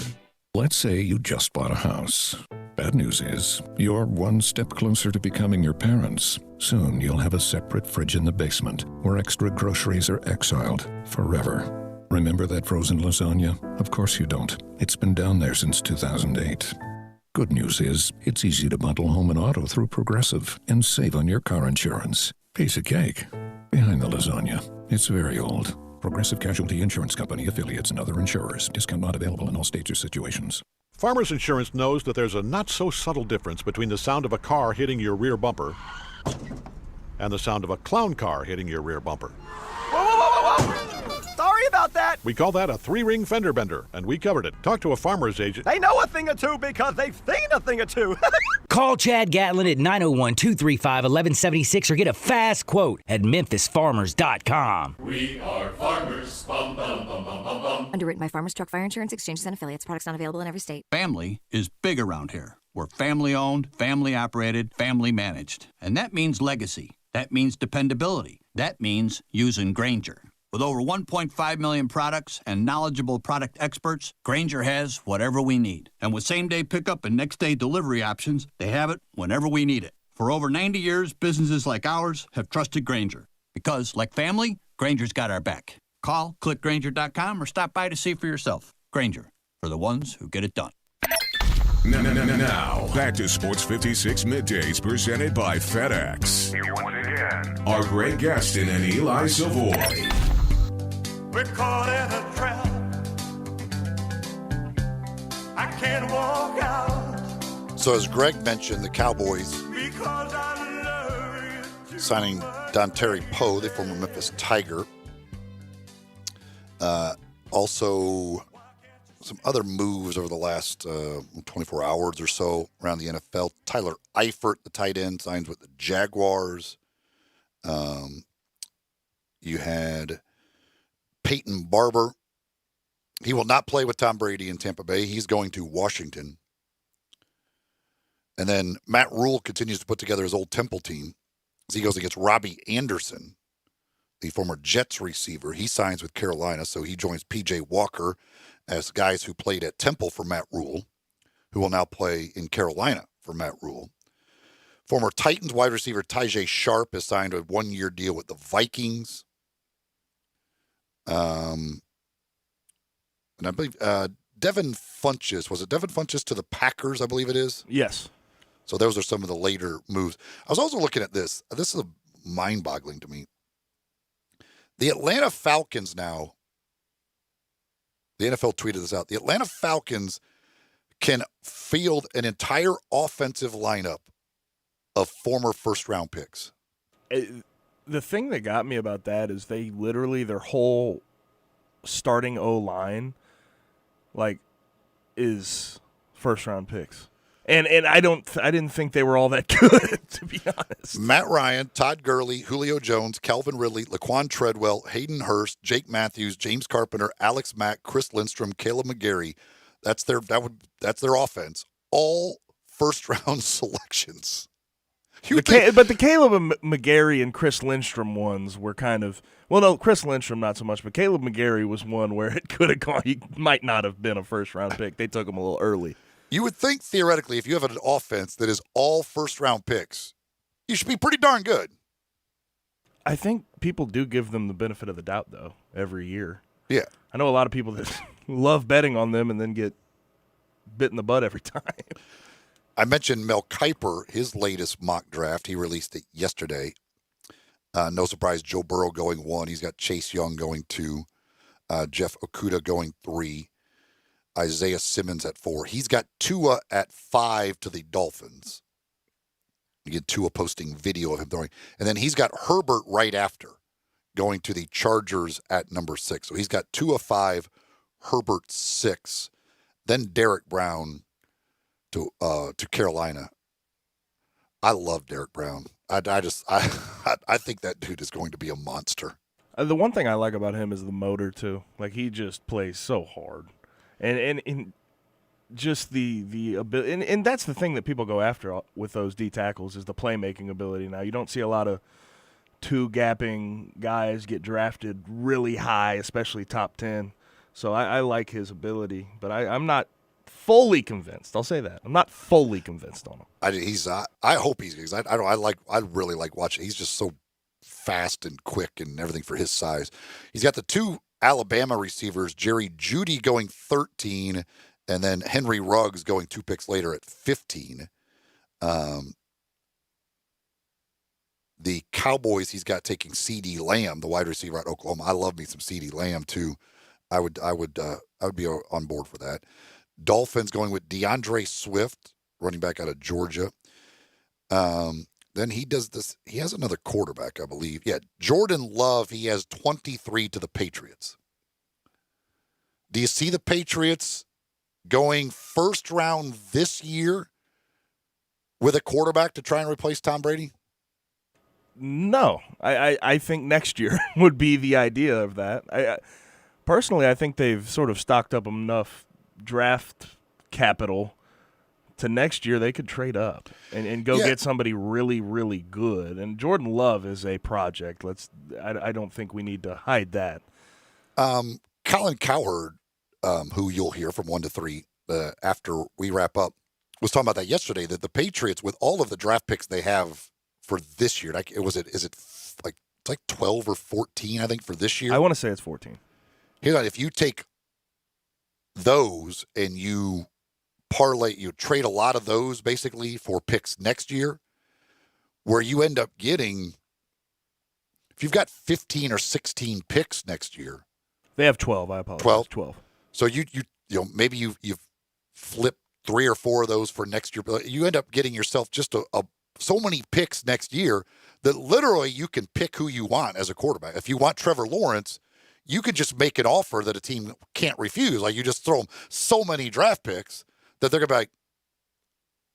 [SPEAKER 8] Let's say you just bought a house. Bad news is, you're one step closer to becoming your parents. Soon you'll have a separate fridge in the basement where extra groceries are exiled forever. Remember that frozen lasagna? Of course you don't. It's been down there since 2008. Good news is, it's easy to bundle home and auto through Progressive and save on your car insurance. Piece of cake. Behind the lasagna, it's very old. Progressive Casualty Insurance Company, affiliates, and other insurers. Discount not available in all states or situations.
[SPEAKER 12] Farmers Insurance knows that there's a not-so-subtle difference between the sound of a car hitting your rear bumper and the sound of a clown car hitting your rear bumper.
[SPEAKER 13] Whoa, whoa, whoa, whoa, whoa! Sorry about that.
[SPEAKER 12] We call that a 3-ring fender bender, and we covered it. Talk to a farmer's agent.
[SPEAKER 13] They know a thing or two because they've seen a thing or two.
[SPEAKER 15] Call Chad Gatlin at 901-235-1176 or get a fast quote at memphisfarmers.com.
[SPEAKER 16] We are farmers. Bum, bum, bum, bum, bum, bum.
[SPEAKER 17] Underwritten by Farmers Truck Fire Insurance Exchanges and Affiliates. Products not available in every state.
[SPEAKER 14] Family is big around here. We're family-owned, family-operated, family-managed. And that means legacy. That means dependability. That means using Grainger. With over 1.5 million products and knowledgeable product experts, Grainger has whatever we need. And with same-day pickup and next-day delivery options, they have it whenever we need it. For over 90 years, businesses like ours have trusted Grainger. Because, like family, Grainger's got our back. Call, click Grainger.com, or stop by to see for yourself. Grainger, for the ones who get it done.
[SPEAKER 1] Now, back to Sports 56 Middays, presented by FedEx.
[SPEAKER 3] Here once again
[SPEAKER 1] are Greg Gaston and Eli Savoie.
[SPEAKER 16] We're caught in a trap. I can't walk out.
[SPEAKER 4] So as Greg mentioned, the Cowboys signing Dontari Poe, the former Memphis Tiger. Also, some other moves over the last 24 hours or so around the NFL. Tyler Eifert, the tight end, signs with the Jaguars. You had Peyton Barber. He will not play with Tom Brady in Tampa Bay. He's going to Washington. And then Matt Rule continues to put together his old Temple team as he goes against Robbie Anderson the former Jets receiver. He signs with Carolina, so he joins P.J. Walker as guys who played at Temple for Matt Rule, who will now play in Carolina for Matt Rule. Former Titans wide receiver Tajay Sharp has signed a one-year deal with the Vikings. And I believe Devin Funchess, was it Devin Funchess to the Packers, I believe it is?
[SPEAKER 6] Yes.
[SPEAKER 4] So those are some of the later moves. I was also looking at this. This is mind-boggling to me. The Atlanta Falcons now, the NFL tweeted this out, the Atlanta Falcons can field an entire offensive lineup of former first-round picks.
[SPEAKER 6] The thing that got me about that is they literally, their whole starting O-line, is first-round picks. And I didn't think they were all that good, to be honest.
[SPEAKER 4] Matt Ryan, Todd Gurley, Julio Jones, Calvin Ridley, Laquan Treadwell, Hayden Hurst, Jake Matthews, James Carpenter, Alex Mack, Chris Lindstrom, Caleb McGarry. That's their offense. All first-round selections.
[SPEAKER 6] But the Caleb McGarry and Chris Lindstrom ones were kind of – well, no, Chris Lindstrom not so much, but Caleb McGarry was one where it could have gone – he might not have been a first-round pick. They took him a little early.
[SPEAKER 4] You would think, theoretically, if you have an offense that is all first-round picks, you should be pretty darn good.
[SPEAKER 6] I think people do give them the benefit of the doubt, though, every year.
[SPEAKER 4] Yeah.
[SPEAKER 6] I know a lot of people that love betting on them and then get bit in the butt every time.
[SPEAKER 4] I mentioned Mel Kiper, his latest mock draft. He released it yesterday. No surprise, Joe Burrow going 1. He's got Chase Young going 2. Jeff Okudah going 3. Isaiah Simmons at 4. He's got Tua at 5 to the Dolphins. You get Tua posting video of him throwing. And then he's got Herbert right after, going to the Chargers at number 6. So he's got Tua 5, Herbert 6. Then Derek Brown to Carolina. I love Derek Brown. I think that dude is going to be a monster.
[SPEAKER 6] The one thing I like about him is the motor, too. He just plays so hard. And just the ability, and that's the thing that people go after with those D tackles is the playmaking ability. Now, you don't see a lot of two-gapping guys get drafted really high, especially top 10. So I like his ability, but I'm not fully convinced. I'll say that. I'm not fully convinced on him.
[SPEAKER 4] I hope he's because I really like watching. He's just so fast and quick and everything for his size. He's got the 2 Alabama receivers, Jerry Jeudy going 13, and then Henry Ruggs going 2 picks later at 15. The Cowboys, he's got taking CeeDee Lamb, the wide receiver at Oklahoma. I love me some CeeDee Lamb too. I would be on board for that. Dolphins going with DeAndre Swift, running back out of Georgia. Then he does this. He has another quarterback, I believe. Yeah, Jordan Love. He has 23 to the Patriots. Do you see the Patriots going first round this year with a quarterback to try and replace Tom Brady?
[SPEAKER 6] No. I think next year would be the idea of that. Personally, I think they've sort of stocked up enough draft capital to next year they could trade up and go get somebody really, really good. And Jordan Love is a project. I don't think we need to hide that.
[SPEAKER 4] Colin Cowherd, who you'll hear from 1 to 3 after we wrap up, was talking about that yesterday, that the Patriots, with all of the draft picks they have for this year, is it 12 or 14, I think, for this year?
[SPEAKER 6] I want to say it's 14.
[SPEAKER 4] If you take those and you parlay, you trade a lot of those basically for picks next year, where you end up getting, if you've got 15 or 16 picks next year.
[SPEAKER 6] They have 12, I apologize. 12.
[SPEAKER 4] So you maybe you flip 3 or 4 of those for next year. You end up getting yourself just so many picks next year that literally you can pick who you want as a quarterback. If you want Trevor Lawrence, you could just make an offer that a team can't refuse. You just throw them so many draft picks that they're going to be like,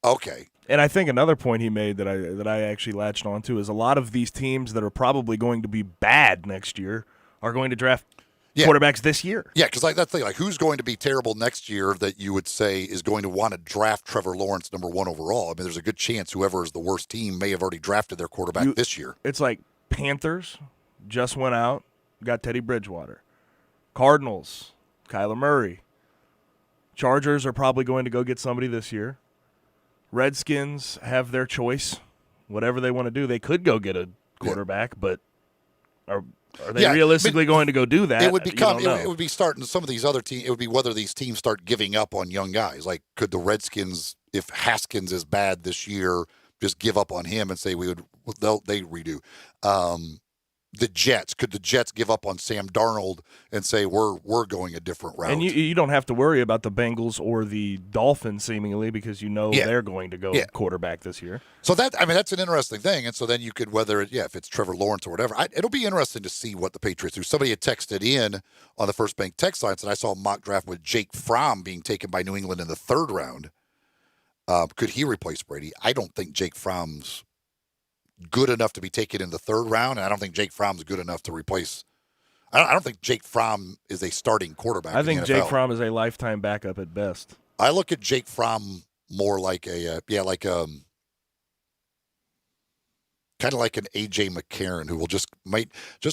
[SPEAKER 4] okay.
[SPEAKER 6] And I think another point he made that I actually latched on to is a lot of these teams that are probably going to be bad next year are going to draft quarterbacks this year.
[SPEAKER 4] Yeah, because that's the thing. Who's going to be terrible next year that you would say is going to want to draft Trevor Lawrence number 1 overall? I mean, there's a good chance whoever is the worst team may have already drafted their quarterback this year.
[SPEAKER 6] It's like Panthers, just went out, got Teddy Bridgewater. Cardinals, Kyler Murray. Chargers are probably going to go get somebody this year. Redskins have their choice. Whatever they want to do, they could go get a quarterback, but are they realistically going to go do that?
[SPEAKER 4] It would become it would be starting some of these other teams. It would be whether these teams start giving up on young guys. Like, could the Redskins, if Haskins is bad this year, just give up on him and say they redo? The Jets, could the Jets give up on Sam Darnold and say we're going a different route?
[SPEAKER 6] And you don't have to worry about the Bengals or the Dolphins seemingly, because they're going to go quarterback this year.
[SPEAKER 4] So that's an interesting thing. And so then you could, if it's Trevor Lawrence or whatever, it'll be interesting to see what the Patriots do. Somebody had texted in on the First Bank text line, and I saw a mock draft with Jake Fromm being taken by New England in the 3rd round. Could he replace Brady? I don't think Jake Fromm's good enough to be taken in the 3rd round, and I don't think Jake Fromm's good enough to replace. I don't think Jake Fromm is a starting quarterback.
[SPEAKER 6] I think Jake Fromm is a lifetime backup at best.
[SPEAKER 4] I look at Jake Fromm more like kind of like an AJ McCarron, who will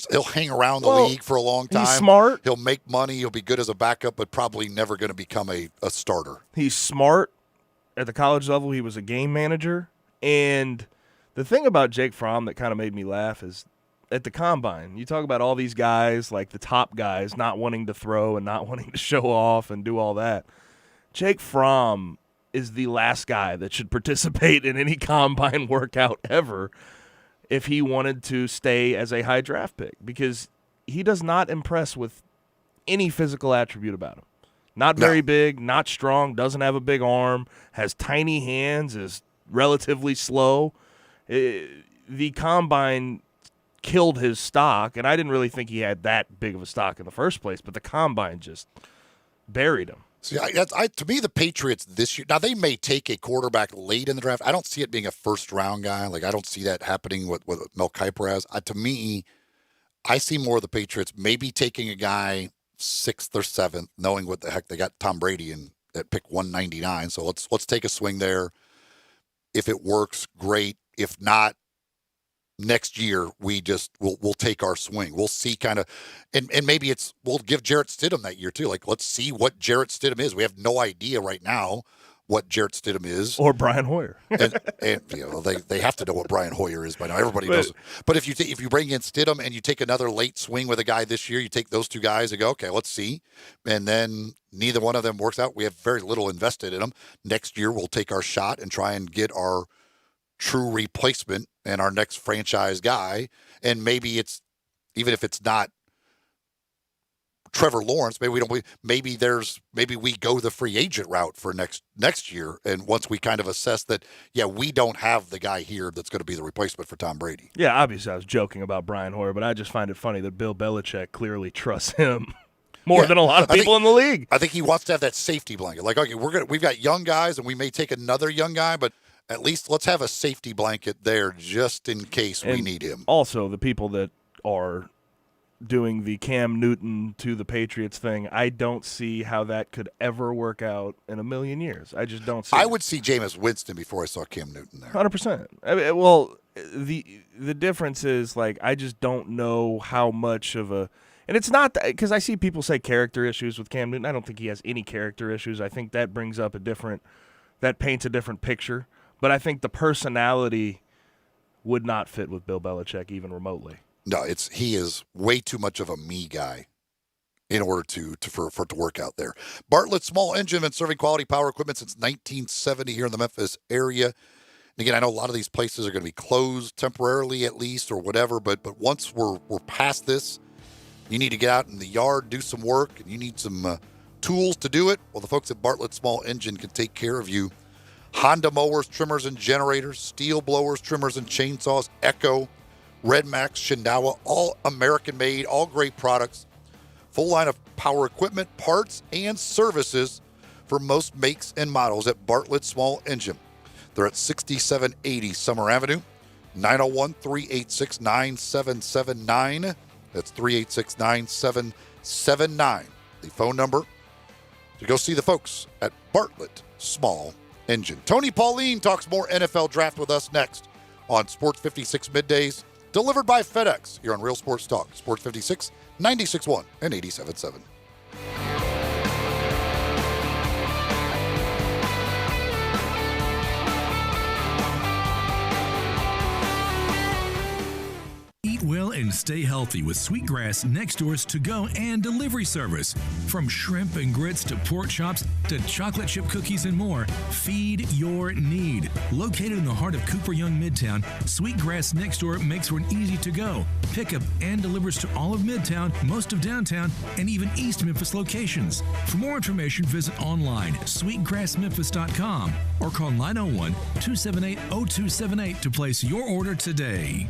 [SPEAKER 4] he'll hang around the league for a long time.
[SPEAKER 6] He's smart.
[SPEAKER 4] He'll make money. He'll be good as a backup, but probably never going to become a starter.
[SPEAKER 6] He's smart. At the college level, he was a game manager, and the thing about Jake Fromm that kind of made me laugh is at the Combine, you talk about all these guys, like the top guys, not wanting to throw and not wanting to show off and do all that. Jake Fromm is the last guy that should participate in any Combine workout ever if he wanted to stay as a high draft pick, because he does not impress with any physical attribute about him. Not very big, not strong, doesn't have a big arm, has tiny hands, is relatively slow. The Combine killed his stock, and I didn't really think he had that big of a stock in the first place, but the Combine just buried him.
[SPEAKER 4] See, to me, the Patriots this year, now they may take a quarterback late in the draft. I don't see it being a first-round guy. Like, I don't see that happening with Mel Kiper has. To me, I see more of the Patriots maybe taking a guy 6th or 7th, knowing what the heck they got Tom Brady in at pick 199. So let's take a swing there. If it works, great. If not, next year we'll take our swing. We'll see kind of, and maybe we'll give Jarrett Stidham that year too. Like, let's see what Jarrett Stidham is. We have no idea right now what Jarrett Stidham is,
[SPEAKER 6] or Brian Hoyer.
[SPEAKER 4] and they have to know what Brian Hoyer is by now. Everybody knows. But if you bring in Stidham and you take another late swing with a guy this year, you take those two guys and go, okay, let's see, and then neither one of them works out. We have very little invested in them. Next year we'll take our shot and try and get our true replacement and our next franchise guy. And maybe even if it's not Trevor Lawrence, maybe we go the free agent route for next year. And once we kind of assess that, we don't have the guy here that's going to be the replacement for Tom Brady.
[SPEAKER 6] Yeah, obviously I was joking about Brian Hoyer, but I just find it funny that Bill Belichick clearly trusts him more than a lot of people in the league.
[SPEAKER 4] I think he wants to have that safety blanket. Like, okay, we've got young guys and we may take another young guy, but at least let's have a safety blanket there just in case we need him.
[SPEAKER 6] Also, the people that are doing the Cam Newton to the Patriots thing, I don't see how that could ever work out in a million years. I just don't see
[SPEAKER 4] I would see Jameis Winston before I saw Cam Newton there.
[SPEAKER 6] 100%. Well, the difference is, like, I just don't know how much of a – and it's not – because I see people say character issues with Cam Newton. I don't think he has any character issues. I think that brings up that paints a different picture. But I think the personality would not fit with Bill Belichick even remotely.
[SPEAKER 4] No, he is way too much of a me guy in order for it to work out there. Bartlett Small Engine, been serving quality power equipment since 1970 here in the Memphis area. And again, I know a lot of these places are going to be closed temporarily at least or whatever, but once we're past this, you need to get out in the yard, do some work, and you need some tools to do it. Well, the folks at Bartlett Small Engine can take care of you. Honda mowers, trimmers, and generators, steel blowers, trimmers, and chainsaws, Echo, Red Max, Shindawa, all American-made, all great products. Full line of power equipment, parts, and services for most makes and models at Bartlett Small Engine. They're at 6780 Summer Avenue, 901-386-9779. That's 386-9779. The phone number to go see the folks at Bartlett Small Engine. Tony Pauline talks more NFL draft with us next on Sports 56 Middays Delivered by FedEx here on Real Sports Talk, Sports 56, 96.1 and 87.7.
[SPEAKER 18] Eat well and stay healthy with Sweetgrass Next Door's to-go and delivery service. From shrimp and grits to pork chops to chocolate chip cookies and more, feed your need. Located in the heart of Cooper Young Midtown, Sweetgrass Next Door makes for an easy to-go, pickup, and delivers to all of Midtown, most of downtown, and even East Memphis locations. For more information, visit online sweetgrassmemphis.com or call 901-278-0278 to place your order today.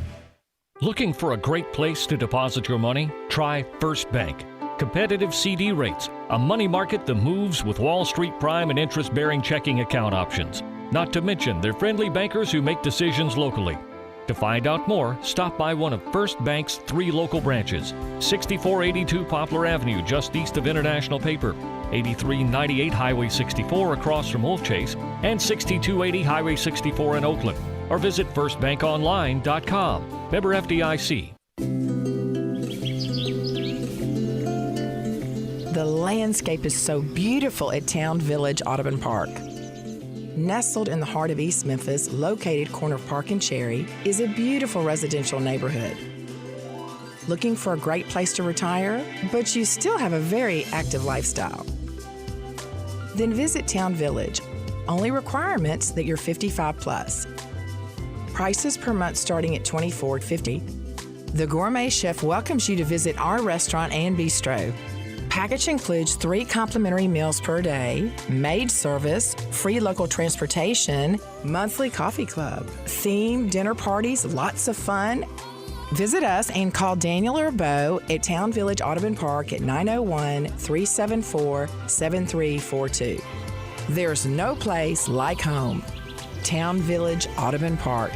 [SPEAKER 19] Looking for a great place to deposit your money? Try First Bank. Competitive CD rates, a money market that moves with Wall Street prime and interest-bearing checking account options. Not to mention their friendly bankers who make decisions locally. To find out more, stop by one of First Bank's 3 local branches. 6482 Poplar Avenue, just east of International Paper. 8398 Highway 64 across from Wolf Chase. And 6280 Highway 64 in Oakland. Or visit firstbankonline.com. Member FDIC.
[SPEAKER 20] The landscape is so beautiful at Town Village Audubon Park. Nestled in the heart of East Memphis, located corner of Park and Cherry, is a beautiful residential neighborhood. Looking for a great place to retire, but you still have a very active lifestyle? Then visit Town Village. Only requirements that you're 55 plus. Prices per month starting at $24.50. The Gourmet Chef welcomes you to visit our restaurant and bistro. Package includes 3 complimentary meals per day, maid service, free local transportation, monthly coffee club, themed dinner parties, lots of fun. Visit us and call Daniel or Bo at Town Village Audubon Park at 901-374-7342. There's no place like home. Town Village Audubon Park.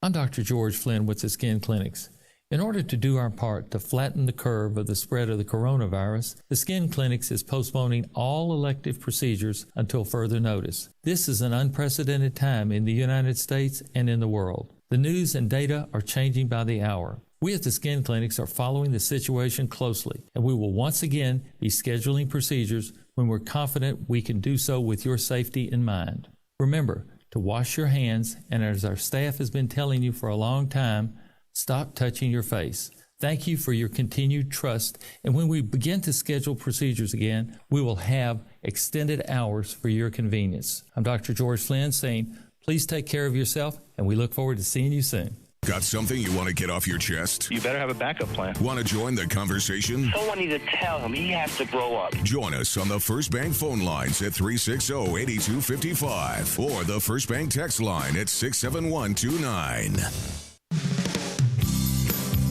[SPEAKER 21] I'm Dr. George Flynn with the Skin Clinics. In order to do our part to flatten the curve of the spread of the coronavirus, the Skin Clinics is postponing all elective procedures until further notice. This is an unprecedented time in the United States and in the world. The news and data are changing by the hour. We at the Skin Clinics are following the situation closely, and we will once again be scheduling procedures when we're confident we can do so with your safety in mind. Remember to wash your hands, and as our staff has been telling you for a long time, stop touching your face. Thank you for your continued trust, and when we begin to schedule procedures again, we will have extended hours for your convenience. I'm Dr. George Flynn saying, please take care of yourself, and we look forward to seeing you soon.
[SPEAKER 1] Got something you want to get off your chest?
[SPEAKER 24] You better have a backup plan.
[SPEAKER 1] Want to join the conversation?
[SPEAKER 24] Someone needs to tell him he has to grow up.
[SPEAKER 1] Join us on the First Bank phone lines at 360-8255 or the First Bank text line at 67129.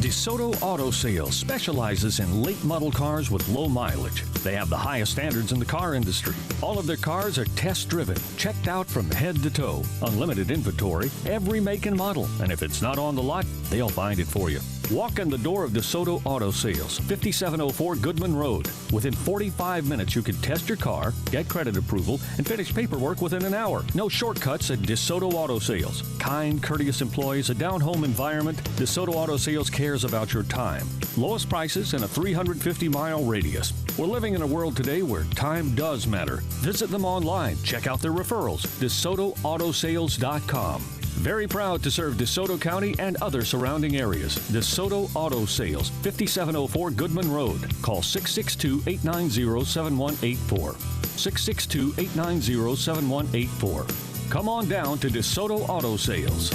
[SPEAKER 19] DeSoto Auto Sales specializes in late model cars with low mileage. They have the highest standards in the car industry. All of their cars are test-driven, checked out from head to toe, unlimited inventory, every make and model. And if it's not on the lot, they'll find it for you. Walk in the door of DeSoto Auto Sales, 5704 Goodman Road. Within 45 minutes, you can test your car, get credit approval, and finish paperwork within an hour. No shortcuts at DeSoto Auto Sales. Kind, courteous employees, a down-home environment. DeSoto Auto Sales cares about your time. Lowest prices in a 350-mile radius. We're living in a world today where time does matter. Visit them online. Check out their referrals. DeSotoAutosales.com. Very proud to serve DeSoto County and other surrounding areas. DeSoto Auto Sales, 5704 Goodman Road. Call 662-890-7184. 662-890-7184. Come on down to DeSoto Auto Sales.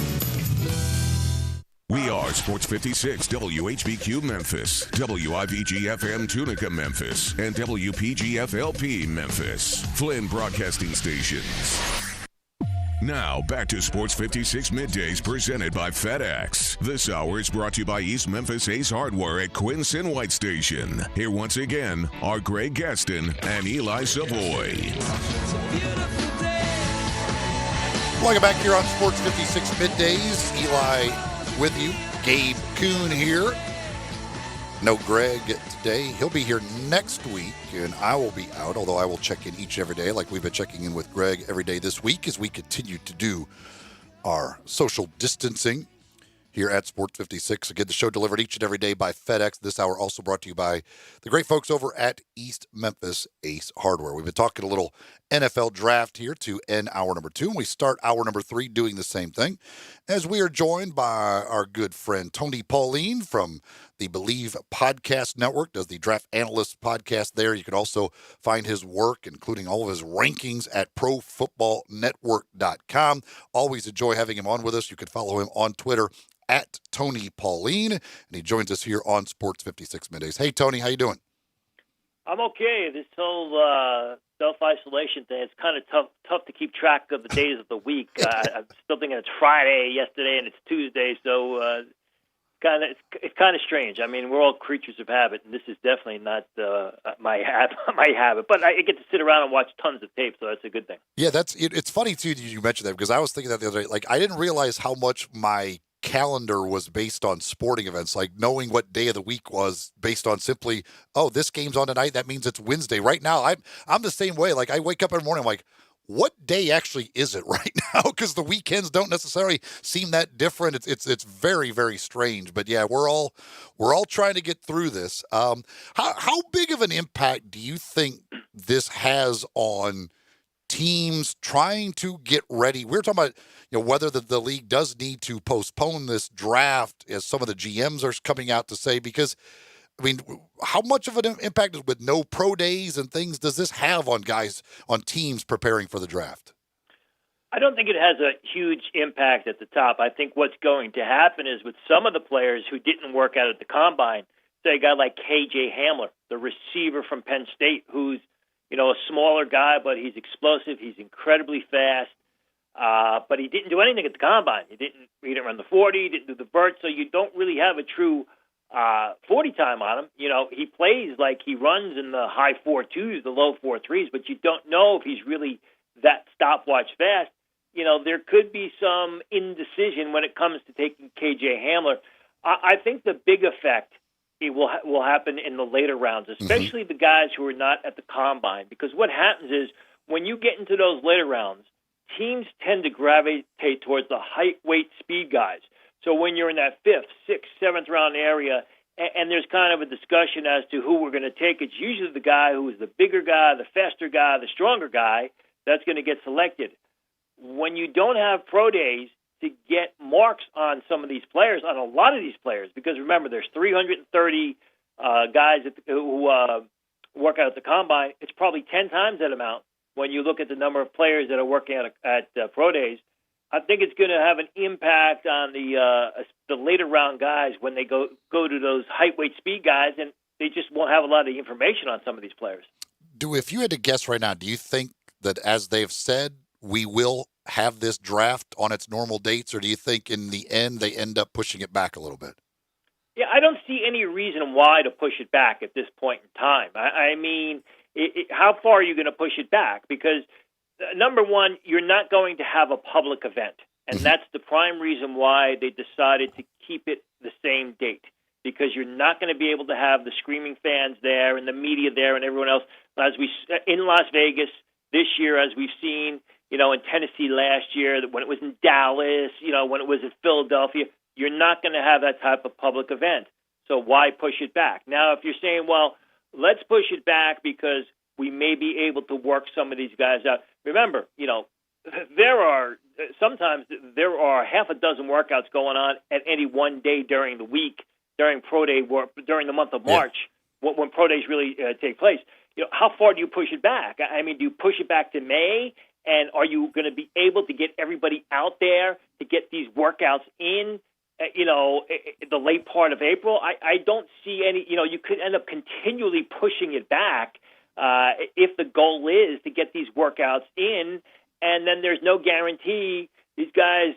[SPEAKER 1] We are Sports 56 WHBQ Memphis, WIVG-FM Tunica Memphis, and WPG-FLP Memphis. Flynn Broadcasting Stations. Now, back to Sports 56 Middays presented by FedEx. This hour is brought to you by East Memphis Ace Hardware at Quincy White Station. Here once again are Greg Gaston and Eli Savoie.
[SPEAKER 4] Welcome back here on Sports 56 Middays. Eli with you. Gabe Kuhn here. No Greg today. He'll be here next week, and I will be out, although I will check in each and every day like we've been checking in with Greg every day this week as we continue to do our social distancing here at Sports 56. Again, the show delivered each and every day by FedEx. This hour also brought to you by the great folks over at East Memphis Ace Hardware. We've been talking a little NFL draft here to end hour number 2, and we start hour number 3 doing the same thing, as we are joined by our good friend Tony Pauline from the Believe Podcast Network, does the Draft Analyst podcast there. You can also find his work, including all of his rankings, at ProFootballNetwork.com. Always enjoy having him on with us. You can follow him on Twitter at Tony Pauline, and he joins us here on Sports 56 Middays. Hey, Tony, how you doing?
[SPEAKER 2] I'm okay. This whole self-isolation thing, it's kind of tough to keep track of the days of the week. I'm still thinking it's Friday yesterday and it's Tuesday, so it's kind of strange. I mean, we're all creatures of habit, and this is definitely not my habit. But I get to sit around and watch tons of tape, so that's a good thing.
[SPEAKER 4] Yeah, it's funny, too, that you mentioned that, because I was thinking that the other day. Like, I didn't realize how much my calendar was based on sporting events, like knowing what day of the week was based on simply, oh, this game's on tonight, that means it's Wednesday. Right now, I'm the same way. Like, I wake up every morning, I'm like, what day actually is it right now? Because the weekends don't necessarily seem that different. It's very, very strange. But yeah, we're all trying to get through this. How big of an impact do you think this has on teams trying to get ready? We're talking about, whether the league does need to postpone this draft, as some of the GMs are coming out to say, because, I mean, how much of an impact with no pro days and things does this have on guys, on teams preparing for the draft?
[SPEAKER 2] I don't think it has a huge impact at the top. I think what's going to happen is with some of the players who didn't work out at the combine, say a guy like KJ Hamler, the receiver from Penn State, who's a smaller guy, but he's explosive. He's incredibly fast. But he didn't do anything at the combine. He didn't run the 40, he didn't do the vert, so you don't really have a true 40 time on him. He plays like he runs in the high 4.2s, the low 4.3s, but you don't know if he's really that stopwatch fast. There could be some indecision when it comes to taking KJ Hamler. I think the big effect will happen in the later rounds, especially the guys who are not at the combine, because what happens is when you get into those later rounds, teams tend to gravitate towards the height, weight, speed guys. So when you're in that 5th, 6th, 7th round area, and there's kind of a discussion as to who we're going to take, it's usually the guy who is the bigger guy, the faster guy, the stronger guy that's going to get selected. When you don't have pro days to get marks on some of these players, on a lot of these players, because remember, there's 330 guys who work out at the combine. It's probably 10 times that amount when you look at the number of players that are working at pro days. I think it's going to have an impact on the later round guys when they go to those height, weight, speed guys, and they just won't have a lot of information on some of these players.
[SPEAKER 4] If you had to guess right now, do you think that, as they've said, we will have this draft on its normal dates, or do you think in the end they end up pushing it back a little bit?
[SPEAKER 2] Yeah, I don't see any reason why to push it back at this point in time. I mean, how far are you going to push it back? Because number one, you're not going to have a public event, and that's the prime reason why they decided to keep it the same date, because you're not going to be able to have the screaming fans there and the media there and everyone else in Las Vegas this year, as we've seen, in Tennessee last year, when it was in Dallas, when it was in Philadelphia. You're not going to have that type of public event. So why push it back? Now, if you're saying, well, let's push it back because we may be able to work some of these guys out. Remember, sometimes there are half a dozen workouts going on at any one day during the week, during pro day work, during the month of March, when pro days really take place. How far do you push it back? I mean, do you push it back to May? And are you going to be able to get everybody out there to get these workouts in, the late part of April? I don't see any, you could end up continually pushing it back if the goal is to get these workouts in, and then there's no guarantee these guys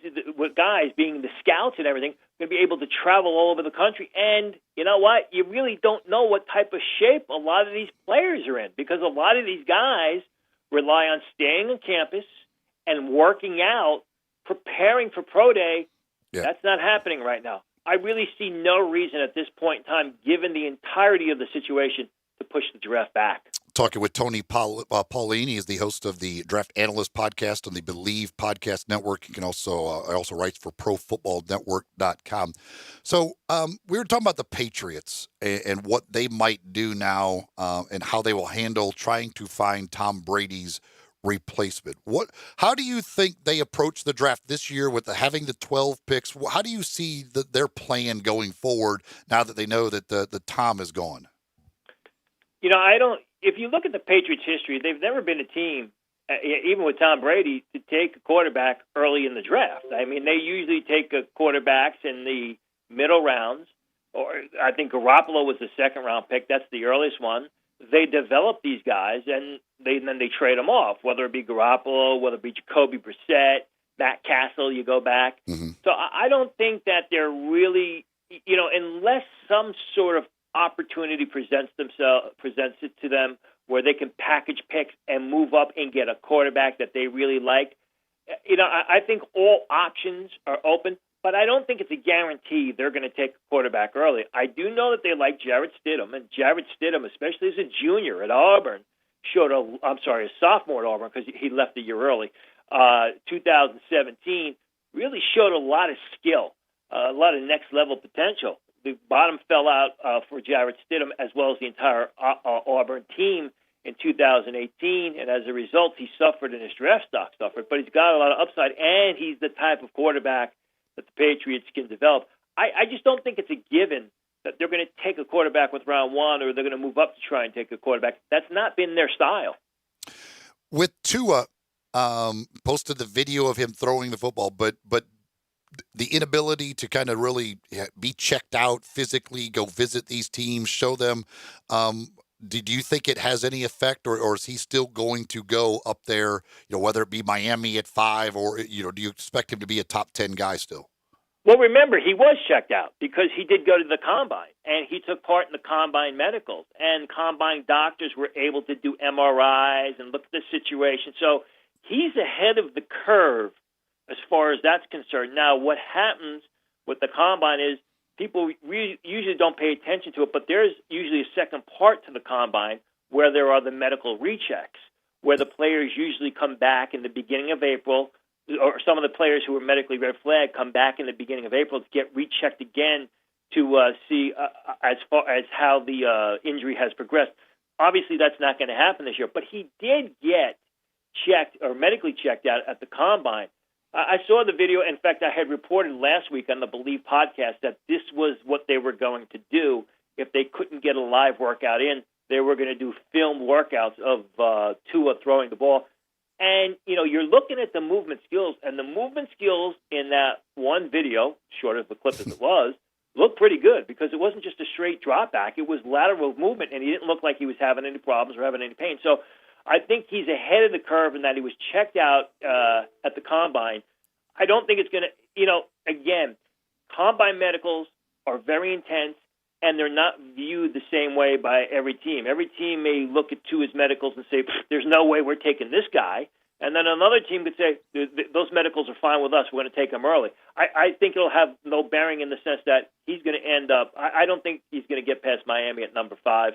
[SPEAKER 2] being the scouts and everything, going to be able to travel all over the country. And you know what? You really don't know what type of shape a lot of these players are in, because a lot of these guys rely on staying on campus and working out, preparing for pro day. That's not happening right now. I really see no reason at this point in time, given the entirety of the situation, to push the draft back.
[SPEAKER 4] Talking with Tony Pauline. He is the host of the Draft Analyst podcast on the Believe Podcast Network. He can also writes for ProFootballNetwork.com. So we were talking about the Patriots and what they might do now and how they will handle trying to find Tom Brady's replacement. How do you think they approach the draft this year with having the 12 picks? How do you see their plan going forward now that they know that the Tom is gone?
[SPEAKER 2] If you look at the Patriots' history, they've never been a team, even with Tom Brady, to take a quarterback early in the draft. I mean, they usually take quarterbacks in the middle rounds, or I think Garoppolo was the second-round pick. That's the earliest one. They develop these guys, and then they trade them off, whether it be Garoppolo, whether it be Jacoby Brissett, Matt Castle, you go back.
[SPEAKER 4] Mm-hmm.
[SPEAKER 2] So I don't think that they're really, unless some sort of opportunity presents it to them where they can package picks and move up and get a quarterback that they really like. I think all options are open, but I don't think it's a guarantee they're going to take a quarterback early. I do know that they like Jarrett Stidham, and Jarrett Stidham, especially as a junior at Auburn, a sophomore at Auburn because he left a year early, 2017, really showed a lot of skill, a lot of next-level potential. The bottom fell out for Jarrett Stidham as well as the entire Auburn team in 2018, and as a result, he suffered and his draft stock suffered. But he's got a lot of upside, and he's the type of quarterback that the Patriots can develop. I just don't think it's a given that they're going to take a quarterback with round one or they're going to move up to try and take a quarterback. That's not been their style.
[SPEAKER 4] With Tua, posted the video of him throwing the football, but the inability to kind of really be checked out physically, go visit these teams, show them. Do you think it has any effect, or is he still going to go up there, whether it be Miami at 5 or, do you expect him to be a top 10 guy still?
[SPEAKER 2] Well, remember, he was checked out because he did go to the Combine, and he took part in the Combine medicals, and Combine doctors were able to do MRIs and look at the situation. So he's ahead of the curve as far as that's concerned. Now, what happens with the Combine is people usually don't pay attention to it, but there's usually a second part to the Combine where there are the medical rechecks, where the players usually come back in the beginning of April, or some of the players who were medically red flagged come back in the beginning of April to get rechecked again to see as far as how the injury has progressed. Obviously, that's not going to happen this year, but he did get checked or medically checked out at the Combine. I saw the video. In fact, I had reported last week on the Believe podcast that this was what they were going to do. If they couldn't get a live workout in, they were going to do filmed workouts of Tua throwing the ball. And, you're looking at the movement skills, and the movement skills in that one video, short of the clip as it was, looked pretty good because it wasn't just a straight drop back. It was lateral movement, and he didn't look like he was having any problems or having any pain. So I think he's ahead of the curve in that he was checked out at the Combine. I don't think it's going to, again, Combine medicals are very intense, and they're not viewed the same way by every team. Every team may look at Tua's medicals and say, there's no way we're taking this guy. And then another team could say, those medicals are fine with us. We're going to take him early. I think it'll have no bearing in the sense that he's going to end up, I don't think he's going to get past Miami at number 5.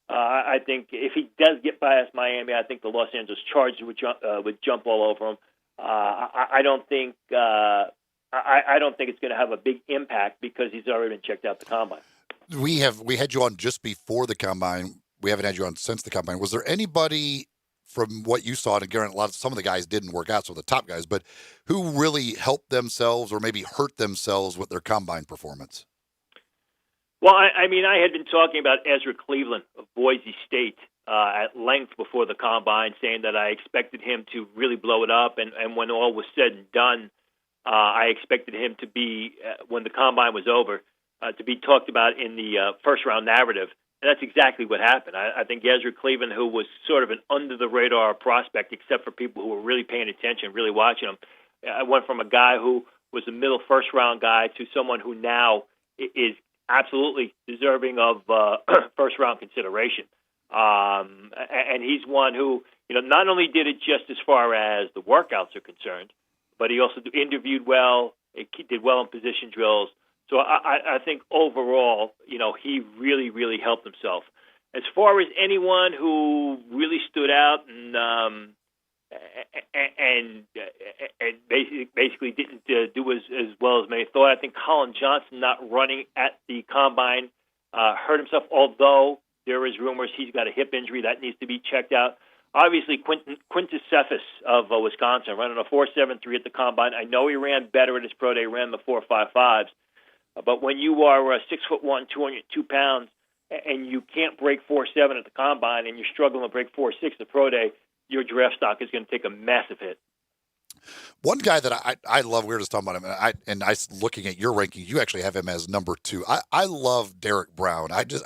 [SPEAKER 2] I think if he does get past Miami, I think the Los Angeles Chargers would jump all over him. I don't think it's going to have a big impact because he's already been checked out the Combine.
[SPEAKER 4] We had you on just before the Combine. We haven't had you on since the Combine. Was there anybody from what you saw, and again, some of the guys didn't work out, so the top guys, but who really helped themselves or maybe hurt themselves with their Combine performance?
[SPEAKER 2] Well, I mean, I had been talking about Ezra Cleveland of Boise State at length before the Combine, saying that I expected him to really blow it up, and when all was said and done, I expected him to be, when the Combine was over, to be talked about in the first-round narrative. And that's exactly what happened. I think Ezra Cleveland, who was sort of an under-the-radar prospect, except for people who were really paying attention, really watching him, I went from a guy who was a middle first-round guy to someone who now is absolutely deserving of first-round consideration. And he's one who, not only did it just as far as the workouts are concerned, but he also interviewed well, he did well in position drills. So I think overall, he really, really helped himself. As far as anyone who really stood out and basically didn't do as well as many thought, I think Colin Johnson not running at the combine hurt himself, although there is rumors he's got a hip injury that needs to be checked out. Obviously, Quintus Cephas of Wisconsin running a 4.73 at the combine. I know he ran better at his pro day, ran the 4.55s, but when you are 6'1", 202 pounds, and you can't break 4.7 at the combine, and you're struggling to break 4.6 at the pro day, your draft stock is going to take a massive hit.
[SPEAKER 4] One guy that I love, we were just talking about him, and I looking at your rankings, you actually have him as number 2. I love Derek Brown. He's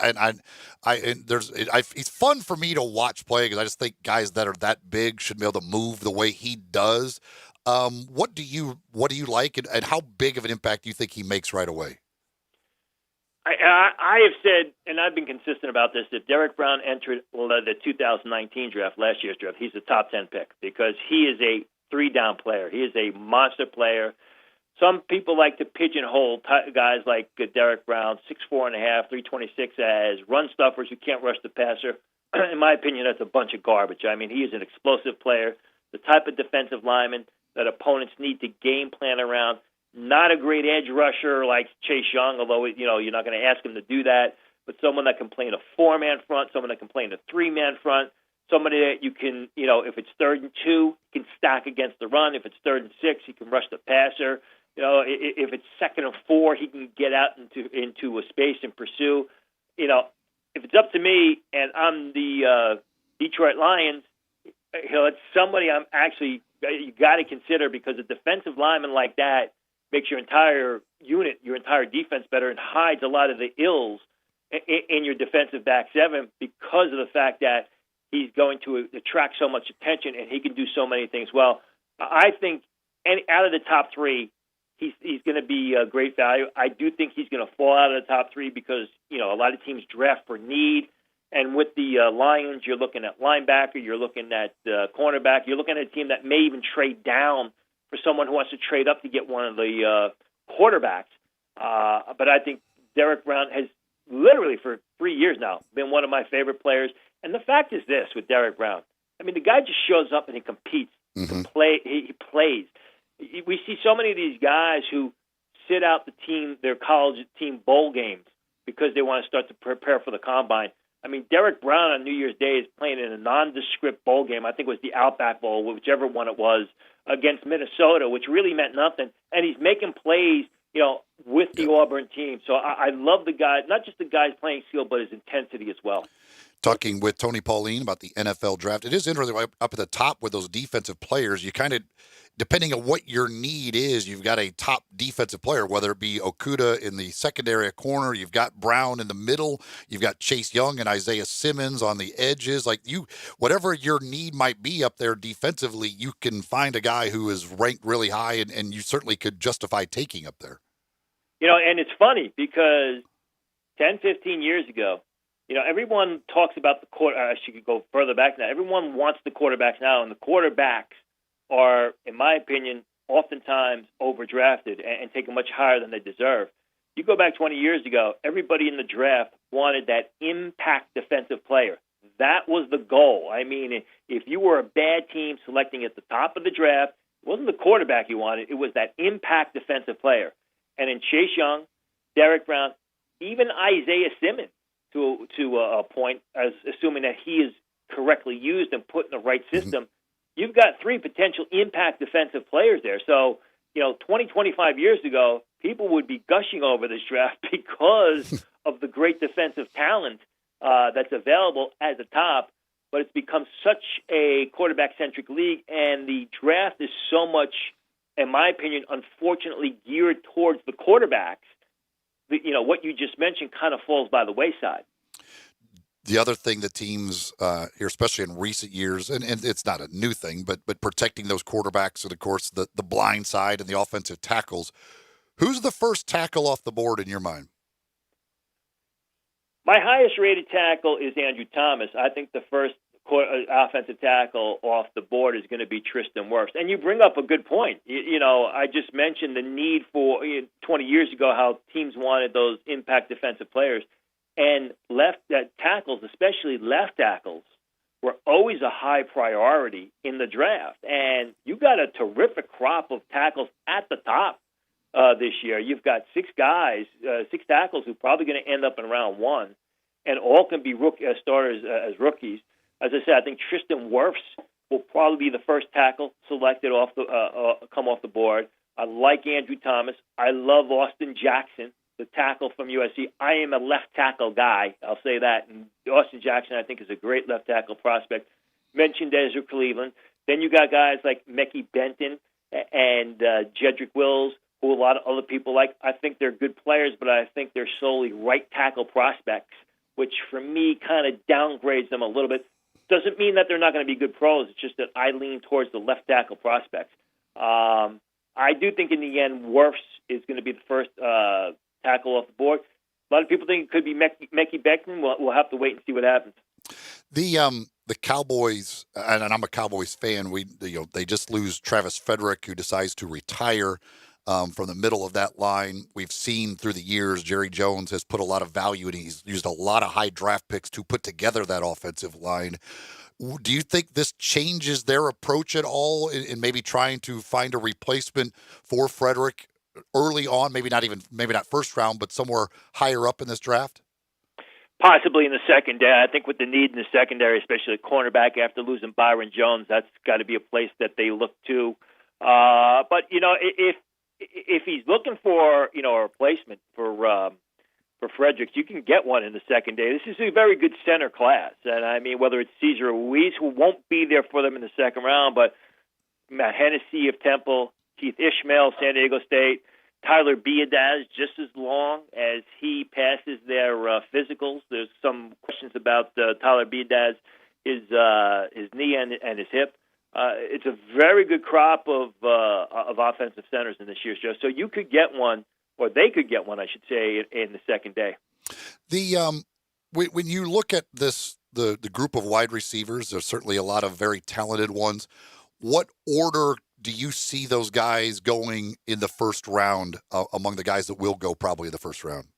[SPEAKER 4] fun for me to watch play because I just think guys that are that big should be able to move the way he does. What do you like, and how big of an impact do you think he makes right away?
[SPEAKER 2] I have said, and I've been consistent about this, that Derek Brown entered the 2019 draft, last year's draft. He's a top 10 pick because he is a 3-down player. He is a monster player. Some people like to pigeonhole guys like Derek Brown, 6'4.5", 326, as run stuffers who can't rush the passer. In my opinion, that's a bunch of garbage. I mean, he is an explosive player, the type of defensive lineman that opponents need to game plan around. Not a great edge rusher like Chase Young, although you're not going to ask him to do that, but someone that can play in a 4-man front, someone that can play in a 3-man front, somebody that you can, if it's 3rd and 2, he can stack against the run. If it's 3rd and 6, he can rush the passer. If it's 2nd and 4, he can get out into a space and pursue. If it's up to me and I'm the Detroit Lions, it's somebody you got to consider, because a defensive lineman like that makes your entire unit, your entire defense better, and hides a lot of the ills in your defensive back seven because of the fact that he's going to attract so much attention and he can do so many things well. I think out of the top 3, he's going to be a great value. I do think he's going to fall out of the top 3 because, a lot of teams draft for need. And with the Lions, you're looking at linebacker, you're looking at cornerback, you're looking at a team that may even trade down for someone who wants to trade up to get one of the quarterbacks. But I think Derek Brown has literally for 3 years now been one of my favorite players. And the fact is this with Derek Brown. I mean, the guy just shows up and he competes.
[SPEAKER 4] Mm-hmm.
[SPEAKER 2] He plays. We see so many of these guys who sit out their college team bowl games because they want to start to prepare for the combine. I mean, Derek Brown on New Year's Day is playing in a nondescript bowl game. I think it was the Outback Bowl, whichever one it was, against Minnesota, which really meant nothing. And he's making plays, with the Auburn team. So I love the guy, not just the guy's playing skill, but his intensity as well.
[SPEAKER 4] Talking with Tony Pauline about the NFL draft, it is interesting up at the top with those defensive players. You kind of, depending on what your need is, you've got a top defensive player, whether it be Okudah in the secondary corner, you've got Brown in the middle, you've got Chase Young and Isaiah Simmons on the edges. Whatever your need might be up there defensively, you can find a guy who is ranked really high, and you certainly could justify taking up there.
[SPEAKER 2] And it's funny because 10, 15 years ago, everyone talks about the quarter. I should go further back now. Everyone wants the quarterbacks now, and the quarterbacks are, in my opinion, oftentimes overdrafted and taken much higher than they deserve. You go back 20 years ago, everybody in the draft wanted that impact defensive player. That was the goal. I mean, if you were a bad team selecting at the top of the draft, it wasn't the quarterback you wanted. It was that impact defensive player. And in Chase Young, Derek Brown, even Isaiah Simmons, to a point, as assuming that he is correctly used and put in the right system, you've got 3 potential impact defensive players there. So, 20, 25 years ago, people would be gushing over this draft because of the great defensive talent that's available at the top. But it's become such a quarterback-centric league, and the draft is so much, in my opinion, unfortunately geared towards the quarterbacks. What you just mentioned kind of falls by the wayside.
[SPEAKER 4] The other thing that teams here, especially in recent years, and it's not a new thing, but protecting those quarterbacks and, of course, the blind side and the offensive tackles. Who's the first tackle off the board in your mind?
[SPEAKER 2] My highest-rated tackle is Andrew Thomas. I think the first offensive tackle off the board is going to be Tristan Wirfs. And you bring up a good point. I just mentioned the need for 20 years ago how teams wanted those impact defensive players. And left tackles, especially left tackles, were always a high priority in the draft. And you got a terrific crop of tackles at the top this year. You've got six tackles who are probably going to end up in round one, and all can be starters as rookies. As I said, I think Tristan Wirfs will probably be the first tackle selected come off the board. I like Andrew Thomas. I love Austin Jackson, the tackle from USC. I am a left tackle guy, I'll say that. And Austin Jackson, I think, is a great left tackle prospect. Mentioned Ezra Cleveland. Then you got guys like Mekhi Benton and Jedrick Wills, who a lot of other people like. I think they're good players, but I think they're solely right tackle prospects, which for me kind of downgrades them a little bit. Doesn't mean that they're not going to be good pros. It's just that I lean towards the left tackle prospects. I do think in the end, Wirfs is going to be the first tackle off the board. A lot of people think it could be Mekhi Becton. We'll have to wait and see what happens.
[SPEAKER 4] The Cowboys, and I'm a Cowboys fan. They just lose Travis Frederick, who decides to retire from the middle of that line. We've seen through the years, Jerry Jones has put a lot of value, and he's used a lot of high draft picks to put together that offensive line. Do you think this changes their approach at all in maybe trying to find a replacement for Frederick early on? Maybe not first round, but somewhere higher up in this draft?
[SPEAKER 2] Possibly in the secondary. I think with the need in the secondary, especially a cornerback after losing Byron Jones, that's got to be a place that they look to. But if he's looking for a replacement for Fredericks, you can get one in the secondary. This is a very good center class, and I mean whether it's Cesar Ruiz, who won't be there for them in the second round, but Matt Hennessy of Temple, Keith Ishmael, San Diego State, Tyler Biadasz, just as long as he passes their physicals. There's some questions about Tyler Biadasz, his knee and his hip. It's a very good crop of offensive centers in this year's draft. So you could get one, or they could get one, I should say, in the second day.
[SPEAKER 4] When you look at the group of wide receivers, there's certainly a lot of very talented ones. What order do you see those guys going in the first round among the guys that will go probably in the first round?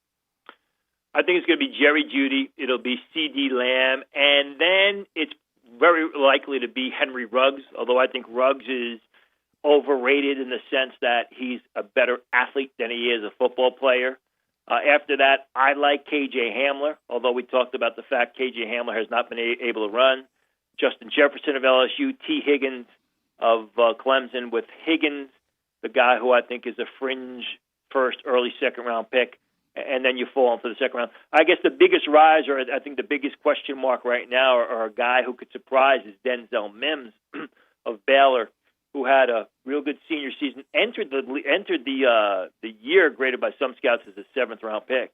[SPEAKER 2] I think it's going to be Jerry Jeudy. It'll be C.D. Lamb, and then it's very likely to be Henry Ruggs, although I think Ruggs is overrated in the sense that he's a better athlete than he is a football player. After that, I like K.J. Hamler, although we talked about the fact K.J. Hamler has not been able to run. Justin Jefferson of LSU, T. Higgins of Clemson, with Higgins, the guy who I think is a fringe first, early second-round pick, and then you fall into the second round. I guess the biggest rise, or I think the biggest question mark right now, or a guy who could surprise is Denzel Mims of Baylor, who had a real good senior season, entered the year graded by some scouts as a seventh-round pick.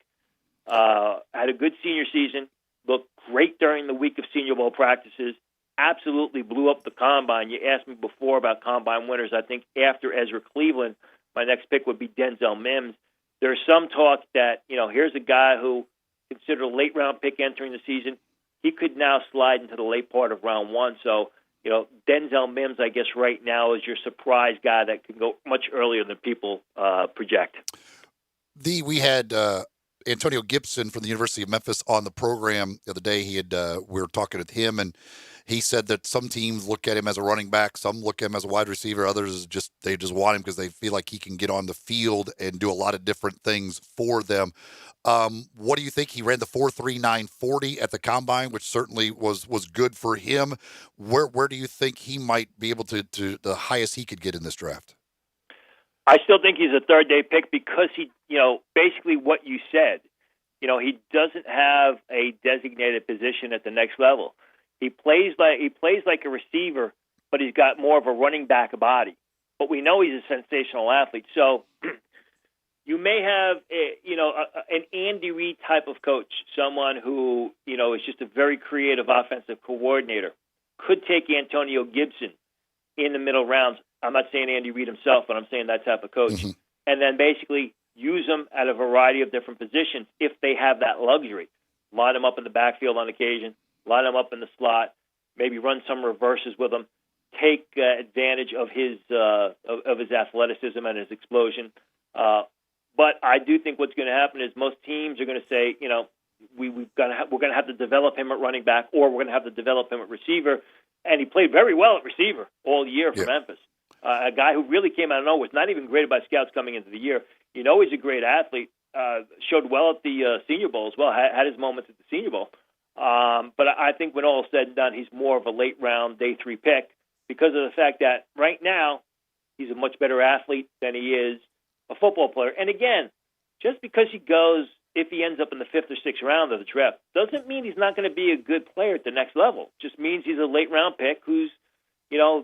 [SPEAKER 2] Had a good senior season, looked great during the week of Senior Bowl practices, absolutely blew up the combine. You asked me before about combine winners. I think after Ezra Cleveland, my next pick would be Denzel Mims. There's some talk that, here's a guy who considered a late-round pick entering the season. He could now slide into the late part of round one. So, Denzel Mims, I guess, right now is your surprise guy that can go much earlier than people project.
[SPEAKER 4] We had Antonio Gibson from the University of Memphis on the program the other day. We were talking with him, and he said that some teams look at him as a running back, some look at him as a wide receiver, others they just want him because they feel like he can get on the field and do a lot of different things for them. What do you think? He ran the 4.3940 at the combine, which certainly was good for him. Where do you think he might be able to the highest he could get in this draft?
[SPEAKER 2] I still think he's a third-day pick because he, basically what you said. He doesn't have a designated position at the next level. He plays like a receiver, but he's got more of a running back body. But we know he's a sensational athlete. So you may have an Andy Reid type of coach, someone who is just a very creative offensive coordinator. Could take Antonio Gibson in the middle rounds. I'm not saying Andy Reid himself, but I'm saying that type of coach. Mm-hmm. And then basically use them at a variety of different positions if they have that luxury. Line them up in the backfield on occasion, line them up in the slot, maybe run some reverses with them, take advantage of his athleticism and his explosion. But I do think what's going to happen is most teams are going to say, we're going to have to develop him at running back, or we're going to have to develop him at receiver. And he played very well at receiver all year for Memphis. A guy who really came out of nowhere, was not even graded by scouts coming into the year. He's a great athlete. Showed well at the Senior Bowl as well. Had his moments at the Senior Bowl. But I think when all is said and done, he's more of a late round day 3 pick because of the fact that right now he's a much better athlete than he is a football player. And again, just because if he ends up in the 5th or 6th round of the draft, doesn't mean he's not going to be a good player at the next level. Just means he's a late round pick who's,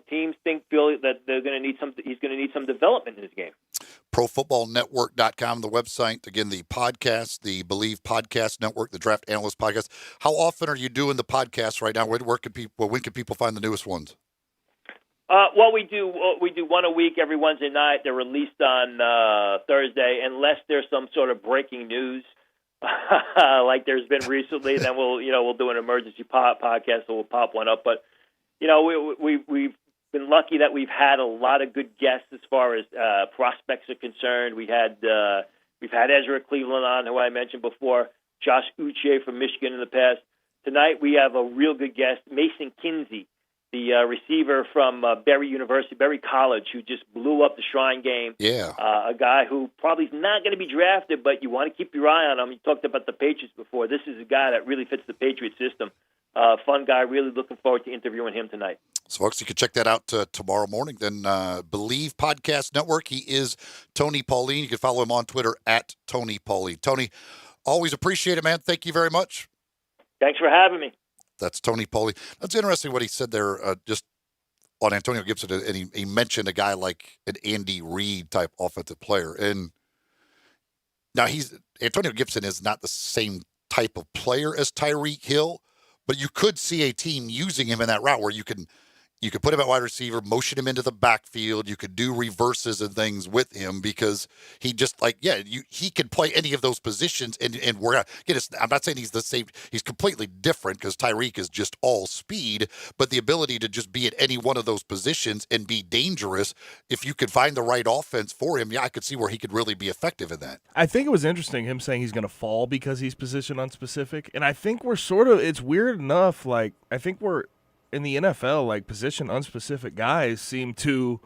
[SPEAKER 2] teams feel that they're going to need he's going to need some development in his game.
[SPEAKER 4] ProFootballNetwork.com, the website. Again, the podcast, the Believe Podcast Network, the Draft Analyst Podcast. How often are you doing the podcast right now? When can people find the newest ones?
[SPEAKER 2] Well, we do one a week every Wednesday night. They're released on Thursday, unless there's some sort of breaking news like there's been recently. Then we'll do an emergency podcast, so we'll pop one up. But we've been lucky that we've had a lot of good guests as far as prospects are concerned. We've had Ezra Cleveland on, who I mentioned before, Josh Uche from Michigan in the past. Tonight we have a real good guest, Mason Kinsey, the receiver from Berry College, who just blew up the Shrine game.
[SPEAKER 4] Yeah.
[SPEAKER 2] A guy who probably is not going to be drafted, but you want to keep your eye on him. You talked about the Patriots before. This is a guy that really fits the Patriot system. Fun guy. Really looking forward to interviewing him tonight.
[SPEAKER 4] So, folks, you can check that out tomorrow morning. Then Believe Podcast Network. He is Tony Pauline. You can follow him on Twitter at Tony Pauline. Tony, always appreciate it, man. Thank you very much.
[SPEAKER 2] Thanks for having me.
[SPEAKER 4] That's Tony Pauline. That's interesting what he said there just on Antonio Gibson. And he mentioned a guy like an Andy Reid type offensive player. And now Antonio Gibson is not the same type of player as Tyreek Hill, but you could see a team using him in that route where you could put him at wide receiver, motion him into the backfield. You could do reverses and things with him because he just he can play any of those positions. And we're I'm not saying he's the same. He's completely different because Tyreek is just all speed, but the ability to just be at any one of those positions and be dangerous, if you could find the right offense for him, I could see where he could really be effective in that.
[SPEAKER 6] I think it was interesting him saying he's going to fall because he's position unspecific. And I think it's weird enough. I think we're, in the NFL, position unspecific guys seem to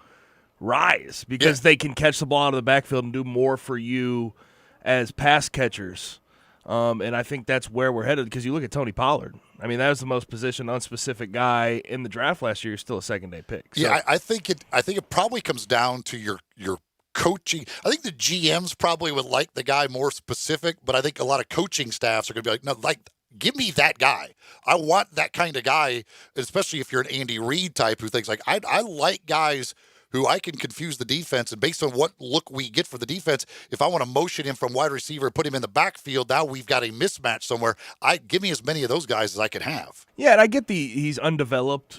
[SPEAKER 6] rise because they can catch the ball out of the backfield and do more for you as pass catchers. And I think that's where we're headed because you look at Tony Pollard. I mean, that was the most position unspecific guy in the draft last year. You're still a second-day pick. So.
[SPEAKER 4] Yeah, I think it probably comes down to your coaching. I think the GMs probably would like the guy more specific, but I think a lot of coaching staffs are going to be like, no, give me that guy. I want that kind of guy, especially if you're an Andy Reid type who thinks I like guys who I can confuse the defense, and based on what look we get for the defense, if I want to motion him from wide receiver, put him in the backfield, now we've got a mismatch somewhere. Give me as many of those guys as I can have.
[SPEAKER 6] Yeah, and I get he's underdeveloped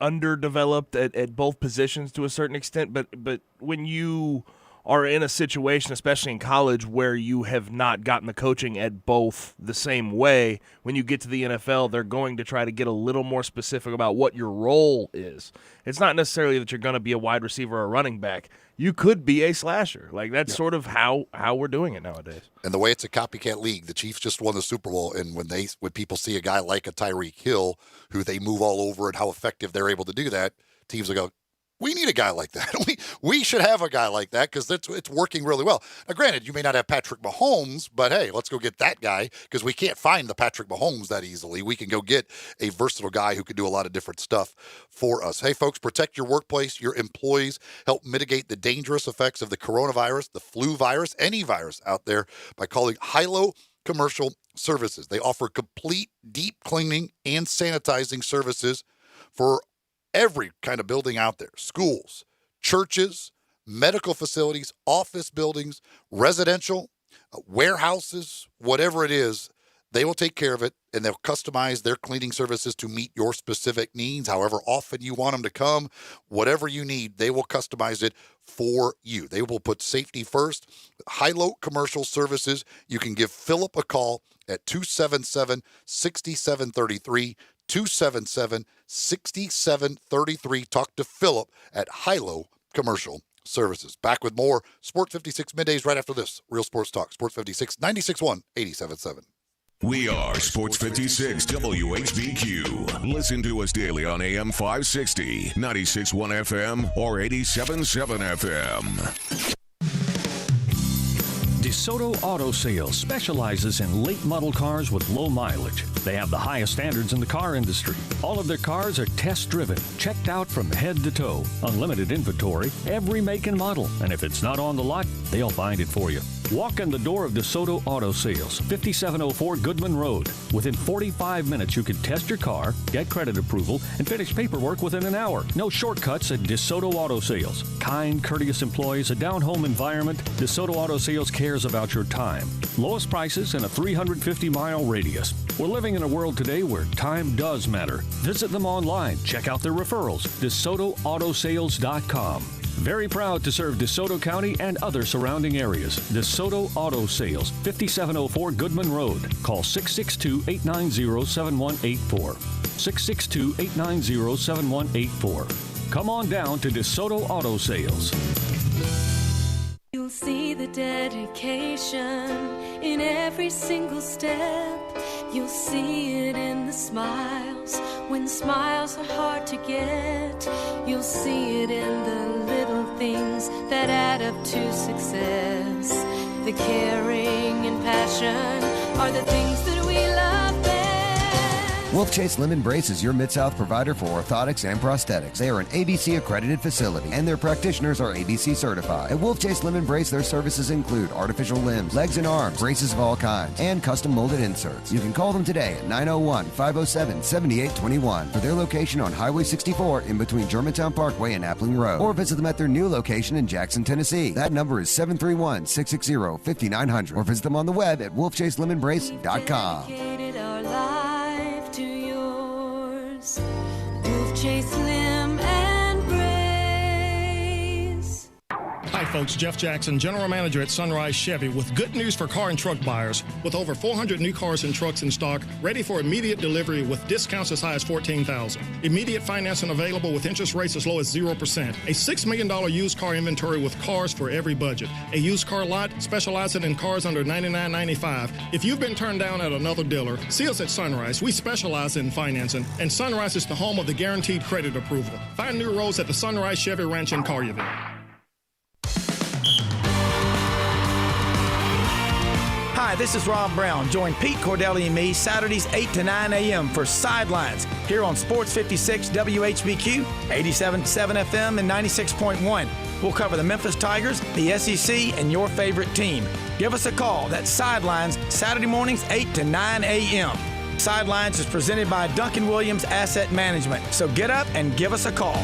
[SPEAKER 6] at both positions to a certain extent, but when you are in a situation, especially in college, where you have not gotten the coaching at both the same way, when you get to the NFL, they're going to try to get a little more specific about what your role is. It's not necessarily that you're going to be a wide receiver or a running back. You could be a slasher. That's sort of how we're doing it nowadays.
[SPEAKER 4] And the way it's a copycat league, the Chiefs just won the Super Bowl, and when people see a guy like a Tyreek Hill, who they move all over and how effective they're able to do that, teams will go, we need a guy like that. We should have a guy like that because it's working really well. Now, granted, you may not have Patrick Mahomes, but hey, let's go get that guy because we can't find the Patrick Mahomes that easily. We can go get a versatile guy who can do a lot of different stuff for us. Hey, folks, protect your workplace, your employees, help mitigate the dangerous effects of the coronavirus, the flu virus, any virus out there by calling Hilo Commercial Services. They offer complete deep cleaning and sanitizing services for every kind of building out there: schools, churches, medical facilities, office buildings, residential, warehouses, whatever it is, they will take care of it, and they'll customize their cleaning services to meet your specific needs. However often you want them to come, whatever you need, they will customize it for you. They will put safety first. Hilo Commercial Services. You can give Philip a call at 277-6733. 277-6733. Talk to Philip at Hilo Commercial Services. Back with more Sport 56 Middays right after this. Real Sports Talk. Sports 56, 96.1, 87.7.
[SPEAKER 1] We are Sports 56 WHBQ. Listen to us daily on AM 560, 96.1 FM, or 87.7 FM.
[SPEAKER 19] DeSoto Auto Sales specializes in late model cars with low mileage. They have the highest standards in the car industry. All of their cars are test-driven, checked out from head to toe. Unlimited inventory, every make and model. And if it's not on the lot, they'll find it for you. Walk in the door of DeSoto Auto Sales, 5704 Goodman Road. Within 45 minutes, you can test your car, get credit approval, and finish paperwork within an hour. No shortcuts at DeSoto Auto Sales. Kind, courteous employees, a down-home environment. DeSoto Auto Sales cares about your time. Lowest prices in a 350-mile radius. We're living in a world today where time does matter. Visit them online. Check out their referrals. DeSotoAutosales.com. Very proud to serve DeSoto County and other surrounding areas. DeSoto Auto Sales, 5704 Goodman Road. Call 662-890-7184. 662-890-7184. Come on down to DeSoto Auto Sales.
[SPEAKER 5] You'll see the dedication in every single step. You'll see it in the smiles when smiles are hard to get. You'll see it in the little things that add up to success. The caring and passion are the things that we love best.
[SPEAKER 10] Wolf Chase Limb Brace is your Mid-South provider for orthotics and prosthetics. They are an ABC accredited facility and their practitioners are ABC certified. At Wolf Chase Limb Brace, their services include artificial limbs, legs and arms, braces of all kinds, and custom molded inserts. You can call them today at 901-507-7821 for their location on Highway 64 in between Germantown Parkway and Appling Road, or visit them at their new location in Jackson, Tennessee. That number is 731-660-5900, or visit them on the web at wolfchaselimbembrace.com.
[SPEAKER 5] Dedicated our life to yours. Wolf Chase Limb and Brace.
[SPEAKER 22] Hi folks, Jeff Jackson, General Manager at Sunrise Chevy with good news for car and truck buyers. With over 400 new cars and trucks in stock, ready for immediate delivery with discounts as high as $14,000. Immediate financing available with interest rates as low as 0%. A $6 million used car inventory with cars for every budget. A used car lot specializing in cars under $99.95. If you've been turned down at another dealer, see us at Sunrise. We specialize in financing, and Sunrise is the home of the guaranteed credit approval. Find new roads at the Sunrise Chevy Ranch in Collierville.
[SPEAKER 9] Hi, this is Rob Brown. Join Pete Cordelli and me Saturdays 8 to 9 a.m. for Sidelines here on Sports 56 WHBQ, 87.7 FM, and 96.1. We'll cover the Memphis Tigers, the SEC, and your favorite team. Give us a call. That's Sidelines, Saturday mornings 8 to 9 a.m. Sidelines is presented by Duncan Williams Asset Management. So get up and give us a call.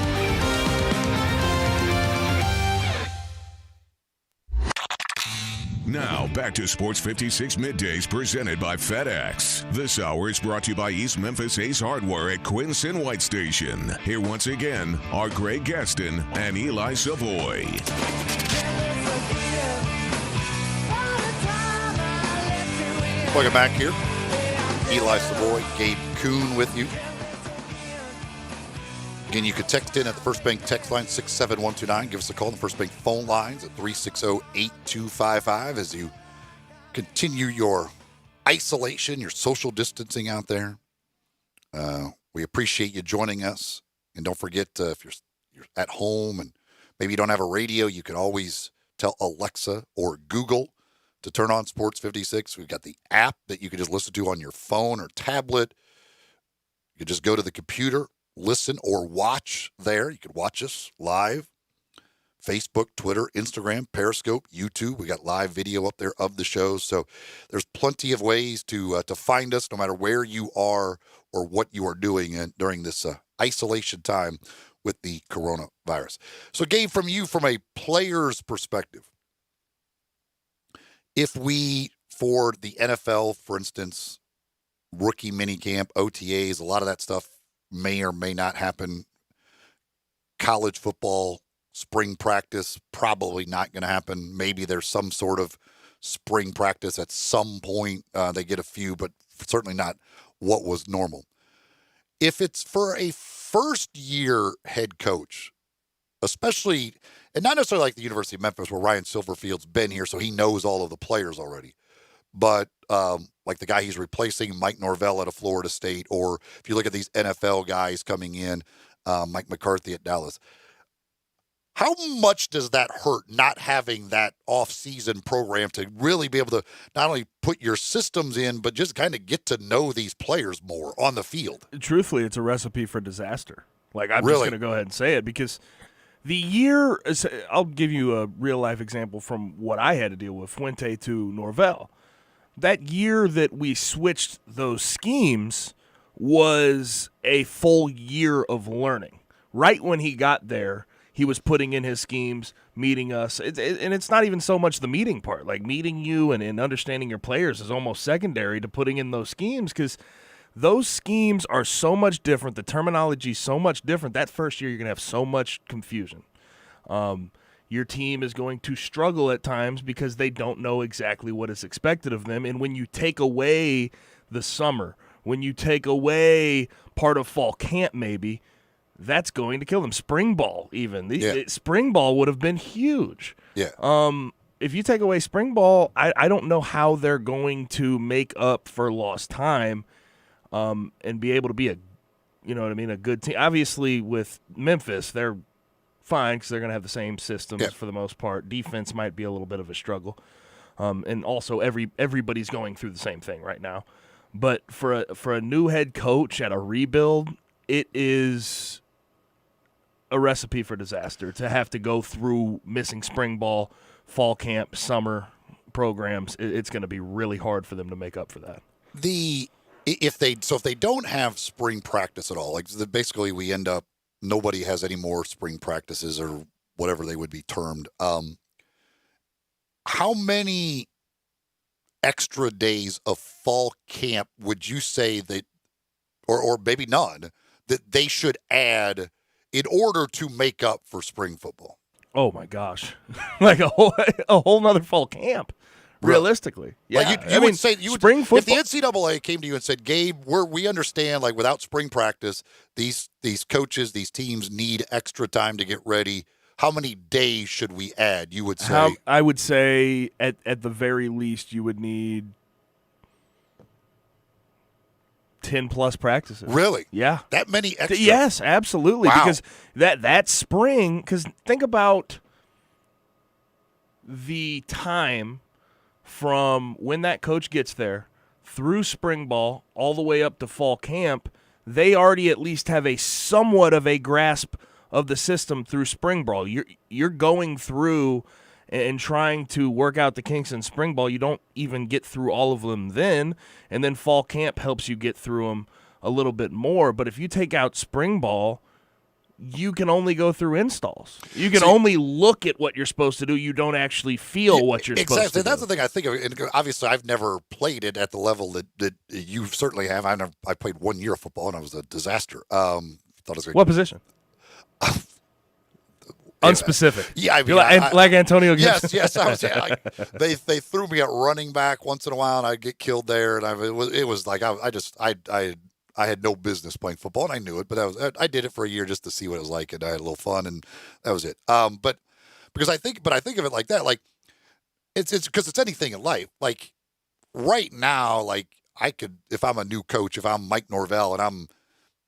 [SPEAKER 1] Now, back to Sports 56 Middays presented by FedEx. This hour is brought to you by East Memphis Ace Hardware at Quincy White Station. Here once again are Greg Gaston and Eli Savoie.
[SPEAKER 4] Welcome back here. Eli Savoie, Gabe Kuhn with you. Again, you can text in at the First Bank text line 67129. Give us a call on the First Bank phone lines at 360-8255 as you continue your isolation, your social distancing out there. We appreciate you joining us. And don't forget, if you're at home and maybe you don't have a radio, you can always tell Alexa or Google to turn on Sports 56. We've got the app that you can just listen to on your phone or tablet. You can just go to the computer, listen or watch there. You can watch us live. Facebook, Twitter, Instagram, Periscope, YouTube. We got live video up there of the shows. So there's plenty of ways to find us no matter where you are or what you are doing during this isolation time with the coronavirus. So Gabe, from a player's perspective, if we, for the NFL, for instance, rookie minicamp, OTAs, a lot of that stuff may or may not happen. College football, spring practice, probably not going to happen. Maybe there's some sort of spring practice at some point. They get a few, but certainly not what was normal. If it's for a first-year head coach, especially, and not necessarily like the University of Memphis where Ryan Silverfield's been here, so he knows all of the players already. but like the guy he's replacing, Mike Norvell at Florida State, or if you look at these NFL guys coming in, Mike McCarthy at Dallas. How much does that hurt not having that off-season program to really be able to not only put your systems in, but just kind of get to know these players more on the field?
[SPEAKER 6] Truthfully, it's a recipe for disaster. Like, I'm
[SPEAKER 4] Really?
[SPEAKER 6] just going to go ahead and say it because the year – I'll give you a real-life example from what I had to deal with, Fuente to Norvell. That year that we switched those schemes was a full year of learning. Right when he got there, he was putting in his schemes, meeting us. And it's not even so much the meeting part. Like, meeting you and understanding your players is almost secondary to putting in those schemes because those schemes are so much different. The terminology is so much different. That first year, you're going to have so much confusion. Your team is going to struggle at times because they don't know exactly what is expected of them. And when you take away the summer, when you take away part of fall camp maybe, that's going to kill them. Spring ball even. Spring ball would have been huge.
[SPEAKER 4] Yeah.
[SPEAKER 6] If you take away spring ball, I don't know how they're going to make up for lost time and be able to be a good team. Obviously with Memphis, they're fine because they're going to have the same systems for the most part. Defense might be a little bit of a struggle. And also everybody's going through the same thing right now. But for a new head coach at a rebuild, it is a recipe for disaster to have to go through missing spring ball, fall camp, summer programs. It's going to be really hard for them to make up for that.
[SPEAKER 4] If they don't have spring practice at all, like basically we end up nobody has any more spring practices or whatever they would be termed. How many extra days of fall camp would you say that, or maybe none, that they should add in order to make up for spring football?
[SPEAKER 6] Oh my gosh, like a whole nother fall camp. Realistically, yeah.
[SPEAKER 4] Like you would say
[SPEAKER 6] spring football.
[SPEAKER 4] If the NCAA came to you and said, "Gabe, we understand, like without spring practice, these coaches, these teams need extra time to get ready. How many days should we add?" You would say.
[SPEAKER 6] I would say at the very least you would need 10+ practices.
[SPEAKER 4] Really?
[SPEAKER 6] Yeah.
[SPEAKER 4] That many extra?
[SPEAKER 6] Yes, absolutely.
[SPEAKER 4] Wow.
[SPEAKER 6] Because that spring. Because think about the time from when that coach gets there through spring ball all the way up to fall camp, they already at least have a somewhat of a grasp of the system through spring ball. You're going through and trying to work out the kinks in spring ball. You don't even get through all of them then, and then fall camp helps you get through them a little bit more. But if you take out spring ball, you can only go through installs. You can only look at what you're supposed to do. You don't actually feel what you're supposed to do.
[SPEAKER 4] Exactly. That's the thing I think of. And obviously, I've never played it at the level that you certainly have. I played 1 year of football, and I was a disaster.
[SPEAKER 6] What position? Unspecific.
[SPEAKER 4] Yeah, I mean,
[SPEAKER 6] like Antonio Gibson.
[SPEAKER 4] Yes. I was, they threw me at running back once in a while, and I'd get killed there. And it was like I had no business playing football, and I knew it, but I did it for a year just to see what it was like, and I had a little fun, and that was it. But I think of it like that, like it's because it's anything in life. Like right now, like I could, if I'm a new coach, if I'm Mike Norvell and I'm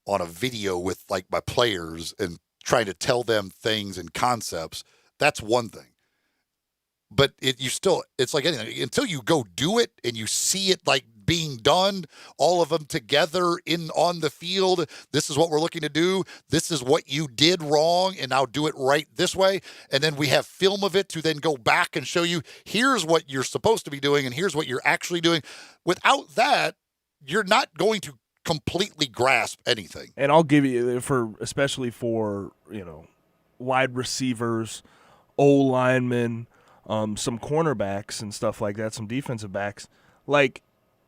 [SPEAKER 4] on a video with like my players and trying to tell them things and concepts, that's one thing. But it's like anything until you go do it and you see it like being done, all of them together on the field. This is what we're looking to do. This is what you did wrong, and now do it right this way. And then we have film of it to then go back and show you, here's what you're supposed to be doing, and here's what you're actually doing. Without that, you're not going to completely grasp anything.
[SPEAKER 6] And I'll give you, especially for wide receivers, O-linemen, some cornerbacks and stuff like that, some defensive backs, like,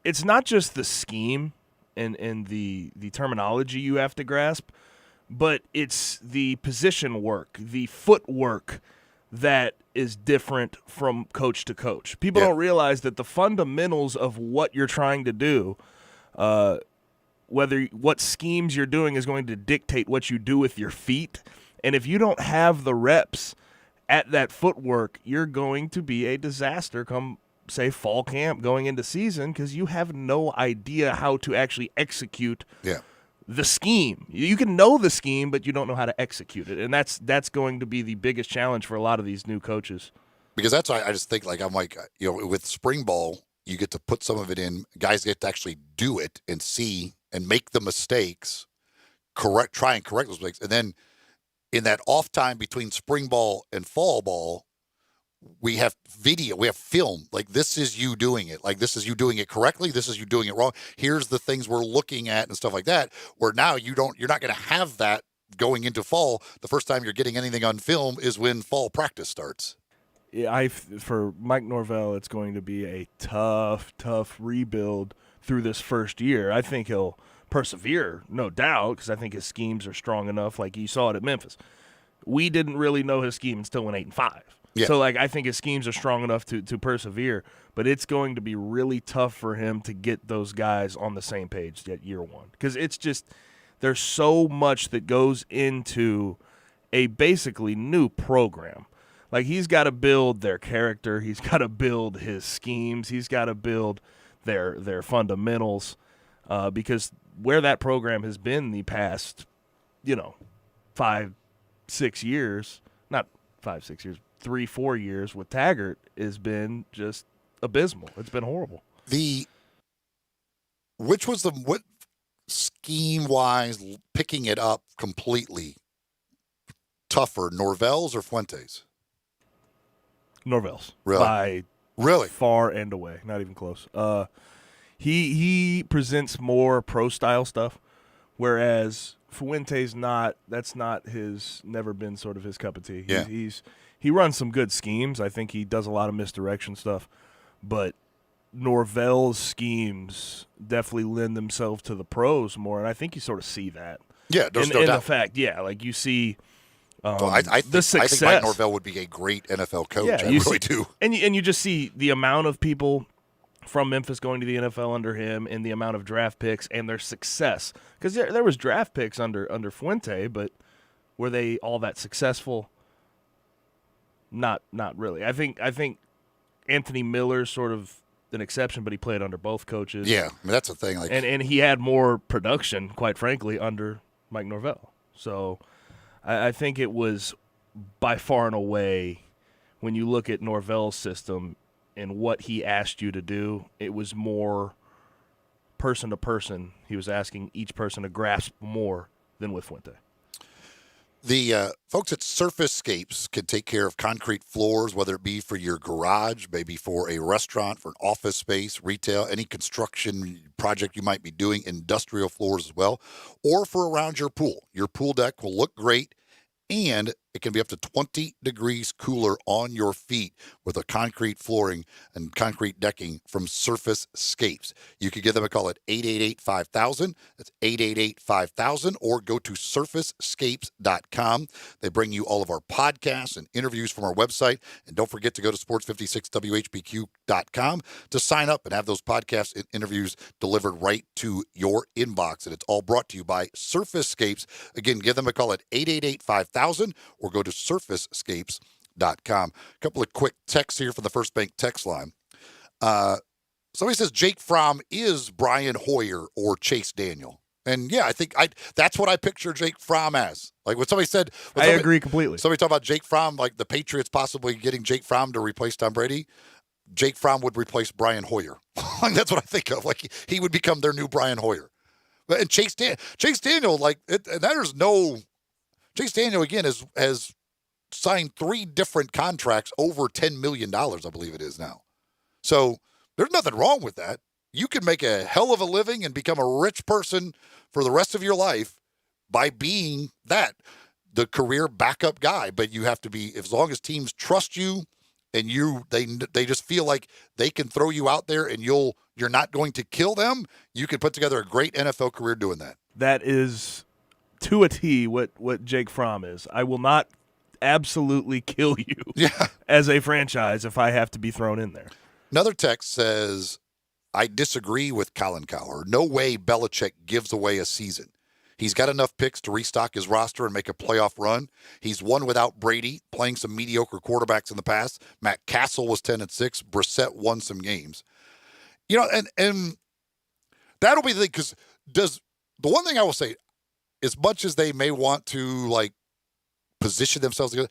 [SPEAKER 6] it's not just the scheme and the terminology you have to grasp, but it's the position work, the footwork that is different from coach to coach. People don't realize that the fundamentals of what you're trying to do, what schemes you're doing is going to dictate what you do with your feet. And if you don't have the reps at that footwork, you're going to be a disaster come say, fall camp going into season because you have no idea how to actually execute the scheme. You can know the scheme, but you don't know how to execute it, and that's going to be the biggest challenge for a lot of these new coaches.
[SPEAKER 4] Because that's why I just think, like, I'm like, with spring ball, you get to put some of it in. Guys get to actually do it and see and make the mistakes, try and correct those mistakes. And then in that off time between spring ball and fall ball, we have video, we have film. Like, this is you doing it. Like, this is you doing it correctly. This is you doing it wrong. Here's the things we're looking at and stuff like that, where now you're not going to have that going into fall. The first time you're getting anything on film is when fall practice starts.
[SPEAKER 6] Yeah, for Mike Norvell, it's going to be a tough rebuild through this first year. I think he'll persevere, no doubt, because I think his schemes are strong enough. Like you saw it at Memphis. We didn't really know his scheme until went 8-5.
[SPEAKER 4] Yeah.
[SPEAKER 6] So, like, I think his schemes are strong enough to persevere. But it's going to be really tough for him to get those guys on the same page at year one, because it's just there's so much that goes into a basically new program. Like, he's got to build their character. He's got to build his schemes. He's got to build their fundamentals, because where that program has been the past, 5-6 years, not 5-6 years, 3-4 years with Taggart has been just abysmal. It's been horrible.
[SPEAKER 4] What scheme-wise, picking it up completely tougher, Norvell's or Fuentes?
[SPEAKER 6] Norvell's.
[SPEAKER 4] Really?
[SPEAKER 6] By far and away. Not even close. He presents more pro-style stuff, whereas Fuentes never been sort of his cup of tea.
[SPEAKER 4] Yeah.
[SPEAKER 6] He runs some good schemes. I think he does a lot of misdirection stuff, but Norvell's schemes definitely lend themselves to the pros more, and I think you sort of see that.
[SPEAKER 4] Yeah, there's no doubt.
[SPEAKER 6] The fact, like you see
[SPEAKER 4] I think Mike Norvell would be a great NFL coach.
[SPEAKER 6] Yeah,
[SPEAKER 4] I really do.
[SPEAKER 6] And you just see the amount of people from Memphis going to the NFL under him and the amount of draft picks and their success. Because there was draft picks under Fuente, but were they all that successful? Not really. I think Anthony Miller's sort of an exception, but he played under both coaches.
[SPEAKER 4] Yeah, I mean, that's the thing. Like,
[SPEAKER 6] and he had more production, quite frankly, under Mike Norvell. So I think it was by far and away, when you look at Norvell's system and what he asked you to do, it was more person to person. He was asking each person to grasp more than with Fuente.
[SPEAKER 4] The folks at Surfacescapes can take care of concrete floors, whether it be for your garage, maybe for a restaurant, for an office space, retail, any construction project you might be doing, industrial floors as well, or for around your pool. Your pool deck will look great, and it can be up to 20 degrees cooler on your feet with a concrete flooring and concrete decking from Surfacescapes. You can give them a call at 888-5000. That's 888-5000, or go to surfacescapes.com. They bring you all of our podcasts and interviews from our website. And don't forget to go to sports56whbq.com to sign up and have those podcasts and interviews delivered right to your inbox. And it's all brought to you by Surfacescapes. Again, give them a call at 888-5000. Or go to surfacescapes.com. A couple of quick texts here from the First Bank text line. Somebody says Jake Fromm is Brian Hoyer or Chase Daniel. And, yeah, I think that's what I picture Jake Fromm as. Like what somebody said.
[SPEAKER 6] I agree completely.
[SPEAKER 4] Somebody talked about Jake Fromm, like the Patriots possibly getting Jake Fromm to replace Tom Brady. Jake Fromm would replace Brian Hoyer. That's what I think of. Like he would become their new Brian Hoyer. And Chase Daniel, Chase Daniel, again, has signed 3 different contracts over $10 million, I believe it is now. So there's nothing wrong with that. You can make a hell of a living and become a rich person for the rest of your life by being the career backup guy. But you have to be, as long as teams trust you and they just feel like they can throw you out there and you're not going to kill them, you can put together a great NFL career doing that.
[SPEAKER 6] That is to a T what Jake Fromm is. I will not absolutely kill you as a franchise if I have to be thrown in there.
[SPEAKER 4] Another text says, I disagree with Colin Cowherd. No way Belichick gives away a season. He's got enough picks to restock his roster and make a playoff run. He's won without Brady, playing some mediocre quarterbacks in the past. Matt Castle was 10-6. Brissett won some games. You know, and that'll be the thing, because the one thing I will say, as much as they may want to, like, position themselves together,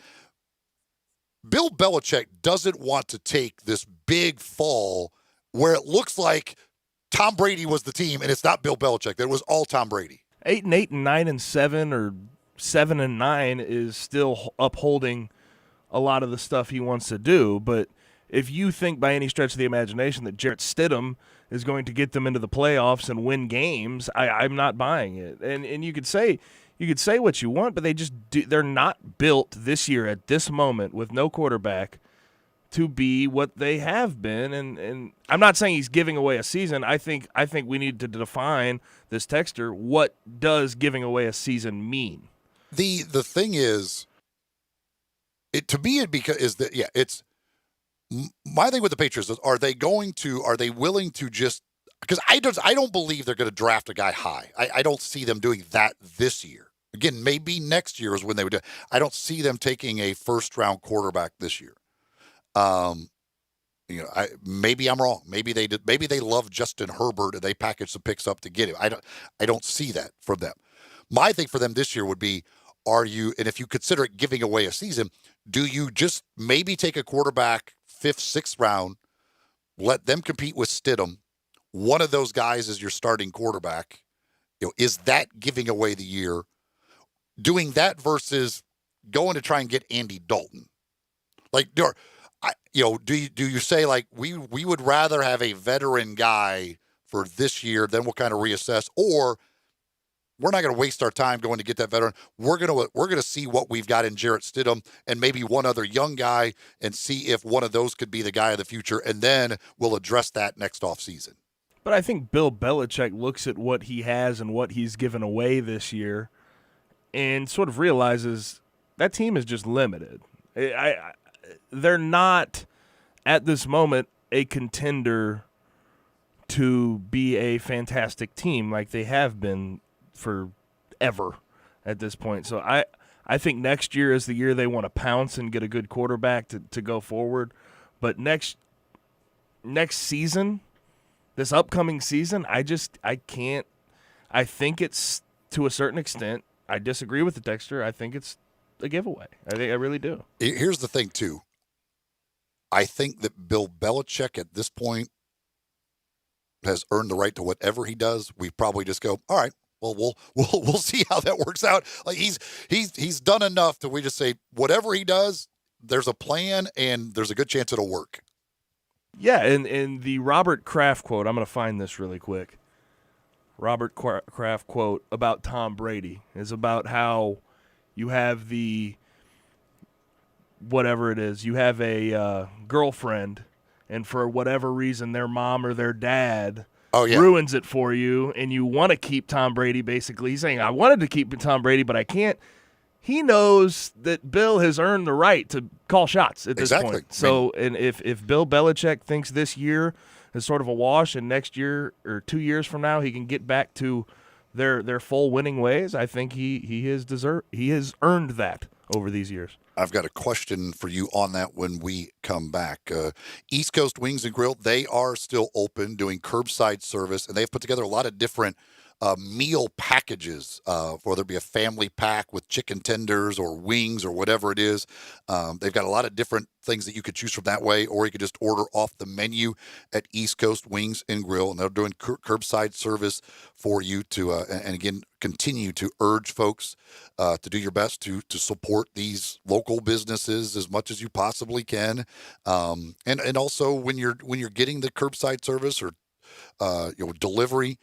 [SPEAKER 4] Bill Belichick doesn't want to take this big fall where it looks like Tom Brady was the team and it's not Bill Belichick. That it was all Tom Brady.
[SPEAKER 6] 8-8 and 9-7 or 7-9 is still upholding a lot of the stuff he wants to do. But if you think by any stretch of the imagination that Jarrett Stidham is going to get them into the playoffs and win games, I'm not buying it. And you could say what you want, but they're not built this year at this moment with no quarterback to be what they have been. And I'm not saying he's giving away a season. I think we need to define this texter. What does giving away a season mean?
[SPEAKER 4] The thing is, to me, it's my thing with the Patriots is, are they willing to just, because I don't believe they're going to draft a guy high. I don't see them doing that this year. Again, maybe next year is when they would do it. I don't see them taking a first-round quarterback this year. Maybe I'm wrong. Maybe they did. Maybe they love Justin Herbert and they packaged the picks up to get him. I don't see that from them. My thing for them this year would be, and if you consider it giving away a season, do you just maybe take a quarterback 5th, 6th round, let them compete with Stidham? One of those guys is your starting quarterback. Is that giving away the year? Doing that versus going to try and get Andy Dalton? Like, do you say, like, we would rather have a veteran guy for this year, then we'll kind of reassess, or we're not going to waste our time going to get that veteran. We're going to see what we've got in Jarrett Stidham and maybe one other young guy and see if one of those could be the guy of the future, and then we'll address that next offseason.
[SPEAKER 6] But I think Bill Belichick looks at what he has and what he's given away this year and sort of realizes that team is just limited. They're not, at this moment, a contender to be a fantastic team like they have been forever at this point. So I think next year is the year they want to pounce and get a good quarterback to go forward. But next season, this upcoming season, I can't. I think it's, to a certain extent, I disagree with the texter. I think it's a giveaway. I really do.
[SPEAKER 4] Here's the thing, too. I think that Bill Belichick at this point has earned the right to whatever he does. We probably just go, all right, well, we'll see how that works out. Like, he's done enough that we just say, whatever he does, there's a plan and there's a good chance it'll work.
[SPEAKER 6] Yeah, and the Robert Kraft quote, I'm going to find this really quick. Robert Kraft quote about Tom Brady is about how you have whatever it is, you have a girlfriend, and for whatever reason their mom or their dad ruins it for you, and you want to keep Tom Brady, basically. He's saying, I wanted to keep Tom Brady, but I can't. He knows that Bill has earned the right to call shots at this point. So, and if Bill Belichick thinks this year is sort of a wash, and next year or 2 years from now he can get back to their full winning ways, I think he has earned that over these years.
[SPEAKER 4] I've got a question for you on that when we come back. East Coast Wings and Grill, they are still open doing curbside service, and they've put together a lot of different meal packages, whether it be a family pack with chicken tenders or wings or whatever it is. They've got a lot of different things that you could choose from that way, or you could just order off the menu at East Coast Wings and Grill, and they're doing curbside service for you to, and again, continue to urge folks to do your best to support these local businesses as much as you possibly can, and also when you're getting the curbside service or delivery.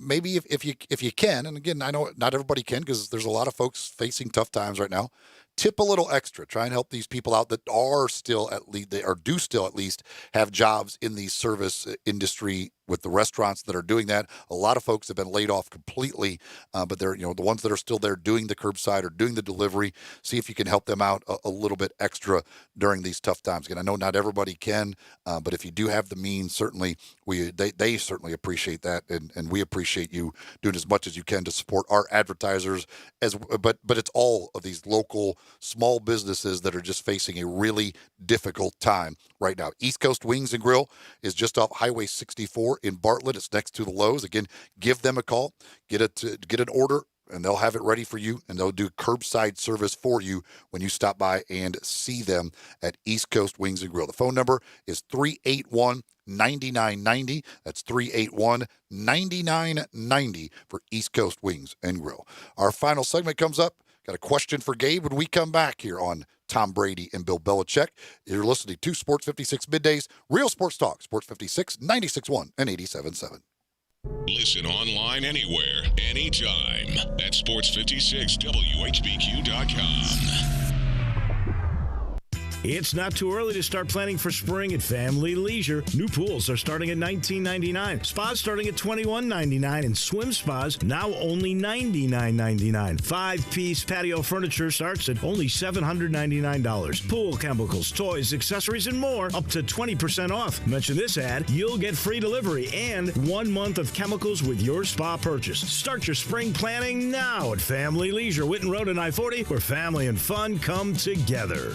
[SPEAKER 4] Maybe if you can, and again, I know not everybody can because there's a lot of folks facing tough times right now, tip a little extra. Try and help these people out that are still at least do still at least have jobs in the service industry with the restaurants that are doing that. A lot of folks have been laid off completely, but they're the ones that are still there doing the curbside or doing the delivery. See if you can help them out a little bit extra during these tough times. Again, I know not everybody can, but if you do have the means, certainly they certainly appreciate that, and we appreciate you doing as much as you can to support our advertisers. But it's all of these local small businesses that are just facing a really difficult time right now. East Coast Wings and Grill is just off Highway 64 in Bartlett. It's next to the Lowe's. Again, give them a call, get an order, and they'll have it ready for you, and they'll do curbside service for you when you stop by and see them at East Coast Wings and Grill. The phone number is 381-9990. That's 381-9990 for East Coast Wings and Grill. Our final segment comes up. Got a question for Gabe when we come back here on Tom Brady and Bill Belichick. You're listening to Sports 56 Middays, Real Sports Talk, Sports 56, 96.1 and 87.7.
[SPEAKER 1] Listen online anywhere, anytime at sports56whbq.com.
[SPEAKER 7] It's not too early to start planning for spring at Family Leisure. New pools are starting at $19.99, spas starting at $21.99, and swim spas now only $99.99. 5-piece patio furniture starts at only $799. Pool chemicals, toys, accessories, and more up to 20% off. Mention this ad, you'll get free delivery and 1 month of chemicals with your spa purchase. Start your spring planning now at Family Leisure, Whitten Road and I-40, where family and fun come together.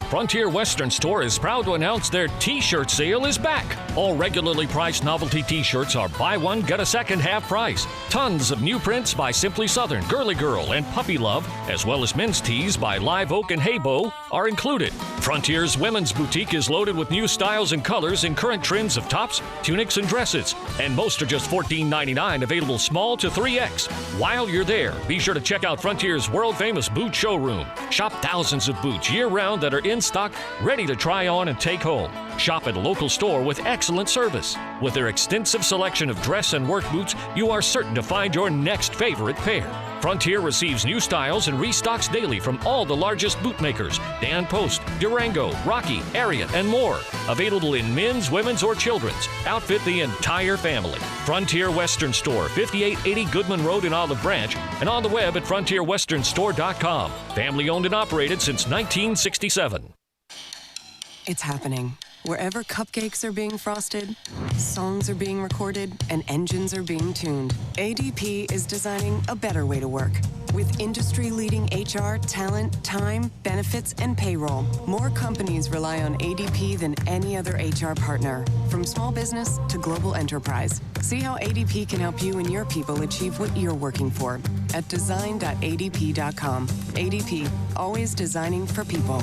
[SPEAKER 19] Frontier Western Store is proud to announce their T-shirt sale is back. All regularly priced novelty T-shirts are buy one, get a second half price. Tons of new prints by Simply Southern, Girly Girl, and Puppy Love, as well as men's tees by Live Oak and Haybo are included. Frontier's women's boutique is loaded with new styles and colors in current trends of tops, tunics, and dresses. And most are just $14.99, available small to 3X. While you're there, be sure to check out Frontier's world-famous boot showroom. Shop thousands of boots year-round that are in stock, ready to try on and take home. Shop at a local store with excellent service. With their extensive selection of dress and work boots, you are certain to find your next favorite pair. Frontier receives new styles and restocks daily from all the largest boot makers: Dan Post, Durango, Rocky, Ariat, and more. Available in men's, women's, or children's. Outfit the entire family. Frontier Western Store, 5880 Goodman Road in Olive Branch, and on the web at frontierwesternstore.com. Family owned and operated since 1967.
[SPEAKER 8] It's happening. Wherever cupcakes are being frosted, songs are being recorded, and engines are being tuned, ADP is designing a better way to work. With industry-leading HR, talent, time, benefits, and payroll, more companies rely on ADP than any other HR partner, from small business to global enterprise. See how ADP can help you and your people achieve what you're working for at design.adp.com. ADP, always designing for people.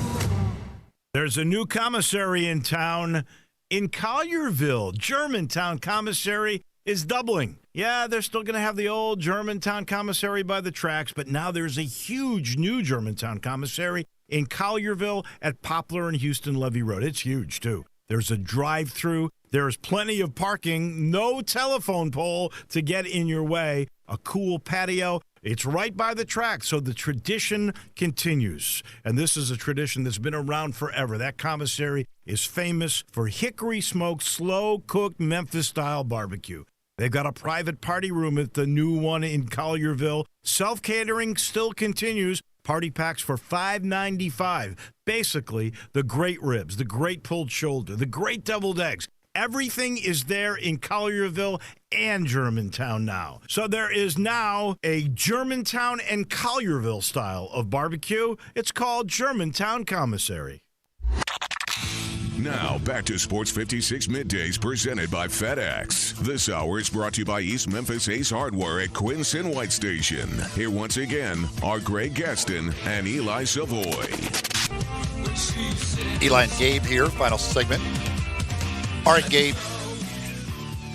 [SPEAKER 7] There's a new commissary in town in Collierville. Germantown Commissary is doubling. Yeah, they're still going to have the old Germantown Commissary by the tracks, but now there's a huge new Germantown Commissary in Collierville at Poplar and Houston Levee Road. It's huge, too. There's a drive-through. There's plenty of parking. No telephone pole to get in your way. A cool patio. It's right by the track, so the tradition continues. And this is a tradition that's been around forever. That commissary is famous for hickory-smoked, slow-cooked Memphis-style barbecue. They've got a private party room at the new one in Collierville. Self-catering still continues. Party packs for $5.95. Basically, the great ribs, the great pulled shoulder, the great deviled eggs. Everything is there in Collierville and Germantown now. So there is now a Germantown and Collierville style of barbecue. It's called Germantown Commissary.
[SPEAKER 1] Now, back to Sports 56 Middays presented by FedEx. This hour is brought to you by East Memphis Ace Hardware at Quincy White Station. Here once again are Greg Gaston and Eli Savoie.
[SPEAKER 4] Eli and Gabe here, final segment. All right, Gabe.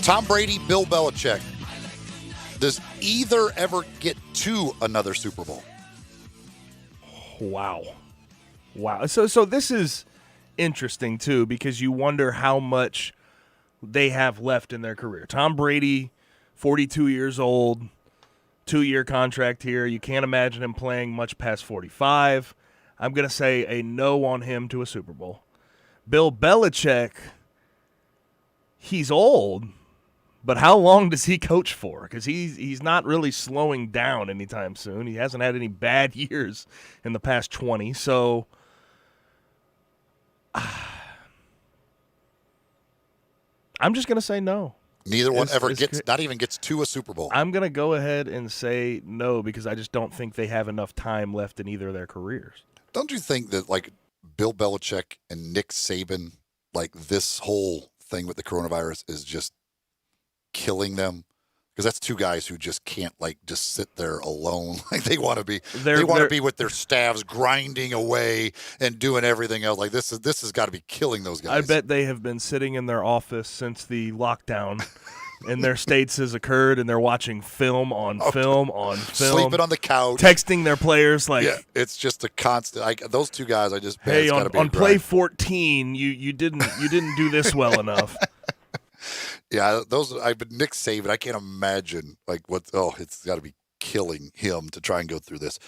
[SPEAKER 4] Tom Brady, Bill Belichick. Does either ever get to another Super Bowl?
[SPEAKER 6] Wow. So this is interesting, too, because you wonder how much they have left in their career. Tom Brady, 42 years old, 2-year contract here. You can't imagine him playing much past 45. I'm going to say a no on him to a Super Bowl. Bill Belichick, he's old, but how long does he coach for? Because he's not really slowing down anytime soon. He hasn't had any bad years in the past 20. So I'm just going to say no.
[SPEAKER 4] Neither one ever not even gets to a Super Bowl.
[SPEAKER 6] I'm going to go ahead and say no because I just don't think they have enough time left in either of their careers.
[SPEAKER 4] Don't you think that, like, Bill Belichick and Nick Saban, like, this whole thing with the coronavirus is just killing them? Because that's two guys who just can't, like, just sit there alone. Like, they want to be with their staffs grinding away and doing everything else. Like, this has got to be killing those guys.
[SPEAKER 6] I bet they have been sitting in their office since the lockdown in their states has occurred, and they're watching film on film on film.
[SPEAKER 4] Sleeping on the couch.
[SPEAKER 6] Texting their players like...
[SPEAKER 4] Yeah, it's just a constant... those two guys, I just...
[SPEAKER 6] Hey, on play 14, you didn't do this well enough.
[SPEAKER 4] Yeah, Nick Saban, I can't imagine it's got to be killing him to try and go through this.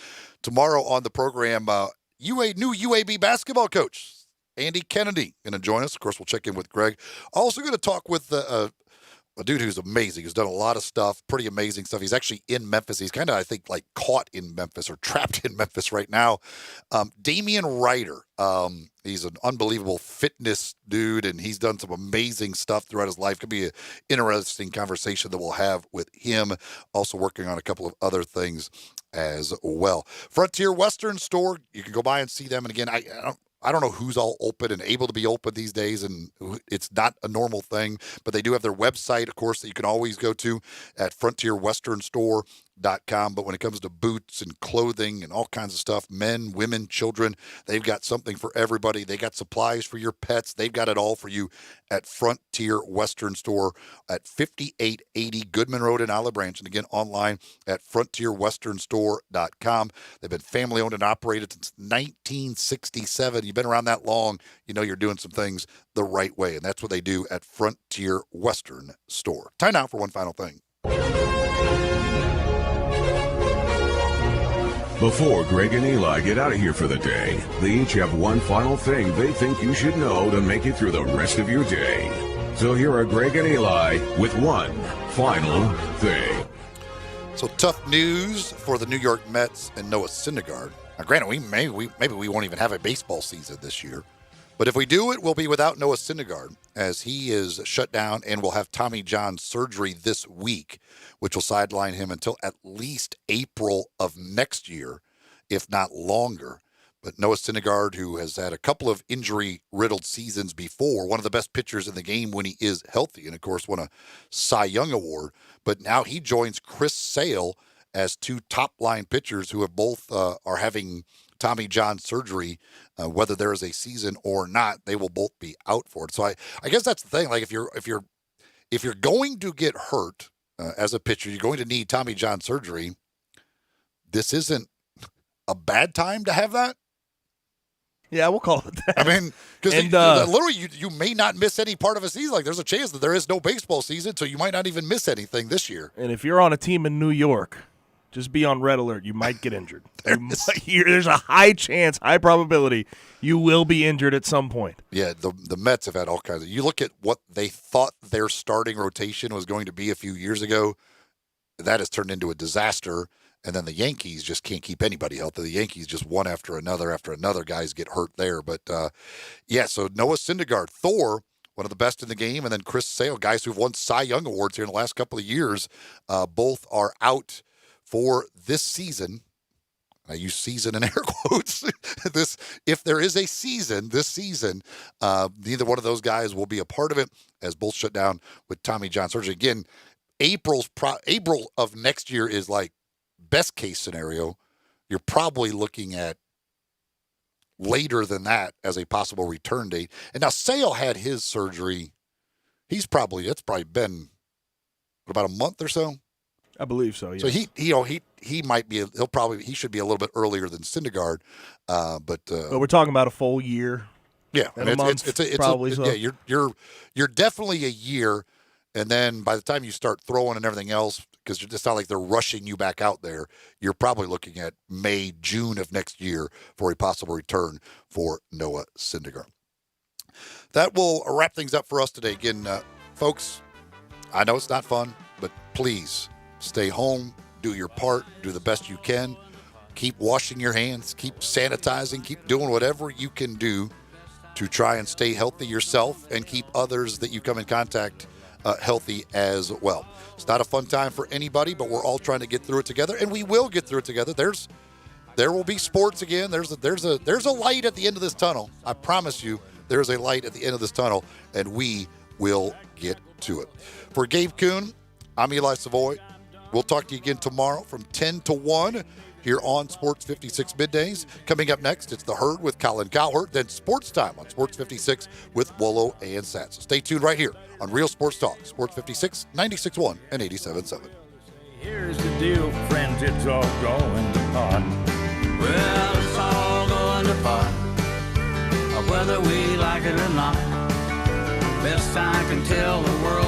[SPEAKER 4] Tomorrow on the program, new UAB basketball coach, Andy Kennedy, going to join us. Of course, we'll check in with Greg. Also going to talk with a dude who's amazing, who's done a lot of stuff, pretty amazing stuff. He's actually in Memphis. He's kind of, I think, like caught in Memphis or trapped in Memphis right now. Damian Ryder. He's an unbelievable fitness dude, and he's done some amazing stuff throughout his life. Could be an interesting conversation that we'll have with him. Also working on a couple of other things as well. Frontier Western Store, you can go by and see them. And again, I don't know who's all open and able to be open these days, and it's not a normal thing, but they do have their website, of course, that you can always go to at frontierwesternstore.com. But when it comes to boots and clothing and all kinds of stuff, men, women, children, they've got something for everybody. They got supplies for your pets. They've got it all for you at Frontier Western Store at 5880 Goodman Road in Olive Branch. And again, online at frontierwesternstore.com. They've been family owned and operated since 1967. You've been around that long, you know you're doing some things the right way. And that's what they do at Frontier Western Store. Time now for one final thing.
[SPEAKER 1] Before Greg and Eli get out of here for the day, they each have one final thing they think you should know to make it through the rest of your day. So here are Greg and Eli with one final thing.
[SPEAKER 4] So tough news for the New York Mets and Noah Syndergaard. Now, granted, maybe we won't even have a baseball season this year. But if we do it, we'll be without Noah Syndergaard, as he is shut down and will have Tommy John surgery this week, which will sideline him until at least April of next year, if not longer. But Noah Syndergaard, who has had a couple of injury-riddled seasons before, one of the best pitchers in the game when he is healthy, and, of course, won a Cy Young Award. But now he joins Chris Sale as two top-line pitchers who have both are having Tommy John surgery. Whether there is a season or not, they will both be out for it. So I guess that's the thing. Like if you're going to get hurt as a pitcher, you're going to need Tommy John surgery. This isn't a bad time to have that.
[SPEAKER 6] Yeah, we'll call it that.
[SPEAKER 4] I mean, because literally you may not miss any part of a season. Like there's a chance that there is no baseball season, so you might not even miss anything this year.
[SPEAKER 6] And if you're on a team in New York, just be on red alert. You might get injured. There's a high chance, high probability you will be injured at some point.
[SPEAKER 4] Yeah, the Mets have had all kinds of. You look at what they thought their starting rotation was going to be a few years ago. That has turned into a disaster. And then the Yankees just can't keep anybody healthy. The Yankees just one after another. Guys get hurt there. But, so Noah Syndergaard, Thor, one of the best in the game, and then Chris Sale, guys who've won Cy Young Awards here in the last couple of years, both are out for this season. I use season in air quotes. If there is a season, this season, neither one of those guys will be a part of it, as both shut down with Tommy John surgery. Again, April of next year is like best case scenario. You're probably looking at later than that as a possible return date. And now Sale had his surgery. It's probably been about a month or so.
[SPEAKER 6] I believe so. Yes.
[SPEAKER 4] So he might be. He should be a little bit earlier than Syndergaard, but
[SPEAKER 6] we're talking about a full year.
[SPEAKER 4] Yeah,
[SPEAKER 6] and a month, it's probably.
[SPEAKER 4] Yeah, you're definitely a year, and then by the time you start throwing and everything else, because it's not like they're rushing you back out there. You're probably looking at May, June of next year for a possible return for Noah Syndergaard. That will wrap things up for us today. Again, folks, I know it's not fun, but please stay home, do your part, do the best you can. Keep washing your hands, keep sanitizing, keep doing whatever you can do to try and stay healthy yourself and keep others that you come in contact healthy as well. It's not a fun time for anybody, but we're all trying to get through it together, and we will get through it together. There will be sports again. There's a light at the end of this tunnel. I promise you, there's a light at the end of this tunnel, and we will get to it. For Gabe Kuhn, I'm Eli Savoie. We'll talk to you again tomorrow from 10 to 1 here on Sports 56 Middays. Coming up next, it's The Herd with Colin Cowherd, then Sports Time on Sports 56 with Wolo and Sat. So stay tuned right here on Real Sports Talk, Sports 56, 96.1 and 87.7.
[SPEAKER 16] Here's the deal, friends, it's all going to pot. Well, it's all going to pot, whether we like it or not. Best I can tell the world